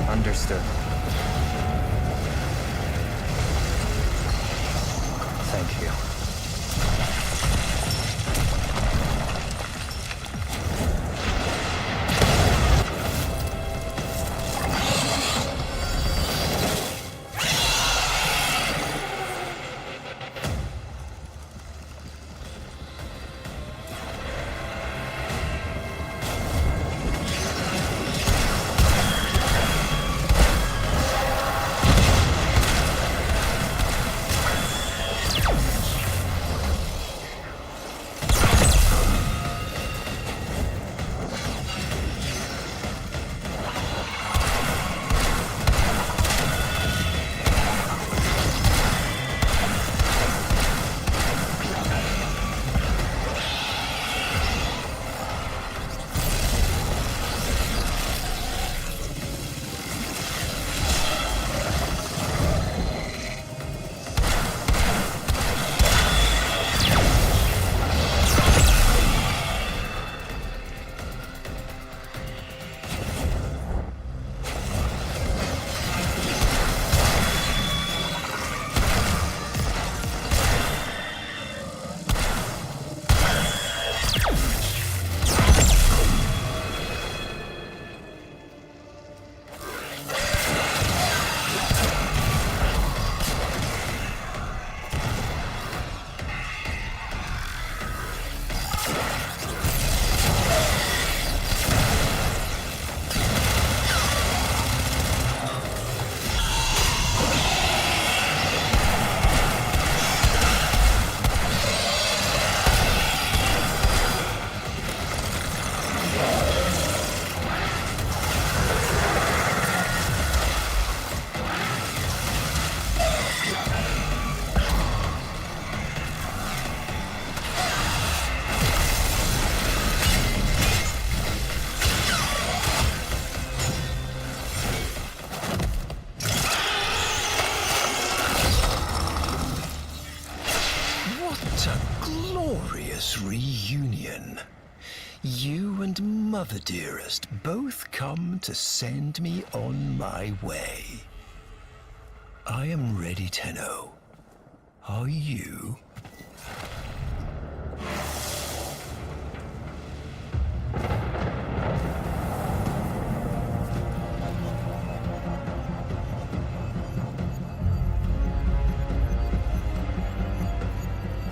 Understood. Thank you. mother dearest both come to send me on my way. I am ready, Tenno. Are you?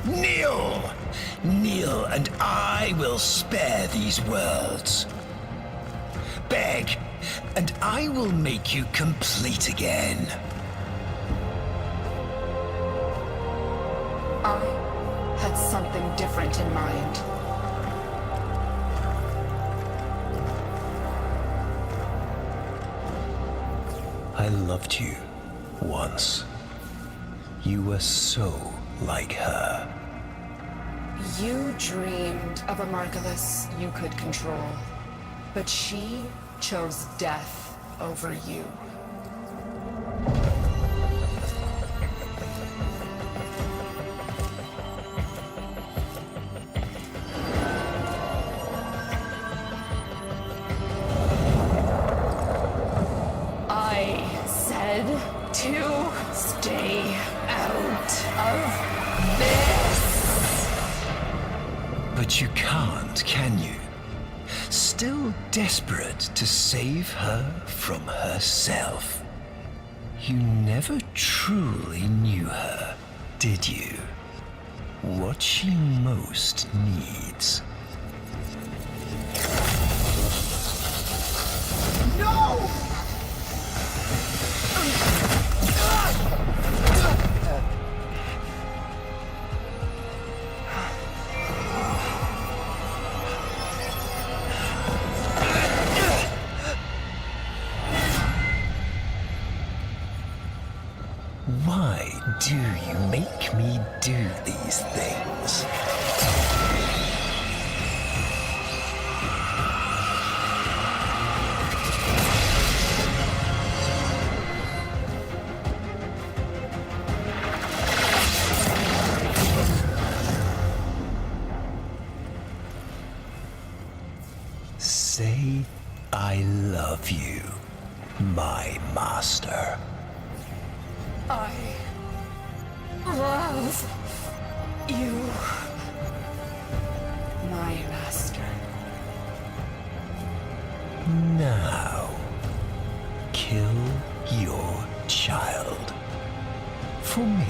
Kneel! Kneel, and I will spare these worlds. Beg, and I will make you complete again. I had something different in mind. I loved you once. You were so like her. You dreamed of a Margulis you could control, but she chose death over you. I said to stay out of this. But you can't, can you? Still desperate to save her from herself. You never truly knew her, did you? What she most needs. No! Why do you make me do these things? Say I love you, my master. I love you, my master. Now, kill your child. For me.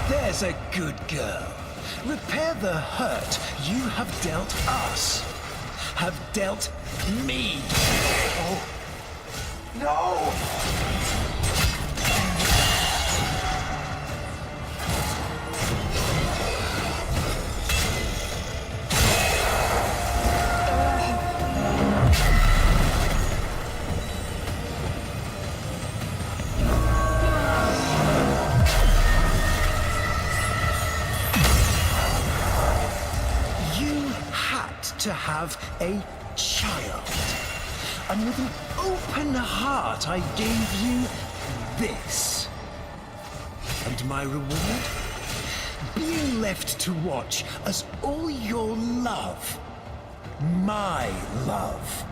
There's a good girl. Repair the hurt you have dealt us. Have dealt me. Oh. No! To have a child. And with an open heart, I gave you this. And my reward? Being left to watch as all your love, my love,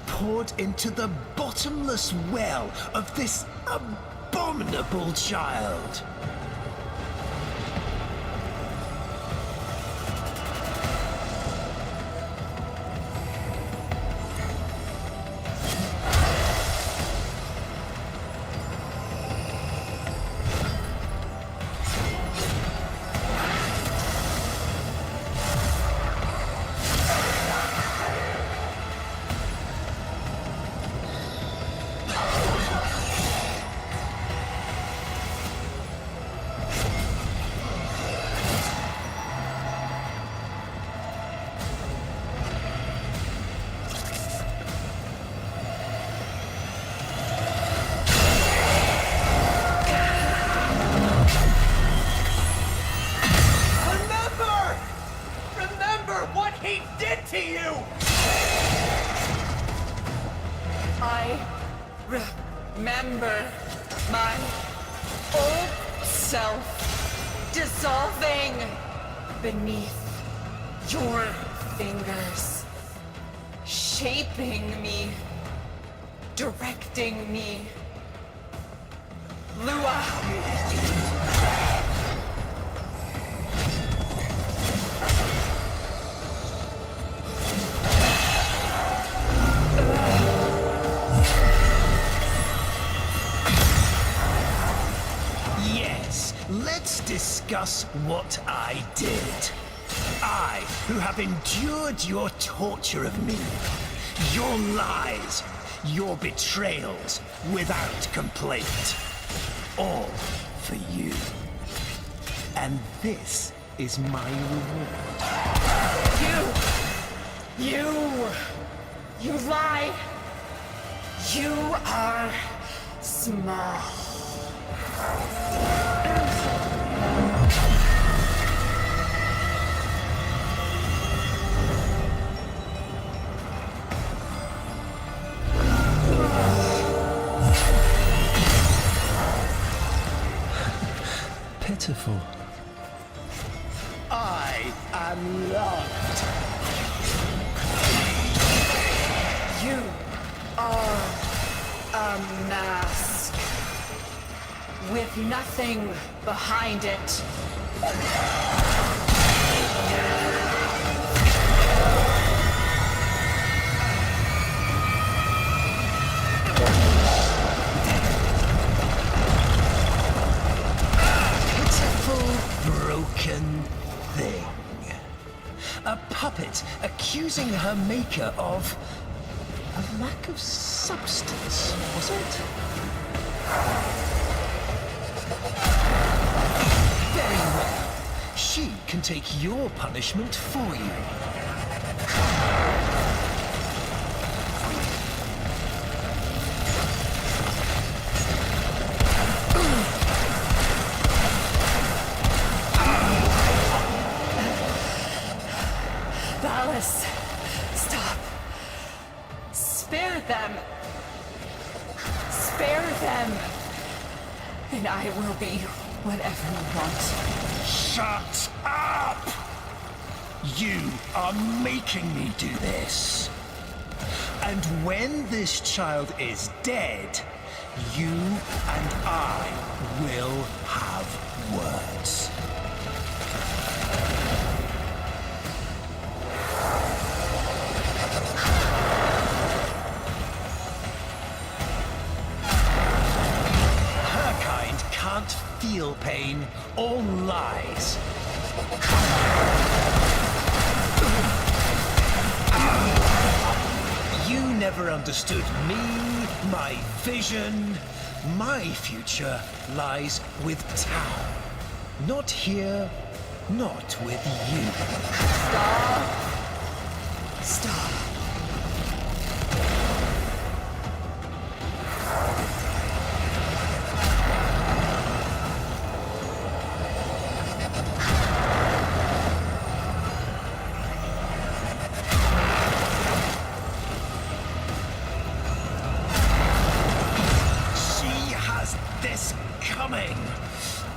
poured into the bottomless well of this abominable child. I remember my old self dissolving beneath your fingers, shaping me, directing me. Lua. Yes, let's discuss what I did. I, who have endured your torture of me, your lies, your betrayals without complaint. All for you. And this is my reward. You lie. You are small. Pitiful. I am loved. You are a mask with nothing behind it. Broken thing. A puppet accusing her maker of a lack of substance, was it? Very well. She can take your punishment for you. Valis, stop. Spare them. Spare them. And I will be whatever you want. Shut up! You are making me do this. And when this child is dead, you and I will have words. Can't feel pain or lies. You never understood me, my vision. My future lies with Tau. Not here, not with you. Stop. Stop.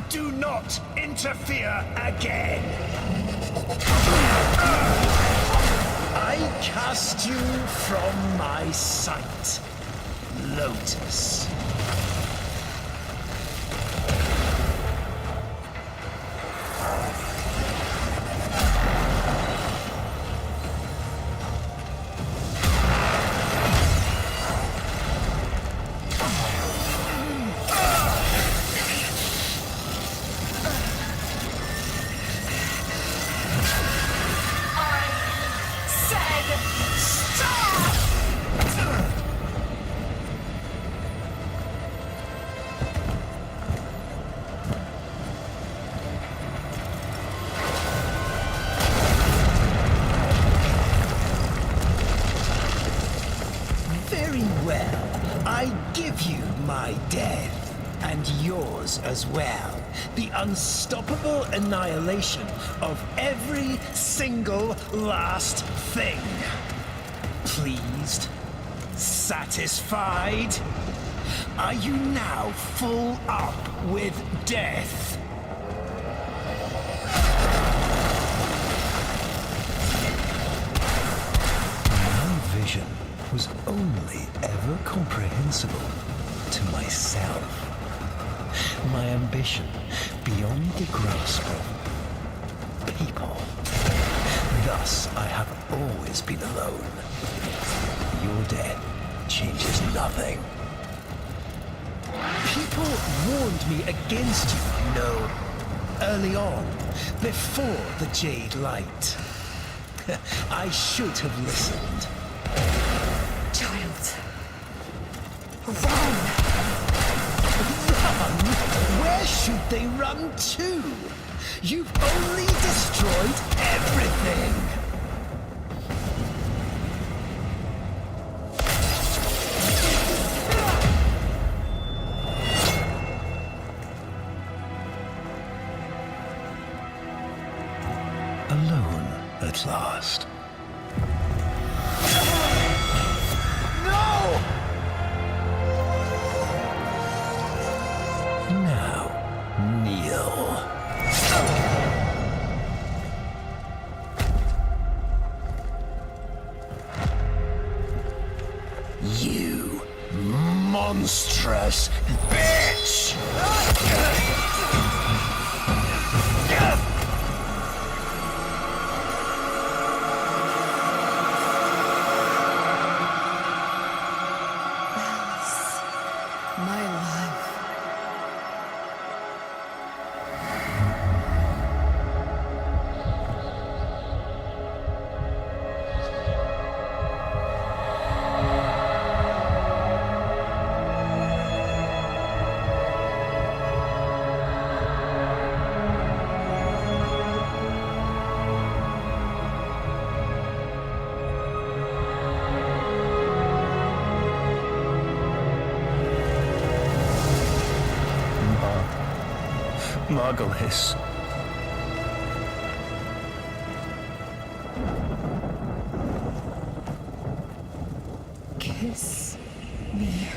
Do not interfere again. I cast you from my sight, Lotus. I give you my death, and yours as well. The unstoppable annihilation of every single last thing. Pleased? satisfied? Are you now full up with death? My vision was only ever comprehensible to myself. My ambition beyond the grasp of people. Thus, I have always been alone. Your death changes nothing. People warned me against you, know, early on, before the Jade Light. I should have listened. Child. Run! Run? Where should they run to? You've only destroyed everything! Alone at last. No! Now, kneel. You monstrous bitch! My life. Margulis. Kiss me.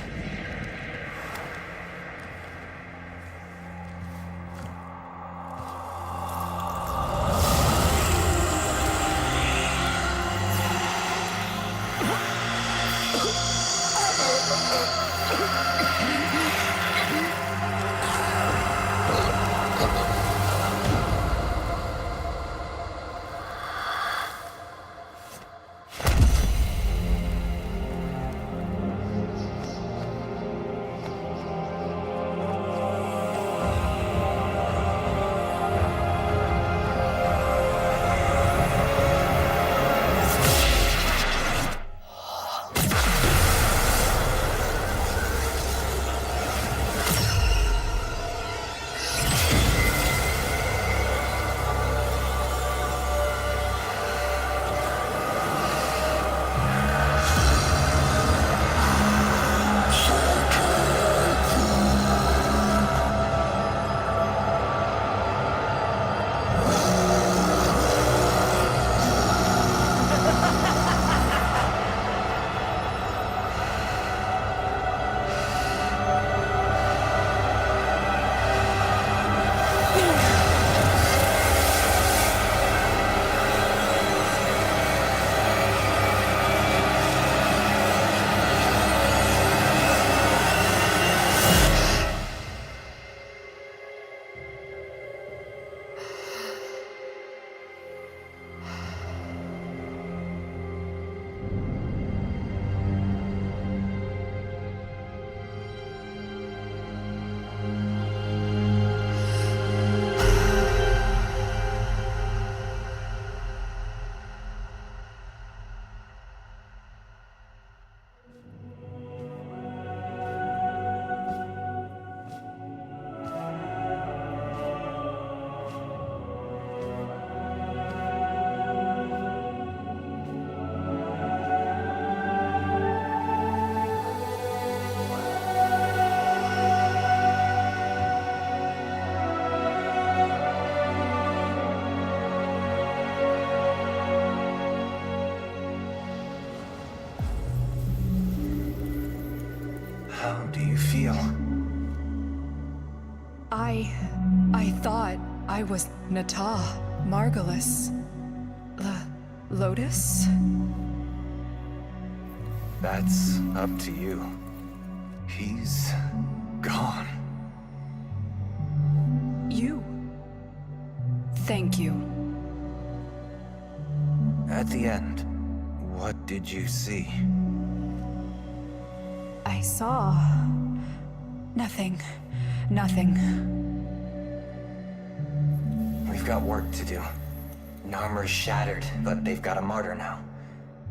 How do you feel? I thought I was Nata, Margulis, Lotus? That's up to you. He's gone. You. Thank you. At the end, what did you see? I saw... nothing. Nothing. We've got work to do. Narmer's shattered, but they've got a martyr now.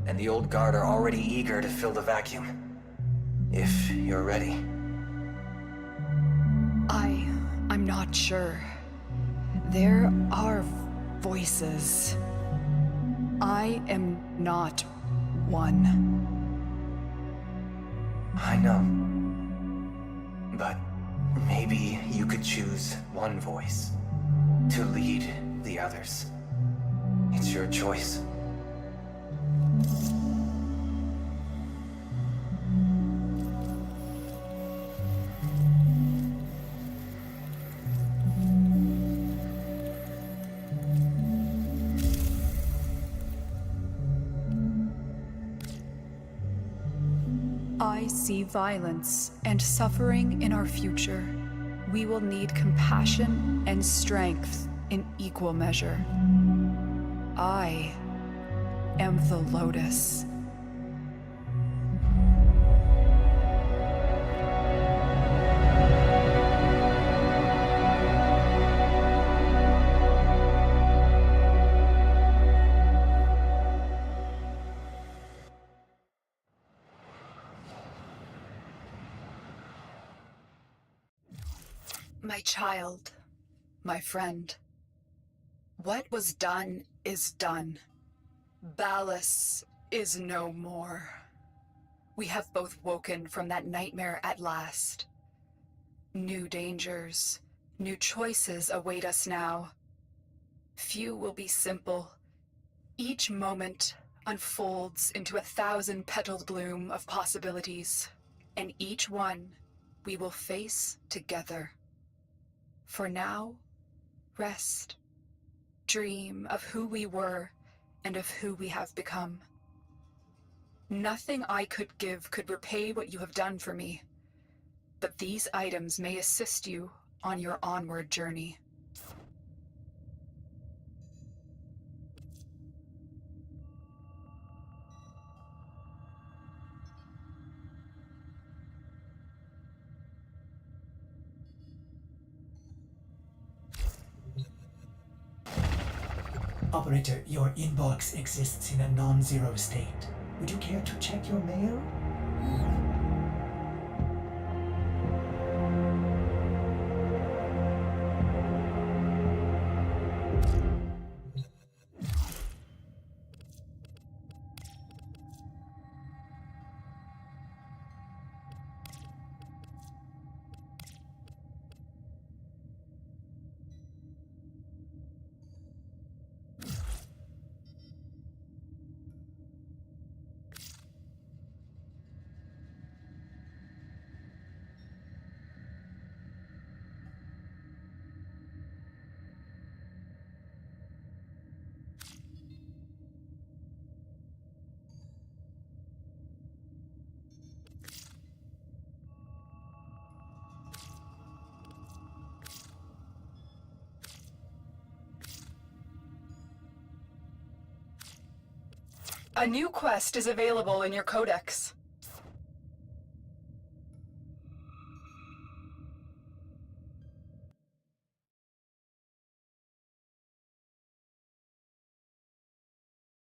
And the old guard are already eager to fill the vacuum. If you're ready. I'm not sure. There are voices. I am not one. I know. But maybe you could choose one voice to lead the others. It's your choice. I see violence and suffering in our future. We will need compassion and strength in equal measure. I am the Lotus. My child, my friend, what was done is done. Ballas is no more. We have both woken from that nightmare at last. New dangers, new choices await us now. Few will be simple. Each moment unfolds into 1,000-petaled bloom of possibilities, and each one we will face together. For now, rest. Dream of who we were and of who we have become. Nothing I could give could repay what you have done for me, but these items may assist you on your onward journey. Operator, your inbox exists in a non-zero state. Would you care to check your mail? A new quest is available in your codex.